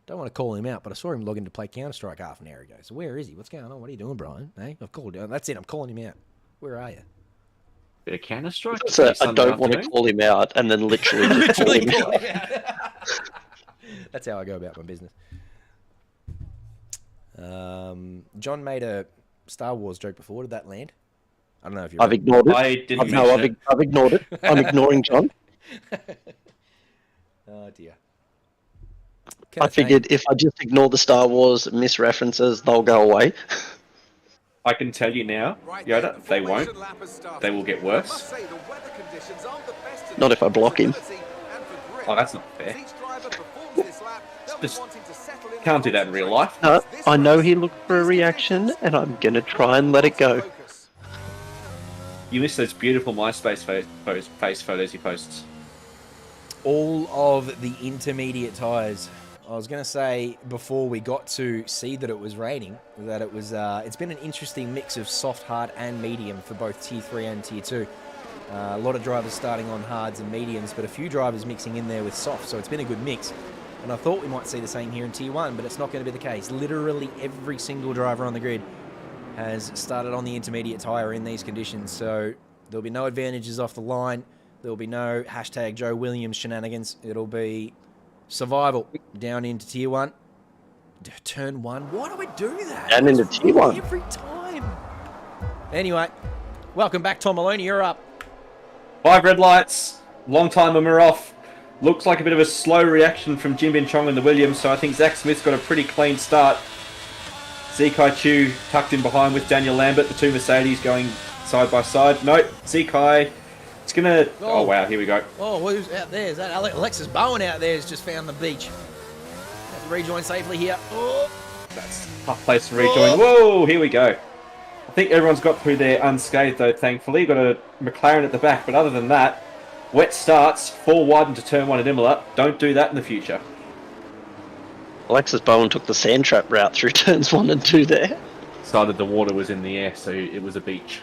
Don't want to call him out, but I saw him log in to play Counter-Strike half an hour ago. So where is he? What's going on? What are you doing, Brian? Hey, I've called him. That's it. I'm calling him out. Where are you? Bit of Counter-Strike? So I don't want to call him out and then literally just call him out. That's how I go about my business. John made a Star Wars joke before. Did that land? I don't know if you're... I've ignored it. I didn't I've ignored it. I'm ignoring John. Oh, dear. I figured if I just ignore the Star Wars misreferences, they'll go away. I can tell you now, Yoda, they won't. They will get worse. Not if I block him. Oh, that's not fair. Just can't do that in real life. No, I know he looked for a reaction, and I'm going to try and let it go. You miss those beautiful MySpace face photos he posts. All of the intermediate tyres. I was going to say, before we got to see that it was raining, that it was, it's been an interesting mix of soft, hard, and medium for both Tier 3 and Tier 2. A lot of drivers starting on hards and mediums, but a few drivers mixing in there with soft, so it's been a good mix. And I thought we might see the same here in Tier 1, but it's not going to be the case. Literally every single driver on the grid has started on the intermediate tyre in these conditions, so there'll be no advantages off the line. There'll be no hashtag Joe Williams shenanigans. It'll be survival down into Tier 1. Turn 1. Why do we do that? And into Tier 1. Every time. Anyway, welcome back, Tom Maloney. You're up. 5 red lights. Long time when we're off. Looks like a bit of a slow reaction from Jim Bin Chong and the Williams, so I think Zach Smith's got a pretty clean start. Zekai Chu tucked in behind with Daniel Lambert, the 2 Mercedes going side by side. No, Zekai... It's gonna... Oh, wow, here we go. Oh, who's out there? Is that Alexis Bowen out there has just found the beach. Has to rejoin safely here. Oh. That's a tough place to rejoin. Whoa, here we go. I think everyone's got through there unscathed, though, thankfully. Got a McLaren at the back, but other than that, wet starts, 4 wide into turn 1 at Imola. Don't do that in the future. Alexis Bowen took the sand trap route through turns 1 and 2 there. Decided the water was in the air, so it was a beach.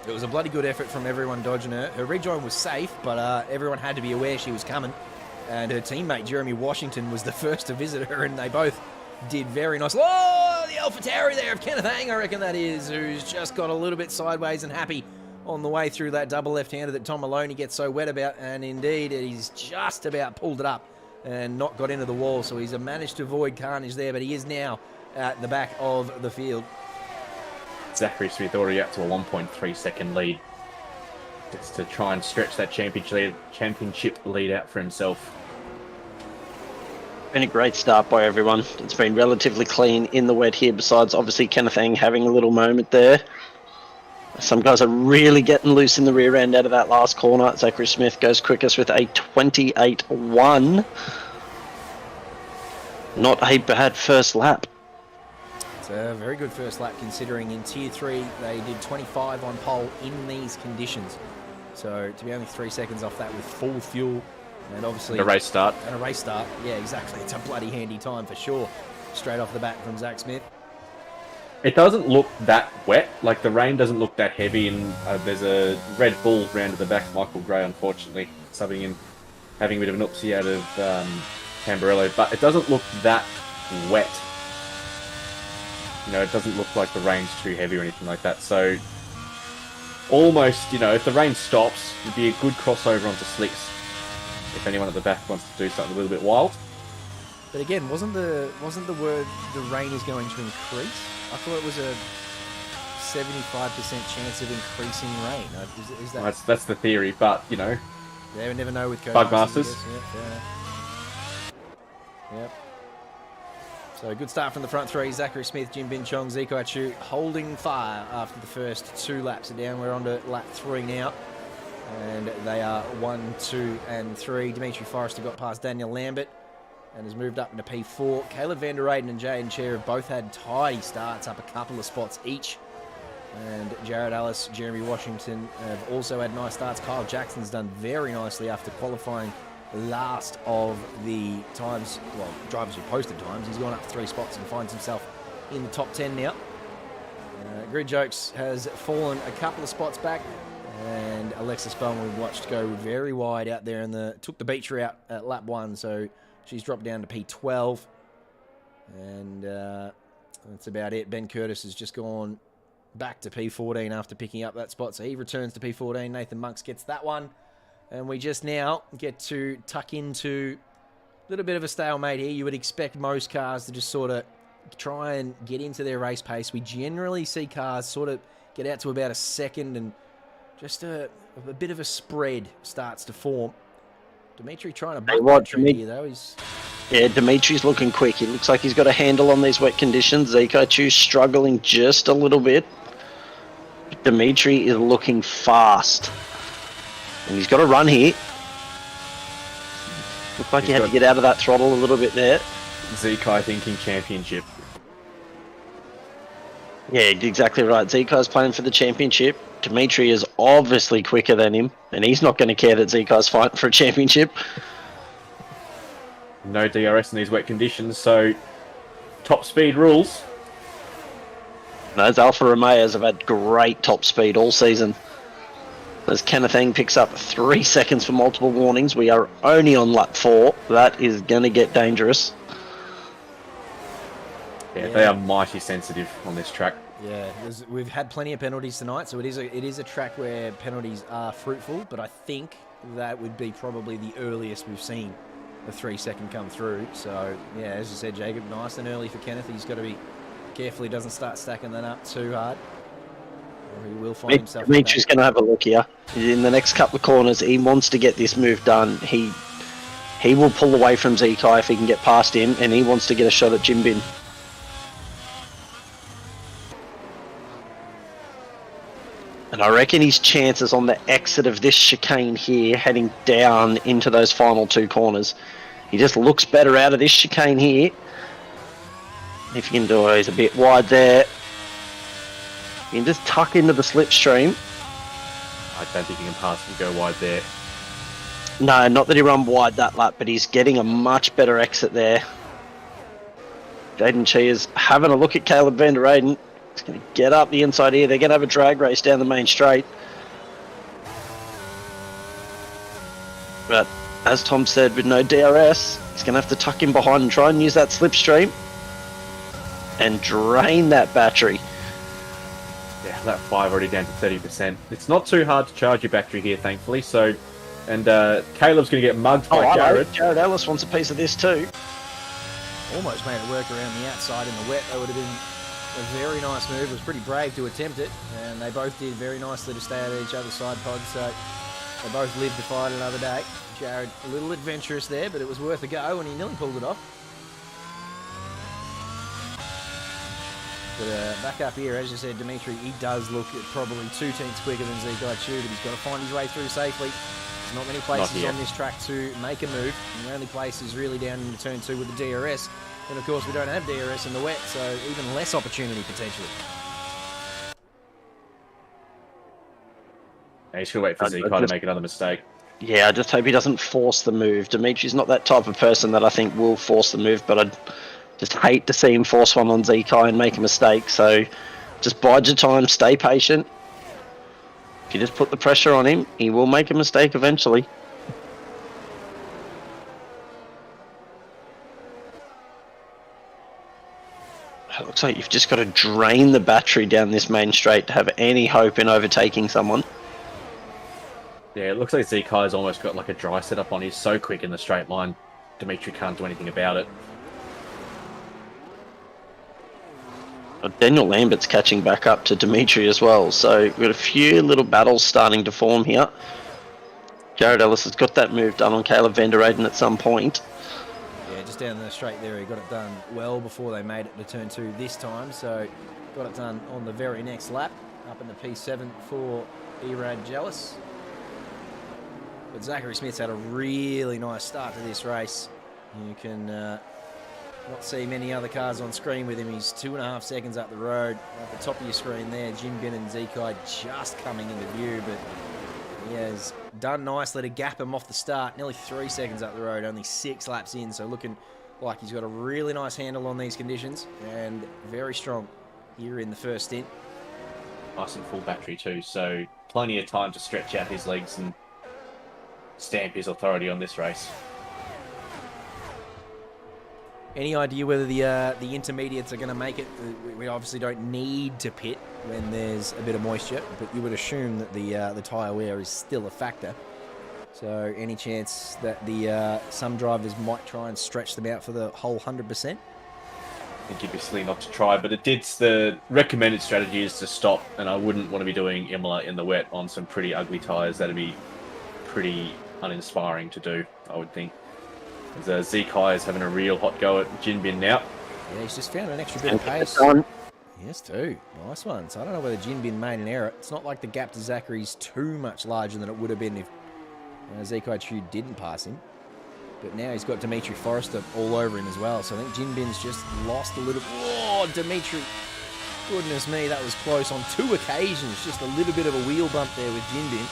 It was a bloody good effort from everyone dodging her. Her rejoin was safe, but everyone had to be aware she was coming. And her teammate, Jeremy Washington, was the first to visit her, and they both did very nice. Oh, the AlphaTauri there of Kenneth Ang, I reckon that is, who's just got a little bit sideways and happy on the way through that double left-hander that Tom Maloney gets so wet about. And indeed, he's just about pulled it up and not got into the wall. So he's managed to avoid carnage there, but he is now at the back of the field. Zachary Smith already up to a 1.3 second lead. Just to try and stretch that championship lead out for himself. Been a great start by everyone. It's been relatively clean in the wet here, besides obviously Kenneth Ang having a little moment there. Some guys are really getting loose in the rear end out of that last corner. Zachary Smith goes quickest with a 28.1. Not a bad first lap. It's a very good first lap considering in Tier 3 they did 25 on pole in these conditions. So to be only 3 seconds off that with full fuel and obviously... And a race start. And a race start. Yeah, exactly. It's a bloody handy time for sure. Straight off the bat from Zach Smith. It doesn't look that wet. Like the rain doesn't look that heavy, and there's a Red Bull round at the back. Michael Gray, unfortunately, subbing in, having a bit of an oopsie out of Tamburello, but it doesn't look that wet. You know, it doesn't look like the rain's too heavy or anything like that. So, almost, you know, if the rain stops, it'd be a good crossover onto slicks. If anyone at the back wants to do something a little bit wild. But again, wasn't the word the rain is going to increase? I thought it was a 75% chance of increasing rain. Is that? Well, that's the theory, but you know. Yeah, we never know with Bugmasters. Yeah, fair enough. Yep. So good start from the front three. Zachary Smith, Jim Bin Chong, Zikai Chu holding fire after the first 2 laps are down. We're on to lap 3 now. And they are 1, 2, and 3. Dimitri Forrester got past Daniel Lambert and has moved up into P4. Caleb van der Eyden and Jaden Chair have both had tidy starts up a couple of spots each. And Jared Ellis, Jeremy Washington have also had nice starts. Kyle Jackson's done very nicely after qualifying last of the times, well, drivers who posted times. He's gone up 3 spots and finds himself in the top 10 now. Grid Jokes has fallen a couple of spots back. And Alexis Bowen we've watched go very wide out there and took the beach route at lap 1, so she's dropped down to P12. And that's about it. Ben Curtis has just gone back to P14 after picking up that spot, so he returns to P14. Nathan Monks gets that one. And we just now get to tuck into a little bit of a stalemate here. You would expect most cars to just sort of try and get into their race pace. We generally see cars sort of get out to about a second and just a bit of a spread starts to form. Dimitri trying to buck that trend here, though. Yeah, Dimitri's looking quick. He looks like he's got a handle on these wet conditions. Zikai Chu's struggling just a little bit. Dimitri is looking fast. And he's got a run here. Looks like he had to get out of that throttle a little bit there. Zikai thinking championship. Yeah, exactly right. Zikai's playing for the championship. Dimitri is obviously quicker than him, and he's not going to care that Zikai's fighting for a championship. No DRS in these wet conditions, so top speed rules. Those Alfa Romeos have had great top speed all season. As Kenneth Eng picks up 3 seconds for multiple warnings, we are only on lap 4. That is going to get dangerous. Yeah, they are mighty sensitive on this track. Yeah, we've had plenty of penalties tonight, so it is a track where penalties are fruitful, but I think that would be probably the earliest we've seen a 3-second come through. So, yeah, as you said, Jacob, nice and early for Kenneth. He's got to be careful he doesn't start stacking that up too hard, or he will find himself... Dimitri's going to have a look here. In the next couple of corners, he wants to get this move done. He will pull away from Zikai if he can get past him, and he wants to get a shot at Jim Bin. And I reckon his chances on the exit of this chicane here, heading down into those final 2 corners. He just looks better out of this chicane here. If you can do it, he's a bit wide there. You can just tuck into the slipstream. I don't think he can pass and go wide there. No, not that he run wide that lap, but he's getting a much better exit there. Jaden Cheers having a look at Caleb van der Eyden. He's going to get up the inside here. They're going to have a drag race down the main straight. But as Tom said, with no DRS, he's going to have to tuck in behind and try and use that slipstream and drain that battery. Yeah, that 5 already down to 30%. It's not too hard to charge your battery here, thankfully. So, and Caleb's going to get mugged by Jared. Jared Ellis wants a piece of this too. Almost made it work around the outside in the wet. That would have been a very nice move. It was pretty brave to attempt it, and they both did very nicely to stay out of each other's side pods, so they both lived to fight another day. Jared, a little adventurous there, but it was worth a go, and he nearly pulled it off. But back up here, as you said, Dimitri, he does look at probably 2 tenths quicker than Zikai Chu, but he's got to find his way through safely. There's not many places on this track to make a move, and the only place is really down into turn 2 with the DRS. And of course we don't have DRS in the wet, so even less opportunity potentially. Yeah, he's going to wait for Zikai to make another mistake. Yeah, I just hope he doesn't force the move. Dimitri's not that type of person that I think will force the move, but I'd just hate to see him force one on Zikai and make a mistake. So just bide your time, stay patient. If you just put the pressure on him, he will make a mistake eventually. Looks like you've just got to drain the battery down this main straight to have any hope in overtaking someone. Yeah, it looks like Zekai's almost got like a dry setup on. He's so quick in the straight line. Dimitri can't do anything about it. Daniel Lambert's catching back up to Dimitri as well, so we've got a few little battles starting to form here. Jared Ellis has got that move done on Caleb van der Eyden at some point. Yeah, just down the straight there, he got it done well before they made it to turn 2 this time, so got it done on the very next lap, up in the P7 for Erad Jealous. But Zachary Smith's had a really nice start to this race. You can not see many other cars on screen with him. He's 2.5 seconds up the road. At the top of your screen there, Jin Bin and Zekai just coming into view, but he has done nicely to gap him off the start. Nearly 3 seconds up the road, only 6 laps in, so looking like he's got a really nice handle on these conditions and very strong here in the first stint. Nice and full battery too, so plenty of time to stretch out his legs and stamp his authority on this race. Any idea whether the intermediates are going to make it? We obviously don't need to pit when there's a bit of moisture, but you would assume that the tyre wear is still a factor. So any chance that some drivers might try and stretch them out for the whole 100%? I think it'd be silly not to try, but the recommended strategy is to stop, and I wouldn't want to be doing Imola in the wet on some pretty ugly tyres. That'd be pretty uninspiring to do, I would think. As Zekai is having a real hot go at Jin Bin now. Yeah, he's just found an extra bit of pace. Yes, too. Nice one. So I don't know whether Jin Bin made an error. It's not like the gap to Zachary's too much larger than it would have been if Zekai Chu didn't pass him. But now he's got Dimitri Forrester all over him as well. So I think Jin Bin's just lost a little... Oh, Dimitri. Goodness me, that was close on 2 occasions. Just a little bit of a wheel bump there with Jin Bin.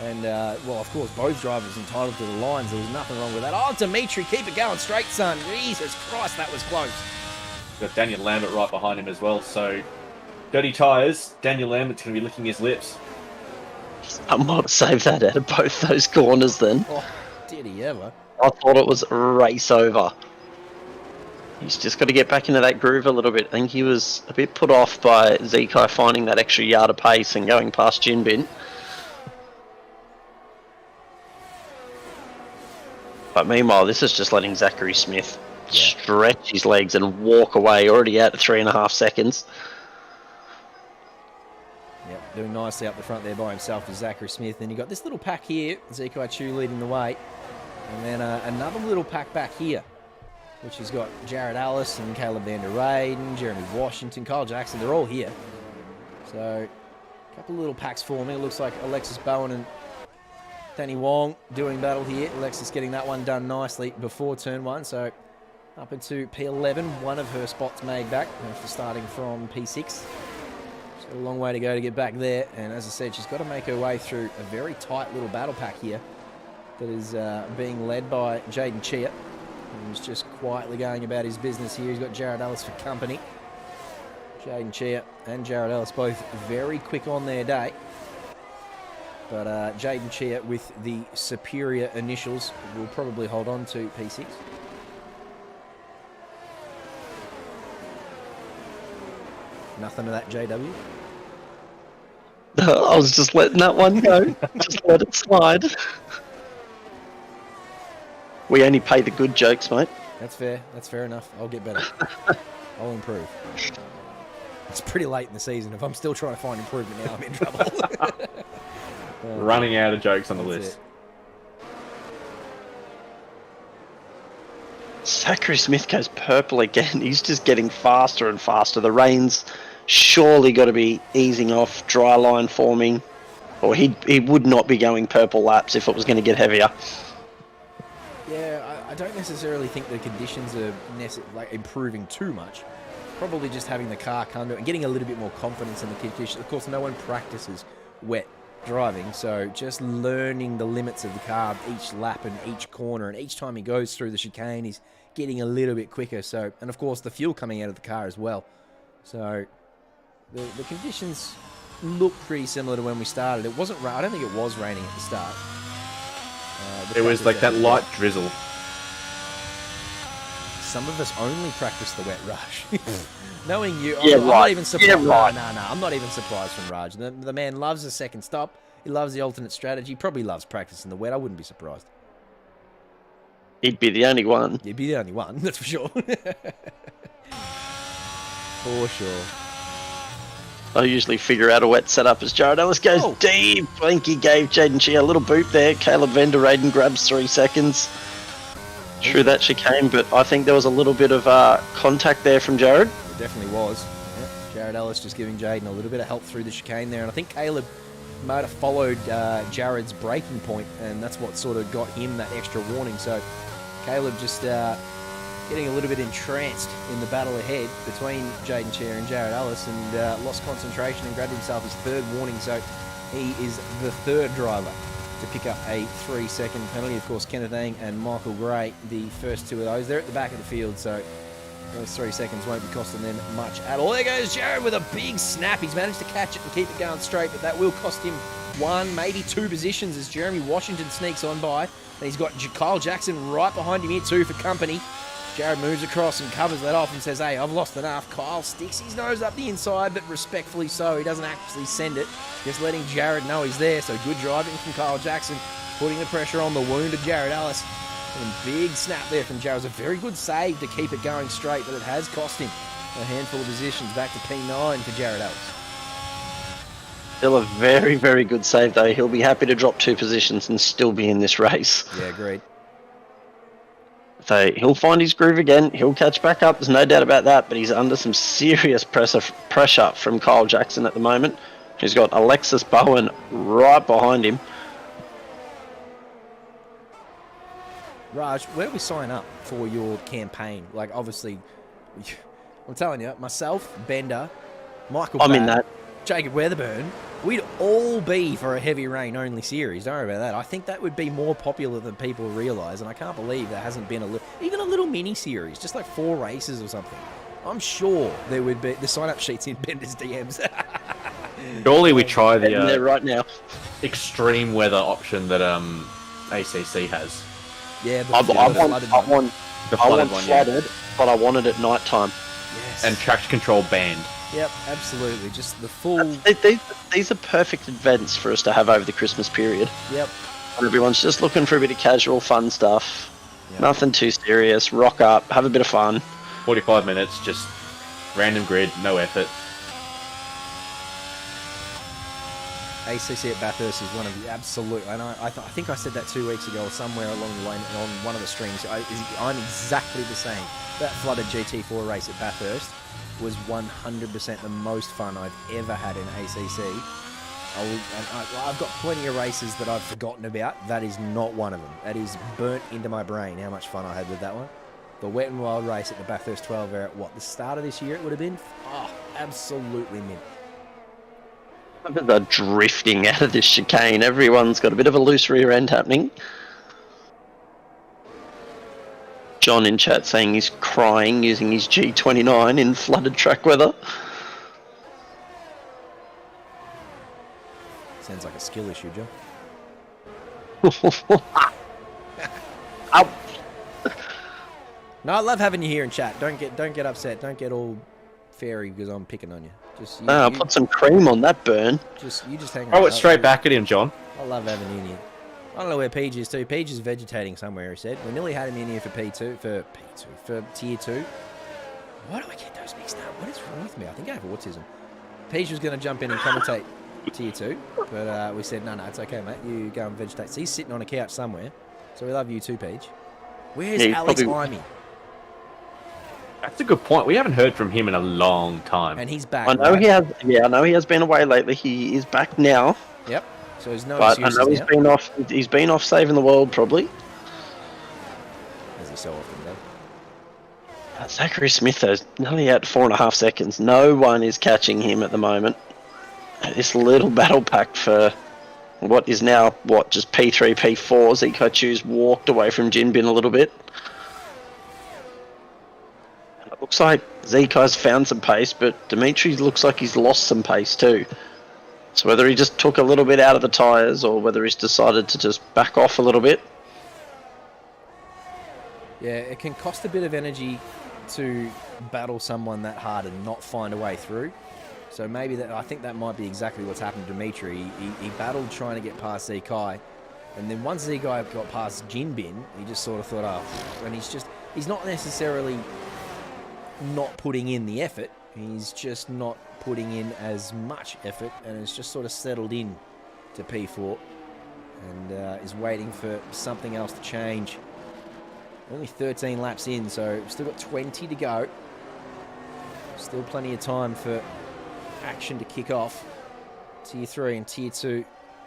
And, well, of course, both drivers entitled to the lines. There was nothing wrong with that. Oh, Dimitri, keep it going straight, son. Jesus Christ, that was close. Got Daniel Lambert right behind him as well. So, dirty tyres. Daniel Lambert's going to be licking his lips. I might have saved that out of both those corners then. Oh, did he ever? I thought it was a race over. He's just got to get back into that groove a little bit. I think he was a bit put off by Zekai finding that extra yard of pace and going past Jin Bin. But meanwhile, this is just letting Zachary Smith stretch his legs and walk away, already out to 3.5 seconds. Yep, doing nicely up the front there by himself is Zachary Smith. Then you've got this little pack here, Zekai Chu leading the way. And then another little pack back here, which has got Jared Ellis and Caleb van der Eyden, Jeremy Washington, Kyle Jackson. They're all here. So, a couple of little packs forming. It looks like Alexis Bowen and Danny Wong doing battle here. Alexis getting that one done nicely before turn 1. So up into P11, one of her spots made back after starting from P6. She's got a long way to go to get back there. And as I said, she's got to make her way through a very tight little battle pack here that is being led by Jaden Chia, who's just quietly going about his business here. He's got Jared Ellis for company. Jaden Chia and Jared Ellis both very quick on their day. But Jaden Chia with the superior initials will probably hold on to P6. Nothing of that, JW? I was just letting that one go. Just let it slide. We only pay the good jokes, mate. That's fair. That's fair enough. I'll get better. I'll improve. It's pretty late in the season. If I'm still trying to find improvement now, I'm in trouble. Running out of jokes on the list. Zachary Smith goes purple again. He's just getting faster and faster. The rain's surely got to be easing off, dry line forming, or he would not be going purple laps if it was going to get heavier. Yeah, I don't necessarily think the conditions are improving too much. Probably just having the car come to it and getting a little bit more confidence in the conditions. Of course, no one practices wet driving, so just learning the limits of the car each lap and each corner, and each time he goes through the chicane he's getting a little bit quicker. So, and of course the fuel coming out of the car as well. So the conditions look pretty similar to when we started. It wasn't, I don't think it was raining at the start. It was like that light drizzle. some of us only practice the wet rush. Knowing you, Yeah, I'm right. not even surprised. Yeah, right. No, I'm not even surprised from Raj. The man loves a second stop. He loves the alternate strategy. Probably loves practicing the wet. I wouldn't be surprised. He'd be the only one. You'd be the only one, that's for sure. For sure. I usually figure out a wet setup as Jared Ellis goes deep. I think he gave Jaden Shea a little boot there. Caleb Venderaden grabs 3 seconds. Through that chicane, but I think there was a little bit of contact there from Jared. It definitely was. Yep. Jared Ellis just giving Jaden a little bit of help through the chicane there, and I think Caleb might have followed Jared's braking point, and that's what sort of got him that extra warning. So Caleb just getting a little bit entranced in the battle ahead between Jaden Chair and Jared Ellis, and lost concentration and grabbed himself his 3rd warning. So he is the 3rd driver to pick up a 3-second penalty. Of course, Kenneth Ang and Michael Gray, the first 2 of those. They're at the back of the field, so those 3 seconds won't be costing them much at all. There goes Jared with a big snap. He's managed to catch it and keep it going straight, but that will cost him 1, maybe 2 positions as Jeremy Washington sneaks on by. And he's got Kyle Jackson right behind him here too for company. Jared moves across and covers that off and says, hey, I've lost enough. Kyle sticks his nose up the inside, but respectfully so. He doesn't actually send it, just letting Jared know he's there. So good driving from Kyle Jackson, putting the pressure on the wounded Jared Ellis. And big snap there from Jared. It was a very good save to keep it going straight, but it has cost him a handful of positions. Back to P9 for Jared Ellis. Still a very, very good save, though. He'll be happy to drop 2 positions and still be in this race. Yeah, agreed. So he'll find his groove again. He'll catch back up. There's no doubt about that. But he's under some serious pressure from Kyle Jackson at the moment. He's got Alexis Bowen right behind him. Raj, where do we sign up for your campaign? Like, obviously, I'm telling you, myself, Bender, Michael I'm Pratt, in that. Jacob Weatherburn, we'd all be for a heavy rain only series. Don't worry about that. I think that would be more popular than people realise, and I can't believe there hasn't been even a little mini series, just like 4 races or something. I'm sure there would be the sign-up sheets in Bender's DMs. Surely we try there right now. extreme weather option that ACC has. Yeah, I want flooded, but I want it at night time. Yes. And traction control banned. Yep, absolutely. Just the full... These are perfect events for us to have over the Christmas period. Yep. And everyone's just looking for a bit of casual, fun stuff. Yep. Nothing too serious. Rock up, have a bit of fun. 45 minutes, just random grid, no effort. ACC at Bathurst is one of the absolute, and I think I said that 2 weeks ago or somewhere along the line on one of the streams. I'm exactly the same. That flooded GT4 race at Bathurst was 100% the most fun I've ever had in ACC. I've got plenty of races that I've forgotten about. That is not one of them. That is burnt into my brain how much fun I had with that one. The Wet and Wild race at the Bathurst 12 at the start of this year it would have been? Oh, absolutely mint. They're drifting out of this chicane. Everyone's got a bit of a loose rear end happening. John in chat saying he's crying using his G29 in flooded track weather. Sounds like a skill issue, John. No, I love having you here in chat. Don't get upset. Don't get all fairy because I'm picking on you. I'll put some cream on that burn. You just hang on. Throw it straight back at him, John. I love having you in here. I don't know where Peach is too. Peach is vegetating somewhere, he said. We nearly had him in here for for tier 2. Why do I get those mixed up? What is wrong with me? I think I have autism. Peach was going to jump in and commentate tier 2, but we said, no, it's okay, mate. You go and vegetate. So he's sitting on a couch somewhere. So we love you too, Peach. Where's Alex Imey? That's a good point. We haven't heard from him in a long time. And he's back. I know he has. Yeah, I know he has been away lately. He is back now. Yep. So there's no but excuses I know he's now. been off. He's been off saving the world probably. As he so often does. Zachary Smith though, nearly out 4.5 seconds. No one is catching him at the moment. This little battle pack for what is now just P3, P4. Zico Chu's walked away from Jinbin a little bit. It looks like Zico's found some pace, but Dimitri looks like he's lost some pace too. So whether he just took a little bit out of the tyres or whether he's decided to just back off a little bit. Yeah, it can cost a bit of energy to battle someone that hard and not find a way through. So maybe that, I think that might be exactly what's happened to Dimitri. He battled trying to get past Zekai, and then once Zekai got past Jinbin, he just sort of thought, oh, and he's not necessarily not putting in the effort. He's just not putting in as much effort, and it's just sort of settled in to P4 and is waiting for something else to change. Only 13 laps in, so we've still got 20 to go. Still plenty of time for action to kick off. Tier 3 and Tier 2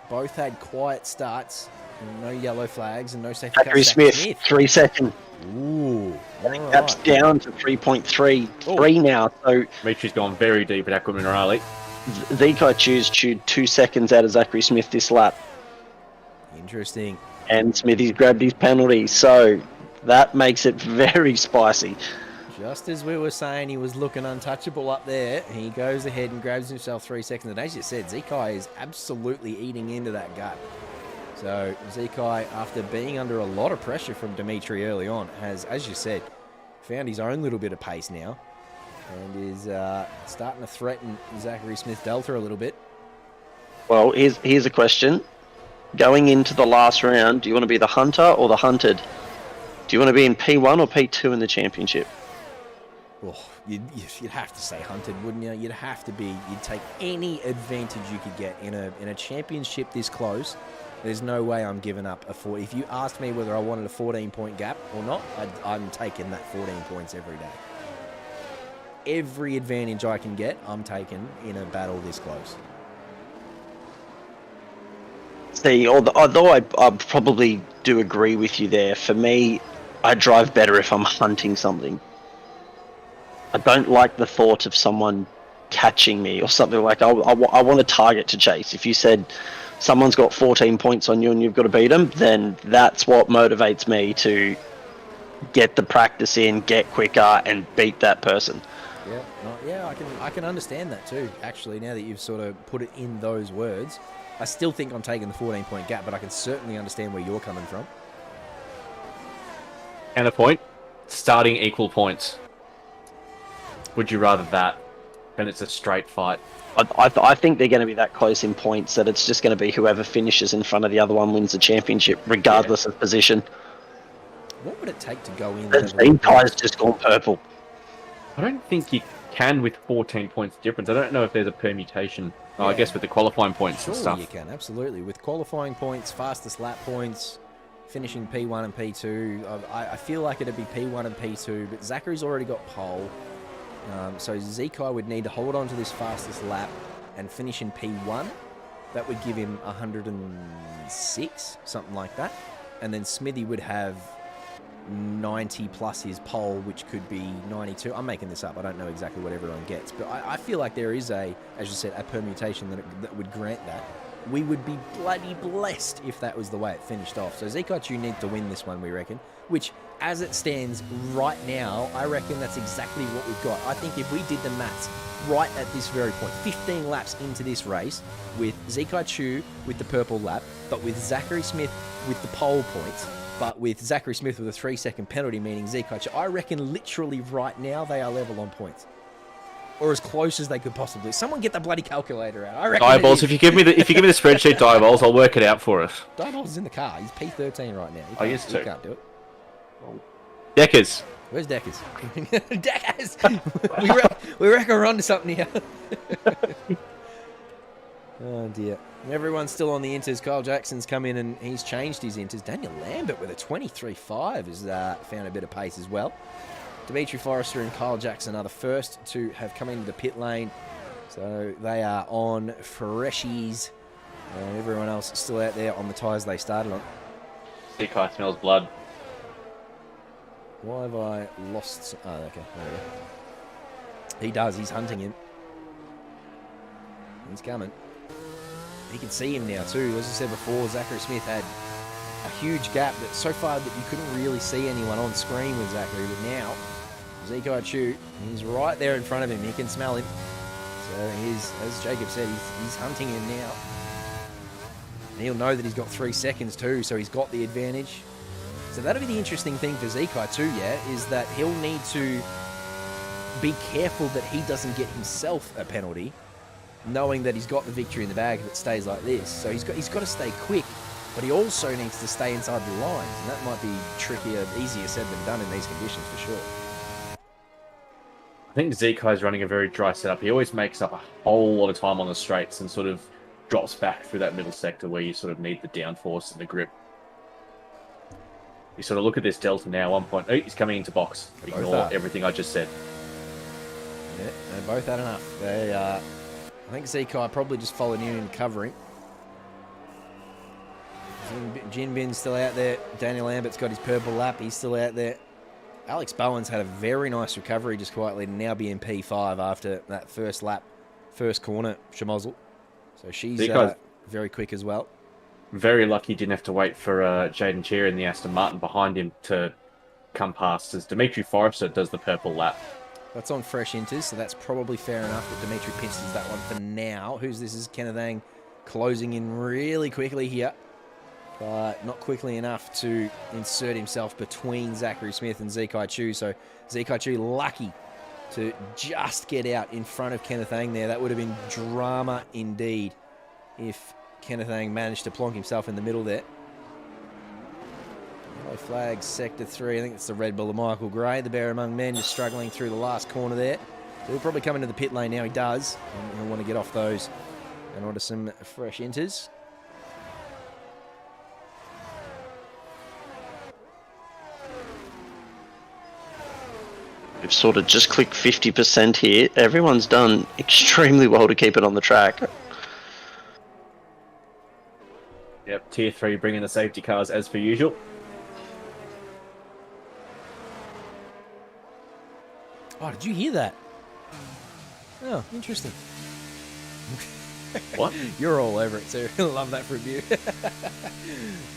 both had quiet starts. And no yellow flags and no safety car. Zachary Smith, 3 seconds. Ooh. That's down to 3.33 now. So Dimitri's gone very deep at Aqua Minerale. Zekai chewed 2 seconds out of Zachary Smith this lap. Interesting. And Smithy's grabbed his penalty, so that makes it very spicy. Just as we were saying he was looking untouchable up there, he goes ahead and grabs himself 3 seconds. And as you said, Zekai is absolutely eating into that gap. So Zekai, after being under a lot of pressure from Dimitri early on, has, as you said, found his own little bit of pace now and is starting to threaten Zachary Smith Delta a little bit. Well, here's a question. Going into the last round, do you want to be the hunter or the hunted? Do you want to be in P1 or P2 in the championship? Oh, you'd have to say hunted, wouldn't you? You'd have to be. You'd take any advantage you could get in a championship this close. There's no way I'm giving up a 40. If you asked me whether I wanted a 14-point gap or not, I'm taking that 14 points every day. Every advantage I can get, I'm taking in a battle this close. See, although I probably do agree with you there, for me, I drive better if I'm hunting something. I don't like the thought of someone catching me or something like I want a target to chase. If you said someone's got 14 points on you and you've got to beat them, then that's what motivates me to get the practice in, get quicker, and beat that person. Yeah, yeah, I can understand that too. Actually, now that you've sort of put it in those words, I still think I'm taking the 14-point gap, but I can certainly understand where you're coming from. And a point, starting equal points. Would you rather that than it's a straight fight? I think they're going to be that close in points that it's just going to be whoever finishes in front of the other one wins the championship, regardless of position. What would it take to go in? The team tie's just gone purple. I don't think you can with 14 points difference. I don't know if there's a permutation. Oh, I guess with the qualifying points and stuff. You can, absolutely. With qualifying points, fastest lap points, finishing P1 and P2. I feel like it'd be P1 and P2, but Zachary's already got pole. So Zekai would need to hold on to this fastest lap and finish in P1. That would give him 106, something like that. And then Smithy would have 90 plus his pole, which could be 92. I'm making this up. I don't know exactly what everyone gets. But I feel like there is as you said, a permutation that would grant that. We would be bloody blessed if that was the way it finished off. So Zekai needs to win this one, we reckon. Which, as it stands right now, I reckon that's exactly what we've got. I think if we did the maths right at this very point, 15 laps into this race, with Zekai Chu with the purple lap, but with Zachary Smith with the pole points, but with Zachary Smith with a 3-second penalty, meaning Zekai Chu, I reckon literally right now they are level on points. Or as close as they could possibly. Someone get the bloody calculator out. I reckon Diaballs, if you give me the spreadsheet, Diaballs, I'll work it out for us. Diaballs is in the car. He's P13 right now. I guess so. He can't do it. Deckers. Where's Deckers? Deckers! we reckon we're onto something here. Oh dear. Everyone's still on the inters. Kyle Jackson's come in and he's changed his inters. Daniel Lambert with a 23.5 has found a bit of pace as well. Dimitri Forrester and Kyle Jackson are the first to have come into the pit lane. So they are on freshies. And everyone else is still out there on the tyres they started on. Zekai smells blood. Why have I lost... Oh, okay. There we go. He does. He's hunting him. He's coming. He can see him now too. As I said before, Zachary Smith had a huge gap that so far that you couldn't really see anyone on screen with Zachary. But now, Zekai Chu, he's right there in front of him. He can smell him. So he's, as Jacob said, he's hunting him now. And he'll know that he's got 3 seconds too, so he's got the advantage. So that'll be the interesting thing for Zekai too, yeah, is that he'll need to be careful that he doesn't get himself a penalty, knowing that he's got the victory in the bag if it stays like this. So he's got to stay quick, but he also needs to stay inside the lines, and that might be trickier, easier said than done in these conditions for sure. I think Zekai's running a very dry setup. He always makes up a whole lot of time on the straights and sort of drops back through that middle sector where you sort of need the downforce and the grip. You sort of look at this delta now, 1.8, he's coming into box. Ignore everything I just said. Yeah, they both had enough. I think Zekai probably just followed in covering. Jinbin's still out there. Daniel Lambert's got his purple lap. He's still out there. Alex Bowen's had a very nice recovery just quietly, now being P5 after that first lap, first corner, Schmozzle. So she's very quick as well. Very lucky he didn't have to wait for Jaden Cheer in the Aston Martin behind him to come past, as Dimitri Forrester does the purple lap. That's on fresh inters, so that's probably fair enough that Dimitri pitches that one for now. Who's this? Is Kenneth Ang closing in really quickly here, but not quickly enough to insert himself between Zachary Smith and Zekai Chu. So Zekai Chu lucky to just get out in front of Kenneth Ang there. That would have been drama indeed if Kenneth Ang managed to plonk himself in the middle there. Yellow flag, sector 3. I think it's the Red Bull of Michael Gray, the bear among men, just struggling through the last corner there. So he'll probably come into the pit lane now. He does, and he'll want to get off those and onto some fresh inters. We've sort of just clicked 50% here. Everyone's done extremely well to keep it on the track. Yep, Tier 3 bringing the safety cars as per usual. Oh, did you hear that? Oh, interesting. What? You're all over it, so love that from you.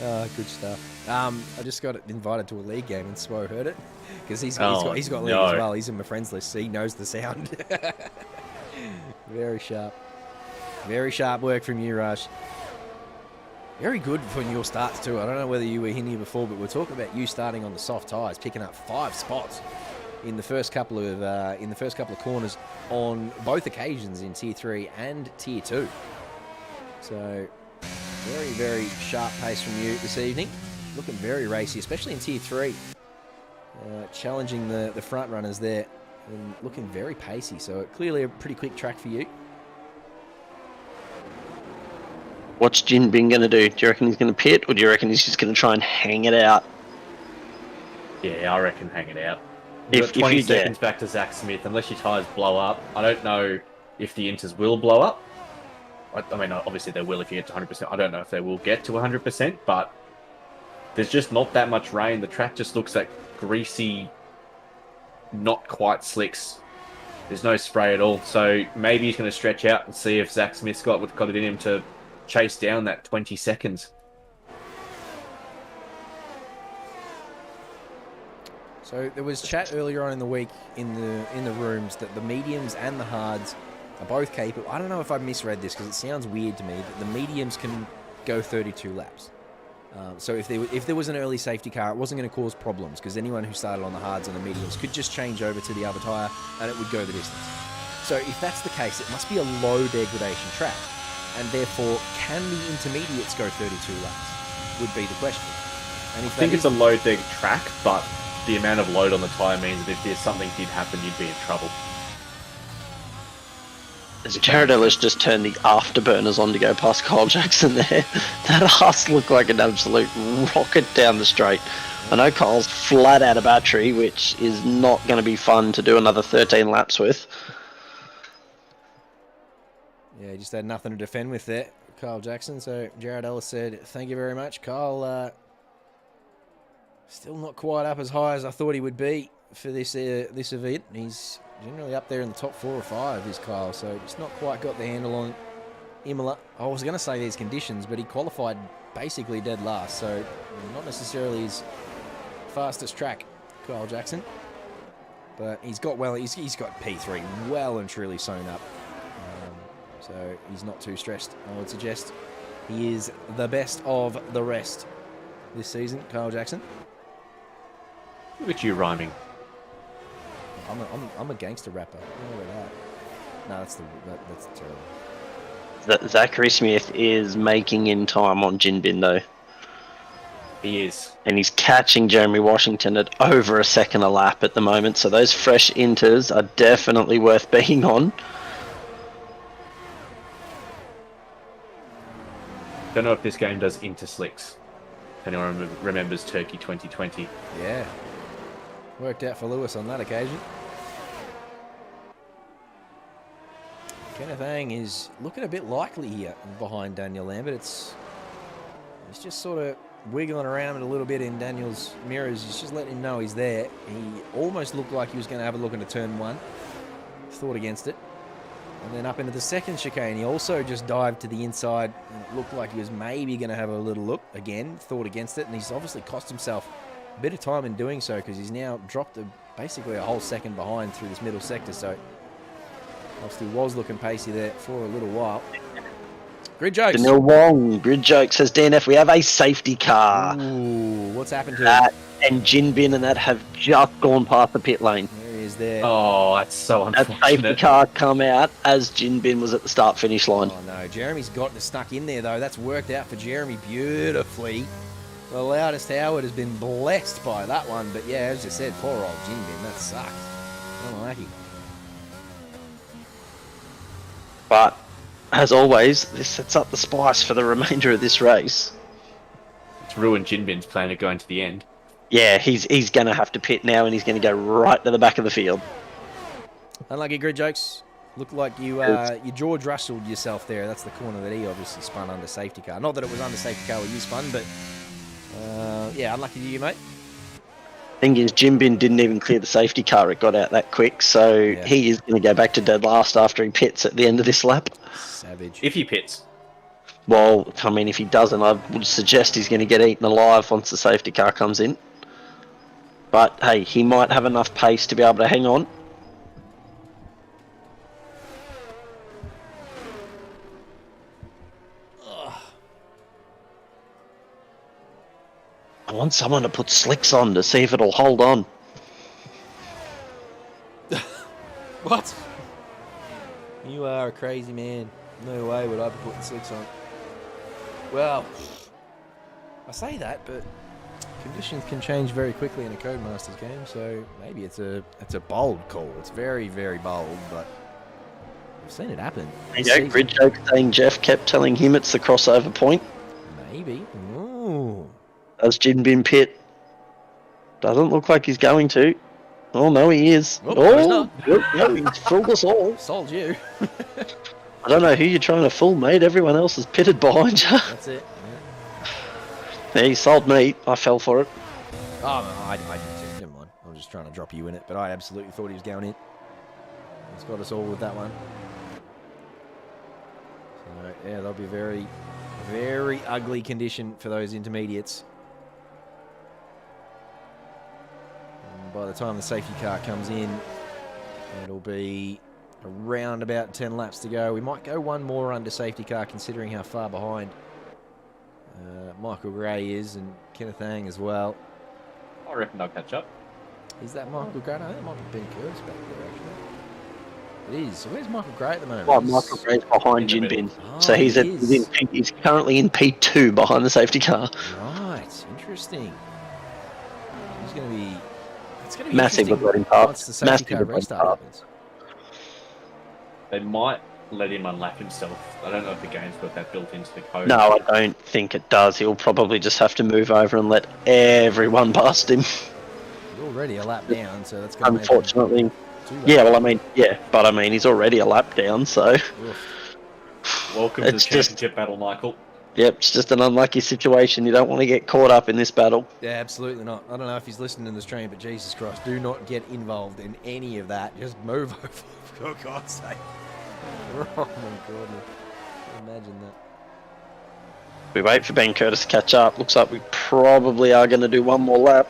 Oh, good stuff. I just got invited to a league game and Swo heard it because he's got league as well. He's in my friends list, so he knows the sound. Very sharp. Very sharp work from you, Raj. Very good for your starts too. I don't know whether you were in here before, but we're talking about you starting on the soft tyres, picking up 5 spots in the first couple of corners on both occasions in Tier 3 and Tier 2. So very, very sharp pace from you this evening. Looking very racy, especially in Tier 3. Challenging the front runners there and looking very pacey. So clearly a pretty quick track for you. What's Jin Bing going to do? Do you reckon he's going to pit, or do you reckon he's just going to try and hang it out? Yeah, I reckon hang it out. If 20 seconds back to Zach Smith, unless your tyres blow up, I don't know if the inters will blow up. I mean, obviously they will if you get to 100%. I don't know if they will get to 100%, but there's just not that much rain. The track just looks like greasy, not quite slicks. There's no spray at all. So maybe he's going to stretch out and see if Zach Smith's got it in him to chase down that 20 seconds. So there was chat earlier on in the week in the rooms that the mediums and the hards are both capable. I don't know if I misread this because it sounds weird to me, but the mediums can go 32 laps. So if there was an early safety car, it wasn't going to cause problems because anyone who started on the hards and the mediums could just change over to the other tyre and it would go the distance. So if that's the case, it must be a low degradation track. And therefore, can the intermediates go 32 laps? Would be the question. And if I think it's a low deg track, but the amount of load on the tyre means that if there's something did happen, you'd be in trouble. Jared Ellis just turned the afterburners on to go past Kyle Jackson there. That ass looked like an absolute rocket down the straight. I know Kyle's flat out of battery, which is not going to be fun to do another 13 laps with. Yeah, he just had nothing to defend with there, Kyle Jackson. So Jared Ellis said, thank you very much. Kyle, still not quite up as high as I thought he would be for this event. He's generally up there in the top 4 or 5, is Kyle. So just not quite got the handle on Imola. I was going to say these conditions, but he qualified basically dead last. So not necessarily his fastest track, Kyle Jackson. But he's got P3 well and truly sewn up. So he's not too stressed, I would suggest. He is the best of the rest this season, Kyle Jackson. Look at you rhyming. I'm a gangster rapper. I don't know that. No, that's terrible. Zachary Smith is making in time on Jinbin though. He is. And he's catching Jeremy Washington at over a second a lap at the moment, so those fresh inters are definitely worth being on. Don't know if this game does interslicks. If anyone remembers Turkey 2020. Yeah. Worked out for Lewis on that occasion. Kenneth Ang is looking a bit likely here behind Daniel Lambert. He's just sort of wiggling around it a little bit in Daniel's mirrors. He's just letting him know he's there. He almost looked like he was going to have a look into turn one. Thought against it. And then up into the second chicane, he also just dived to the inside. And it looked like he was maybe going to have a little look again. Thought against it. And he's obviously cost himself a bit of time in doing so because he's now dropped basically a whole second behind through this middle sector. So obviously was looking pacey there for a little while. Grid Jokes. Daniel Wong, Grid Jokes says, DNF, we have a safety car. Ooh, what's happened to that? And Jinbin and that have just gone past the pit lane. There he is there. Oh, that's so unfortunate. That safety car come out as Jinbin was at the start-finish line. Oh, no. Jeremy's got it stuck in there, though. That's worked out for Jeremy beautifully. The loudest Howard has been blessed by that one. But, yeah, as I said, poor old Jinbin. That sucked. Unlucky. But, as always, this sets up the spice for the remainder of this race. It's ruined Jinbin's plan of going to the end. Yeah, he's going to have to pit now, and he's going to go right to the back of the field. Unlucky, Grid Jokes. Looked like you George Russelled yourself there. That's the corner that he obviously spun under safety car. Not that it was under safety car where you spun, but yeah, unlucky to you, mate. Thing is, Jinbin didn't even clear the safety car. It got out that quick, so yeah. He is going to go back to dead last after he pits at the end of this lap. Savage. If he pits. Well, I mean, if he doesn't, I would suggest he's going to get eaten alive once the safety car comes in. But, hey, he might have enough pace to be able to hang on. I want someone to put slicks on to see if it'll hold on. What? You are a crazy man. No way would I be putting slicks on. Well, I say that, but conditions can change very quickly in a Codemasters game, so maybe it's a bold call. It's very, very bold, but I've seen it happen. Grid Joke saying Jeff kept telling him it's the crossover point. Maybe. Ooh. Does Jinbin pit? Doesn't look like he's going to. Oh no, he is. Oh, no, he's fooled us all. Sold you. I don't know who you're trying to fool, mate. Everyone else is pitted behind you. That's it. Yeah, he sold me. I fell for it. Oh, no, I didn't too. Never mind. I was just trying to drop you in it, but I absolutely thought he was going in. He's got us all with that one. So, yeah, that'll be a very, very ugly condition for those intermediates. And by the time the safety car comes in, it'll be around about 10 laps to go. We might go one more under safety car, considering how far behind Michael Gray is, and Kenneth Ang as well. I reckon they'll catch up. Is that Michael Gray? No, that might be Ben Curtis back there, actually. It is. So where's Michael Gray at the moment? Well, Michael Gray's behind Jinbin. So he's currently in P2 behind the safety car. Right, interesting. He's going to be... It's going to be massive interesting once the safety car restart happens. They might let him unlap himself. I don't know if the game's got that built into the code. No, I don't think it does. He'll probably just have to move over and let everyone past him. He's already a lap down, so that's going to unfortunately. Yeah, well, I mean, yeah, but I mean, he's already a lap down, so. Welcome to the championship battle, Michael. Yep, it's just an unlucky situation. You don't want to get caught up in this battle. Yeah, absolutely not. I don't know if he's listening to the stream, but Jesus Christ, do not get involved in any of that. Just move over, for God's sake. Oh my goodness. Imagine that. We wait for Ben Curtis to catch up. Looks like we probably are going to do one more lap.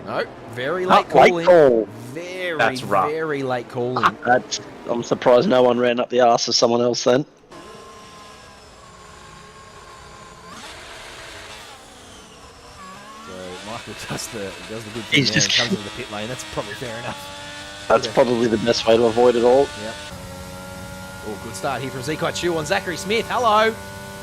No, very late calling. Late call. Very late calling. I'm surprised no one ran up the arse of someone else then. Michael does the good thing He's there just- and comes into the pit lane. That's probably fair enough. That's probably the best way to avoid it all. Yep. Oh, good start here from Zekai Chu on Zachary Smith. Hello.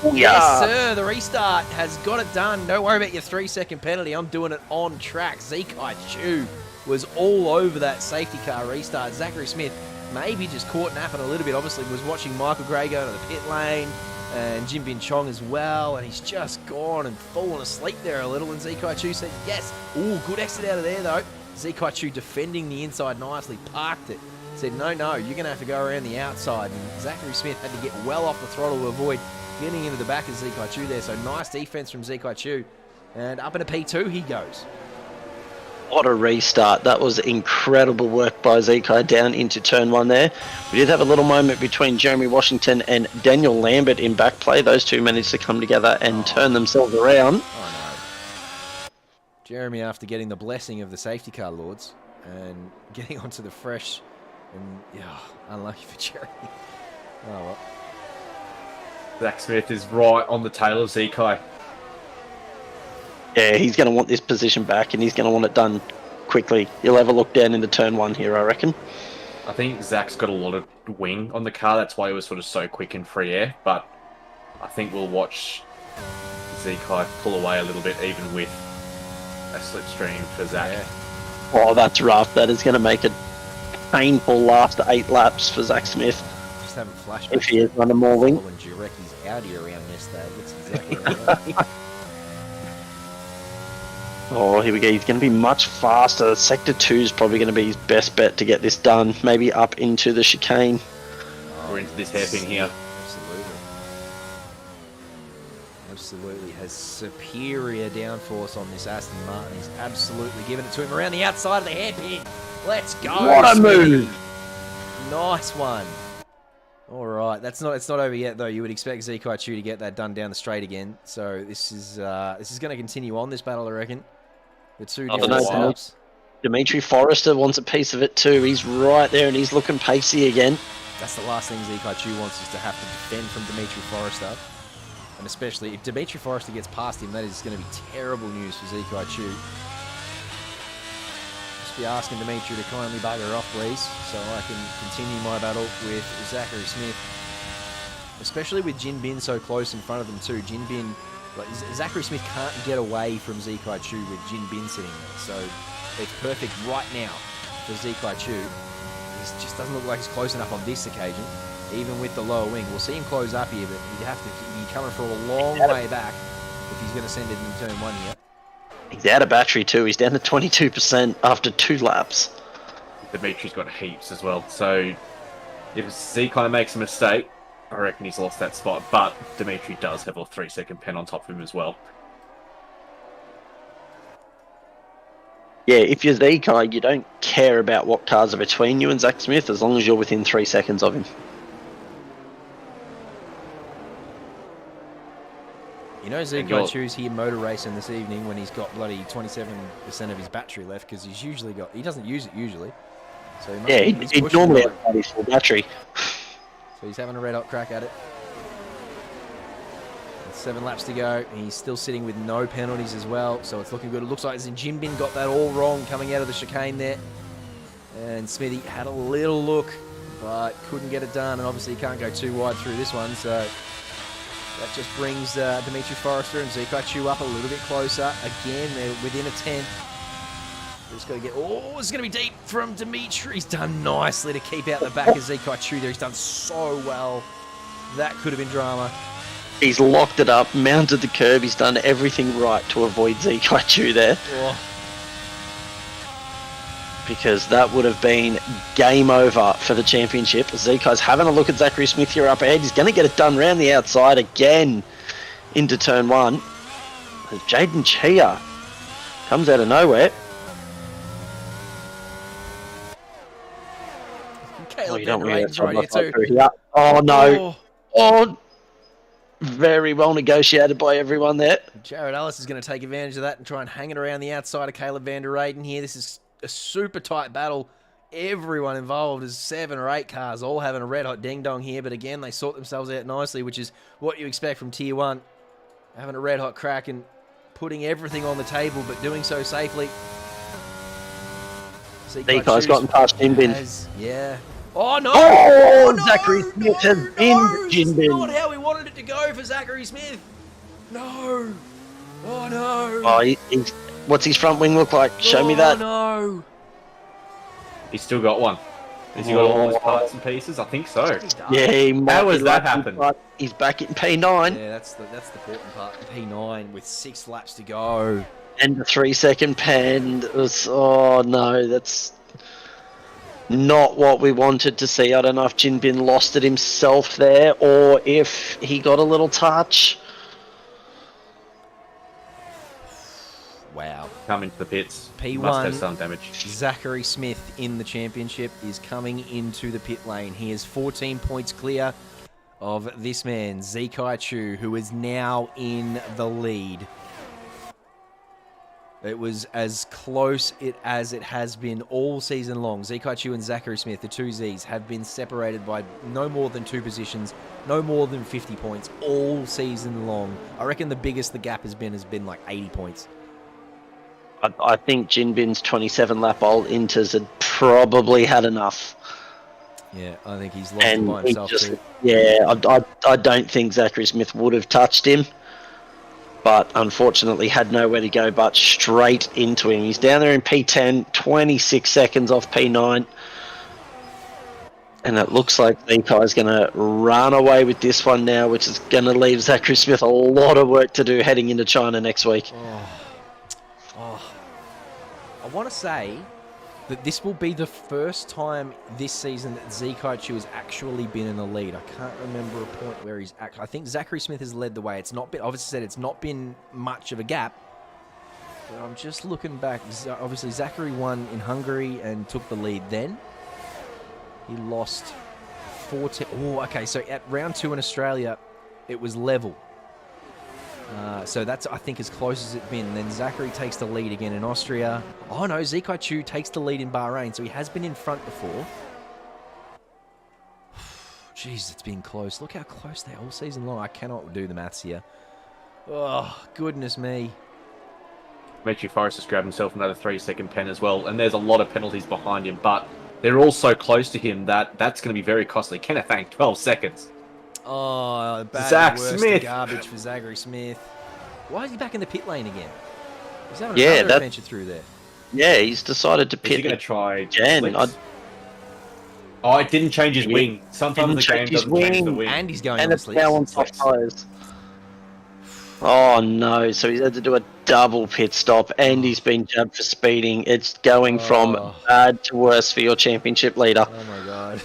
Yeah. Yes, sir. The restart has got it done. Don't worry about your 3-second penalty. I'm doing it on track. Zekai Chu was all over that safety car restart. Zachary Smith maybe just caught napping a little bit. Obviously, was watching Michael Gray go to the pit lane and Jin Bin Chong as well. And he's just gone and fallen asleep there a little. And Zekai Chu said yes. Ooh, good exit out of there, though. Zekai Chu defending the inside nicely, parked it. Said, no, you're going to have to go around the outside. And Zachary Smith had to get well off the throttle to avoid getting into the back of Zekai Chu there. So nice defense from Zekai Chu. And up into P2 he goes. What a restart. That was incredible work by Zekai down into turn one there. We did have a little moment between Jeremy Washington and Daniel Lambert in back play. Those two managed to come together and turn themselves around. Oh, no. Jeremy, after getting the blessing of the safety car lords and getting onto the fresh, and yeah, unlucky for Jeremy. Oh, well. Zach Smith is right on the tail of Zekai. Yeah, he's going to want this position back and he's going to want it done quickly. He'll have a look down into turn one here, I reckon. I think Zach's got a lot of wing on the car. That's why he was sort of so quick in free air. But I think we'll watch Zekai pull away a little bit, even with a slipstream for Zach. Yeah. Oh, that's rough. That is going to make a painful last 8 laps for Zach Smith. Just having flashbacks. If he is running more wing. When Jurecki's Audi around this day. Looks exactly right. Oh, here we go. He's going to be much faster. Sector 2 is probably going to be his best bet to get this done. Maybe up into the chicane. We're into this hairpin here. Absolutely has superior downforce on this Aston Martin. He's absolutely giving it to him around the outside of the hairpin. Let's go. What a Smithy. move. Nice one. All right, it's not over yet though. You would expect Zekai Chu to get that done down the straight again. So this is going to continue on this battle, I reckon. The two I don't different know. setups. Dimitri Forrester wants a piece of it too. He's right there and he's looking pacey again. That's the last thing Zekai Chu wants, is to have to defend from Dimitri Forrester. And especially if Dimitri Forrester gets past him, that is going to be terrible news for Zekai Chu. Just be asking Dimitri to kindly bugger off, please, so I can continue my battle with Zachary Smith. Especially with Jin Bin so close in front of them too. Jin Bin, like, Zachary Smith can't get away from Zekai Chu with Jin Bin sitting there. So it's perfect right now for Zekai Chu. He just doesn't look like he's close enough on this occasion, even with the lower wing. We'll see him close up here, but he'd have to be coming from a long way back if he's going to send it in turn one here. He's out of battery too. He's down to 22% after 2 laps. Dimitri's got heaps as well. So if Zekai makes a mistake, I reckon he's lost that spot. But Dimitri does have a 3-second pen on top of him as well. Yeah, if you're Zekai, you don't care about what cars are between you and Zach Smith as long as you're within 3 seconds of him. You know Zekai Chu's here motor racing this evening when he's got bloody 27% of his battery left, because he's usually got, he doesn't use it usually. So he Yeah, he's he pushing normally it. has his full battery. So he's having a red hot crack at it. 7 laps to go. He's still sitting with no penalties as well, so it's looking good. It looks like Jin Bin got that all wrong coming out of the chicane there. And Smithy had a little look, but couldn't get it done. And obviously he can't go too wide through this one, so that just brings Dimitri Forrester and Zekai Chu up a little bit closer. Again, they're within a 10. Just got to get... Oh, it's going to be deep from Dimitri. He's done nicely to keep out the back of Zekai Chu there. He's done so well. That could have been drama. He's locked it up, mounted the curb. He's done everything right to avoid Zekai Chu there. Oh. Because that would have been game over for the championship. Zekai's having a look at Zachary Smith here up ahead. He's going to get it done round the outside again into turn one. Jaden Chia comes out of nowhere. Caleb you don't Van really Reyden's right here too. Oh no. Oh, very well negotiated by everyone there. Jared Ellis is going to take advantage of that and try and hang it around the outside of Caleb Van Der Reyden here. This is a super tight battle. Everyone involved is 7 or 8 cars all having a red hot ding dong here, but again they sort themselves out nicely, which is what you expect from Tier 1. Having a red hot crack and putting everything on the table, but doing so safely. Zekai's gotten past Jinbin. Yeah. Oh, no! Oh, no, Zachary Smith has no, binned this is Jinbin. not how we wanted it to go for Zachary Smith. No. Oh, no. Oh, what's his front wing look like? Show me that. No. He's still got one. Has he got all his parts and pieces? I think so. Yeah, he might How be has that lucky, happened? but he's back in P9. Yeah, that's the important part. P9 with 6 laps to go. And the 3-second pen was, oh no, that's not what we wanted to see. I don't know if Jinbin lost it himself there or if he got a little touch. Wow. Coming to the pits. P1, must have some damage. Zachary Smith in the championship is coming into the pit lane. He is 14 points clear of this man, Zekai Chu, who is now in the lead. It was as close as it has been all season long. Zekai Chu and Zachary Smith, the two Zs, have been separated by no more than 2 positions, no more than 50 points all season long. I reckon the biggest the gap has been like 80 points. I think Jinbin's 27-lap old Inters had probably had enough. Yeah, I think he's lost it by himself too. Yeah, I don't think Zachary Smith would have touched him, but unfortunately had nowhere to go but straight into him. He's down there in P10, 26 seconds off P9. And it looks like Zekai's going to run away with this one now, which is going to leave Zachary Smith a lot of work to do heading into China next week. I want to say that this will be the first time this season that Zekai Chu has actually been in the lead. I can't remember a point where he's I think Zachary Smith has led the way. It's not been, obviously said it's not been much of a gap. But I'm just looking back. Obviously, Zachary won in Hungary and took the lead then. He lost 14. Oh, okay. So at round 2 in Australia, it was level. So that's, I think, as close as it's been. And then Zachary takes the lead again in Austria. Oh, no, Zekai Chu takes the lead in Bahrain, so he has been in front before. Jeez, it's been close. Look how close they are all season long. I cannot do the maths here. Oh, goodness me. Matthew Forrest has grabbed himself another 3-second pen as well, and there's a lot of penalties behind him, but they're all so close to him that that's going to be very costly. Kenneth Ang, 12 seconds. Oh, bad Zach worst Smith. Garbage for Zachary Smith. Why is he back in the pit lane again? He's having Yeah, another adventure through there. Yeah, he's decided to Is he pit going to try again. Oh, it didn't change his wing. Sometimes the game doesn't change the wing. And he's going And on it's sleeps. now on soft tyres. Oh no, so he's had to do a double pit stop and he's been jabbed for speeding. It's going from bad to worse for your championship leader. Oh my god.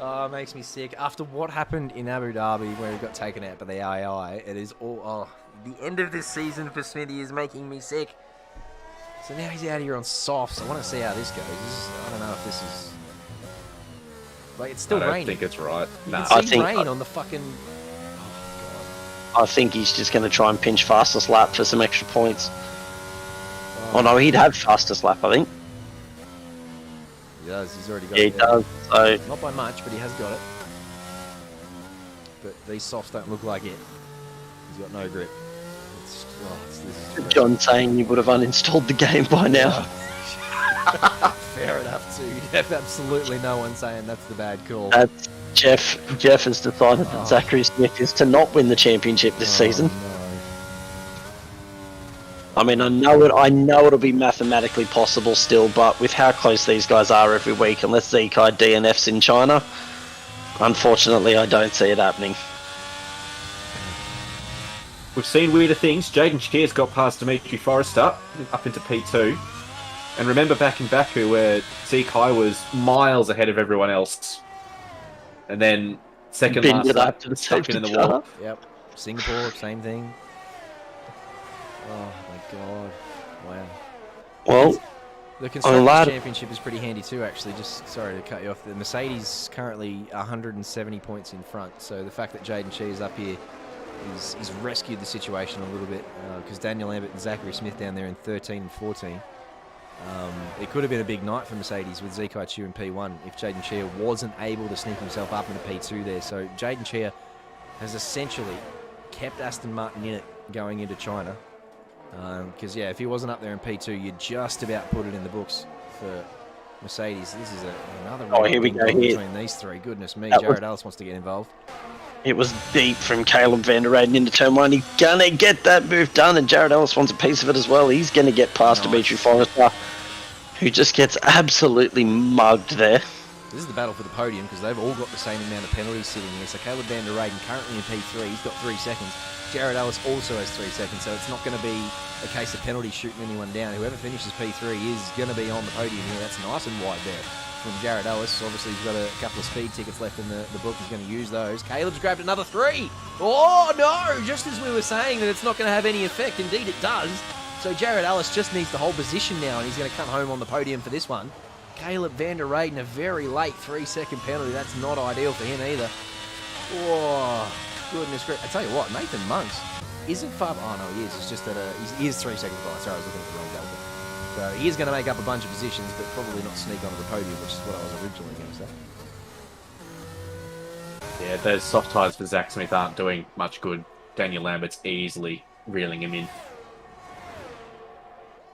Oh, it makes me sick. After what happened in Abu Dhabi where he got taken out by the AI, it is all... Oh, the end of this season for Smithy is making me sick. So now he's out here on softs. I want to see how this goes. I don't know if this is... Like, it's still I don't raining. think it's right. You Nah. can see rain on the fucking... I think he's just going to try and pinch fastest lap for some extra points. Oh no, he'd have fastest lap, I think. He does. He's already got Yeah, it. he does. So Not by much, but he has got it. But these softs don't look like it. He's got no grip. This is John saying you would have uninstalled the game by now. fair enough too. You'd have absolutely no one saying that's the bad call. That's Jeff has decided that Zachary Smith is to not win the championship this season. No. I mean, I know it'll be mathematically possible still, but with how close these guys are every week, unless Zekai DNFs in China, unfortunately, I don't see it happening. We've seen weirder things. Jaden Shear's got past Dimitri Forrester up into P2. And remember back in Baku where Zekai was miles ahead of everyone else. And then second Binned last it lap, up to the stuck it in the safety wall. car. Yep. Singapore, same thing. Oh my god. Wow. Well, The Constructors glad- Championship is pretty handy too, actually. Just sorry to cut you off. The Mercedes currently 170 points in front. So the fact that Jaden Shee is up here he's rescued the situation a little bit because Daniel Lambert and Zachary Smith down there in 13 and 14. It could have been a big night for Mercedes with Zekai Chu in P1 if Jaden Shea wasn't able to sneak himself up into P2 there. So Jaden Shea has essentially kept Aston Martin in it going into China. Because, yeah, if he wasn't up there in P2, you'd just about put it in the books for Mercedes. This is another here we go here. between these three. Goodness me, That Jared Ellis wants to get involved. It was deep from Caleb van der Reyden into turn 1. He's going to get that move done, and Jared Ellis wants a piece of it as well. He's going to get past Dimitri Forrester, who just gets absolutely mugged there. This is the battle for the podium because they've all got the same amount of penalties sitting here. So Caleb van der Reyden currently in P3, he's got 3 seconds. Jared Ellis also has 3 seconds, so it's not going to be a case of penalties shooting anyone down. Whoever finishes P3 is going to be on the podium here. That's nice and wide there from Jared Ellis. Obviously, he's got a couple of speed tickets left in the book. He's going to use those. Caleb's grabbed another 3. Oh, no! Just as we were saying that it's not going to have any effect. Indeed, it does. So Jared Ellis just needs to hold position now, and he's going to come home on the podium for this one. Caleb van der Reyden, a very late 3-second penalty. That's not ideal for him either. Oh, goodness gracious. I tell you what, Nathan Monks isn't far... Oh, no, he is. It's just that he is 3 seconds behind. Sorry, I was looking at the wrong delta. So he is going to make up a bunch of positions, but probably not sneak onto the podium, which is what I was originally going to say. Yeah, those soft tyres for Zach Smith aren't doing much good. Daniel Lambert's easily reeling him in.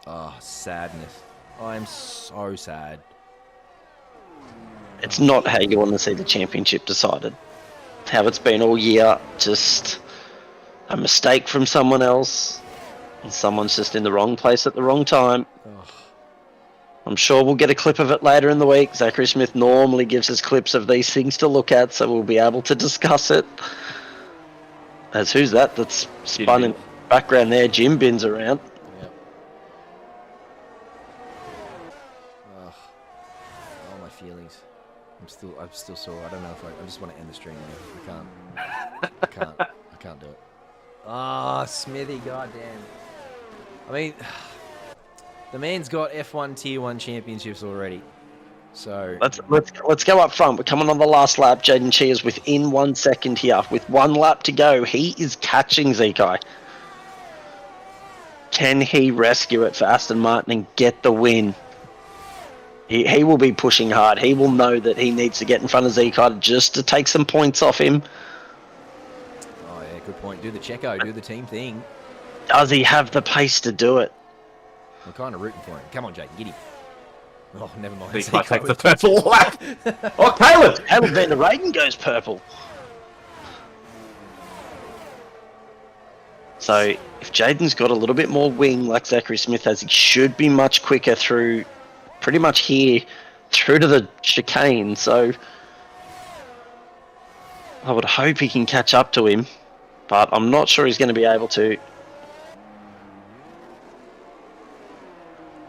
Oh, sadness. I'm so sad. It's not how you want to see the championship decided. How it's been all year, just a mistake from someone else, and someone's just in the wrong place at the wrong time. I'm sure we'll get a clip of it later in the week. Zachary Smith normally gives us clips of these things to look at, so we'll be able to discuss it. As who's that? That's spun in the background there. Jim Bin's around. Yep. Oh, my feelings. I'm still sore. I don't know if I just want to end the stream now. I can't do it. Ah, Smithy, goddamn. I mean, the man's got F1 Tier 1 championships already. So let's go up front. We're coming on the last lap. Jaden Chi is within 1 second here. With 1 lap to go, he is catching Zekai. Can he rescue it for Aston Martin and get the win? He will be pushing hard. He will know that he needs to get in front of Zekai just to take some points off him. Oh yeah, good point. Do the Checo, do the team thing. Does he have the pace to do it? I'm kind of rooting for him. Come on, Jake, get him. Oh, never mind. He might take the purple lap. Oh, Caleb! Caleb van der Reyden goes purple. So, if Jaden's got a little bit more wing like Zachary Smith has, he should be much quicker through, pretty much here, through to the chicane. So, I would hope he can catch up to him, but I'm not sure he's going to be able to.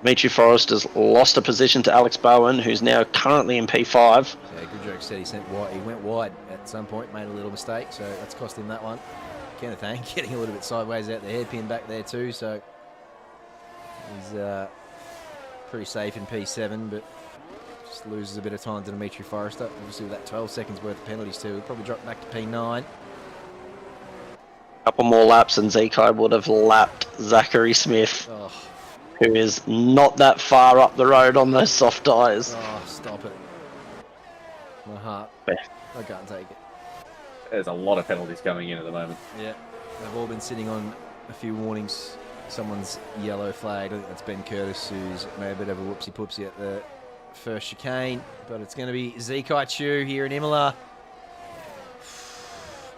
Dimitri Forrester's lost a position to Alex Bowen, who's now currently in P5. Yeah, good joke said he went wide at some point, made a little mistake, so that's cost him that one. Kenneth Ang getting a little bit sideways out the hairpin back there too, so he's pretty safe in P7, but just loses a bit of time to Dimitri Forrester. Obviously with that 12 seconds worth of penalties too, he'll probably drop back to P9. Couple more laps and Zekai would have lapped Zachary Smith. Oh. Who is not that far up the road on those soft tyres. Oh, stop it. My heart. I can't take it. There's a lot of penalties coming in at the moment. Yeah, they've all been sitting on a few warnings. Someone's yellow flag. I think that's Ben Curtis, who's made a bit of a whoopsie-poopsie at the first chicane. But it's going to be Zekai Chu here in Imola.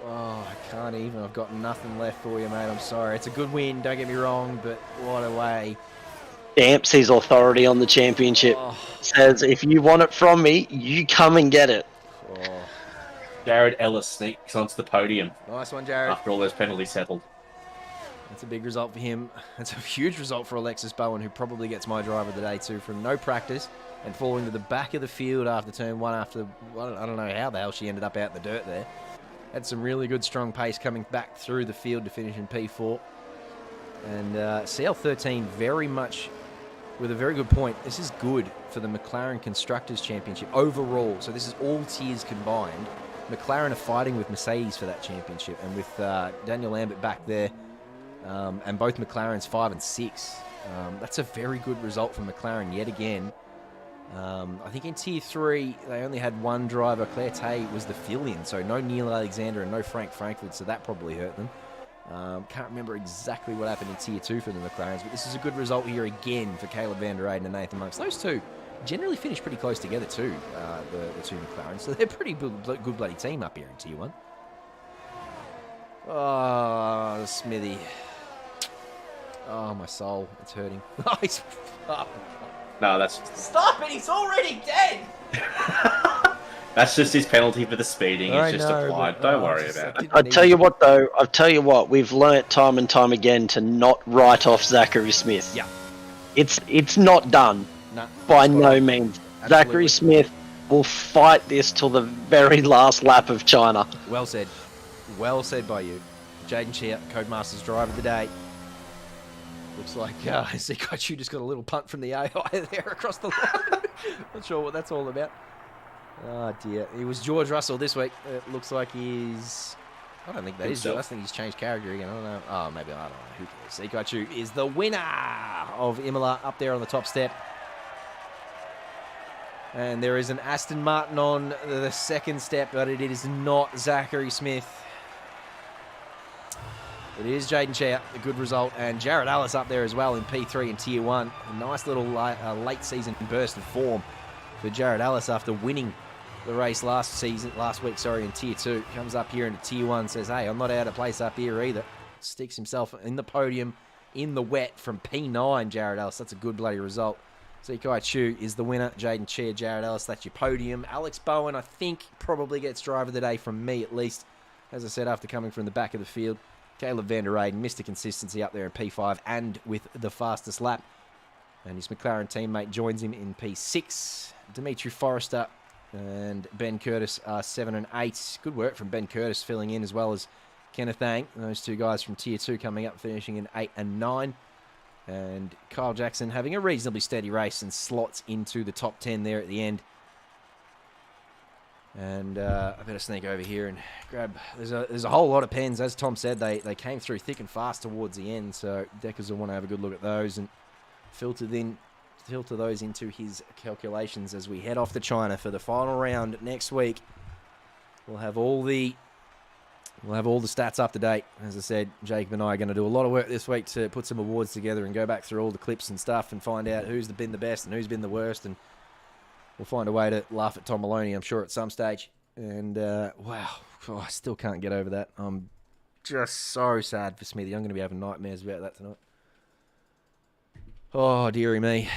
Oh, I can't even. I've got nothing left for you, mate. I'm sorry. It's a good win, don't get me wrong, but what a way. Dempsey's authority on the championship says, if you want it from me, you come and get it. Oh. Jared Ellis sneaks onto the podium. Nice one, Jared. After all those penalties settled. That's a big result for him. That's a huge result for Alexis Bowen, who probably gets my driver of the day too, from no practice and falling to the back of the field after turn 1 after, I don't know how the hell she ended up out in the dirt there. Had some really good strong pace coming back through the field to finish in P4. And CL13 very much with a very good point. This is good for the McLaren Constructors' Championship overall. So this is all tiers combined. McLaren are fighting with Mercedes for that championship. And with Daniel Lambert back there, and both McLarens 5 and 6. That's a very good result from McLaren yet again. I think in Tier 3, they only had one driver. Claire Tay was the fill-in, so no Neil Alexander and no Frank Frankfurt, so that probably hurt them. Can't remember exactly what happened in Tier 2 for the McLarens, but this is a good result here again for Caleb Van Der Eyden and Nathan Monks. Those two generally finish pretty close together too, the two McLarens, so they're a pretty good bloody team up here in Tier 1. Oh, Smithy. Oh, my soul. It's hurting. No, that's... Stop it! He's already dead! That's just his penalty for the speeding. It's just applied. Don't worry about it. I tell you what, though. I'll tell you what. We've learnt time and time again to not write off Zachary Smith. Yeah. It's not done. No, by no means. Absolutely. Zachary Smith will fight this till the very last lap of China. Well said. Well said by you. Jaden Chia, Codemaster's driver of the day. Looks like Zikachu just got a little punt from the AI there across the line. Not sure what that's all about. Oh dear. It was George Russell this week. It looks like he's... I don't think that is. I think he's changed character again. I don't know. Oh, maybe. I don't know. Who cares? Zikachu is the winner of Imola up there on the top step. And there is an Aston Martin on the second step, but it is not Zachary Smith. It is Jaden Chia, a good result, and Jared Ellis up there as well in P3 and Tier 1. A nice little late season burst of form for Jared Ellis after winning the race last week, in Tier 2. Comes up here into Tier 1, says, hey, I'm not out of place up here either. Sticks himself in the podium in the wet from P9, Jared Ellis. That's a good bloody result. Zikai Chu is the winner. Jaden Chia, Jared Ellis, that's your podium. Alex Bowen, I think, probably gets driver of the day from me at least. As I said, after coming from the back of the field. Caleb Van Der Eyden, Mr. Consistency up there in P5 and with the fastest lap. And his McLaren teammate joins him in P6. Dimitri Forrester and Ben Curtis are 7 and 8. Good work from Ben Curtis filling in as well as Kenneth Ang. Those two guys from Tier 2 coming up, finishing in 8 and 9. And Kyle Jackson having a reasonably steady race and slots into the top 10 there at the end. And I better sneak over here and grab... There's a whole lot of pens. As Tom said, they came through thick and fast towards the end. So Deckers will want to have a good look at those and filter those into his calculations as we head off to China for the final round next week. We'll have all the stats up to date. As I said, Jacob and I are going to do a lot of work this week to put some awards together and go back through all the clips and stuff and find out who's been the best and who's been the worst. And we'll find a way to laugh at Tom Maloney, I'm sure, at some stage. And, wow, I still can't get over that. I'm just so sad for Smithy. I'm going to be having nightmares about that tonight. Oh, dearie me.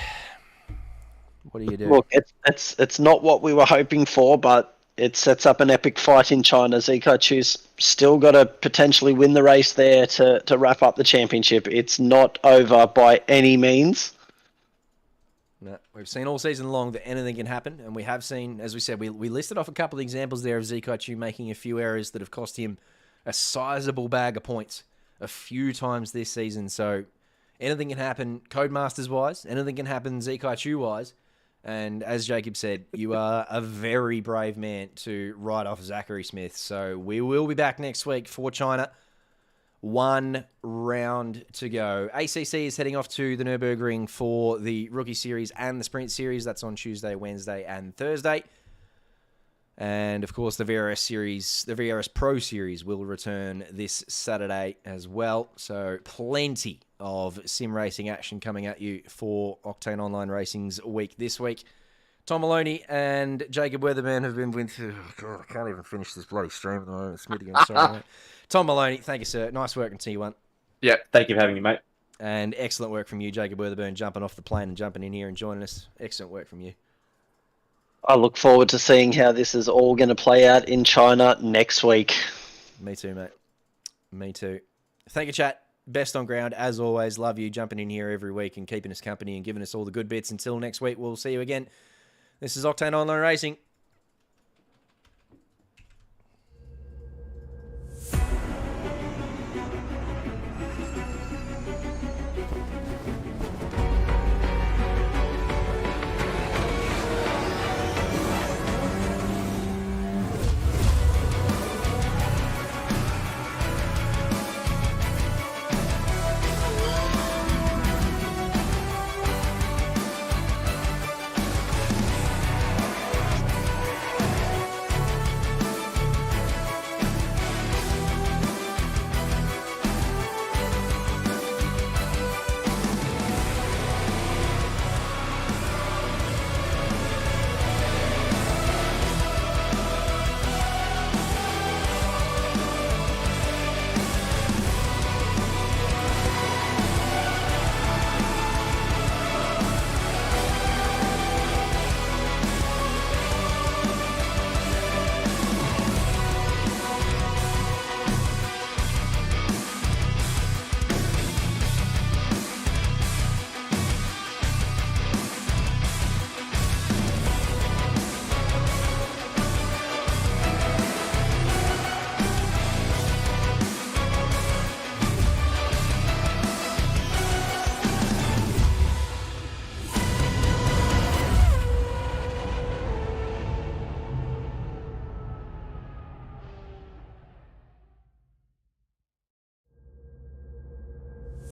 What do you do? Look, it's not what we were hoping for, but it sets up an epic fight in China. Zikachu's still got to potentially win the race there to wrap up the championship. It's not over by any means. No, we've seen all season long that anything can happen, and we have seen, as we said, we listed off a couple of examples there of Zikachu making a few errors that have cost him a sizable bag of points a few times this season. So anything can happen Codemasters-wise, anything can happen Zikachu-wise, and as Jacob said, you are a very brave man to write off Zachary Smith. So we will be back next week for China. 1 round to go. ACC is heading off to the Nürburgring for the Rookie Series and the Sprint Series. That's on Tuesday, Wednesday, and Thursday. And, of course, the VRS Pro Series will return this Saturday as well. So plenty of sim racing action coming at you for Octane Online Racing's week this week. Tom Maloney and Jacob Weatherman have been with... Oh God, I can't even finish this bloody stream at the moment. Smithy, I'm sorry, mate. Tom Maloney, thank you, sir. Nice work in T1. Yeah, thank you for having me, mate. And excellent work from you, Jacob Weatherburn, jumping off the plane and jumping in here and joining us. Excellent work from you. I look forward to seeing how this is all going to play out in China next week. Me too, mate. Me too. Thank you, chat. Best on ground, as always. Love you jumping in here every week and keeping us company and giving us all the good bits. Until next week, we'll see you again. This is Octane Online Racing.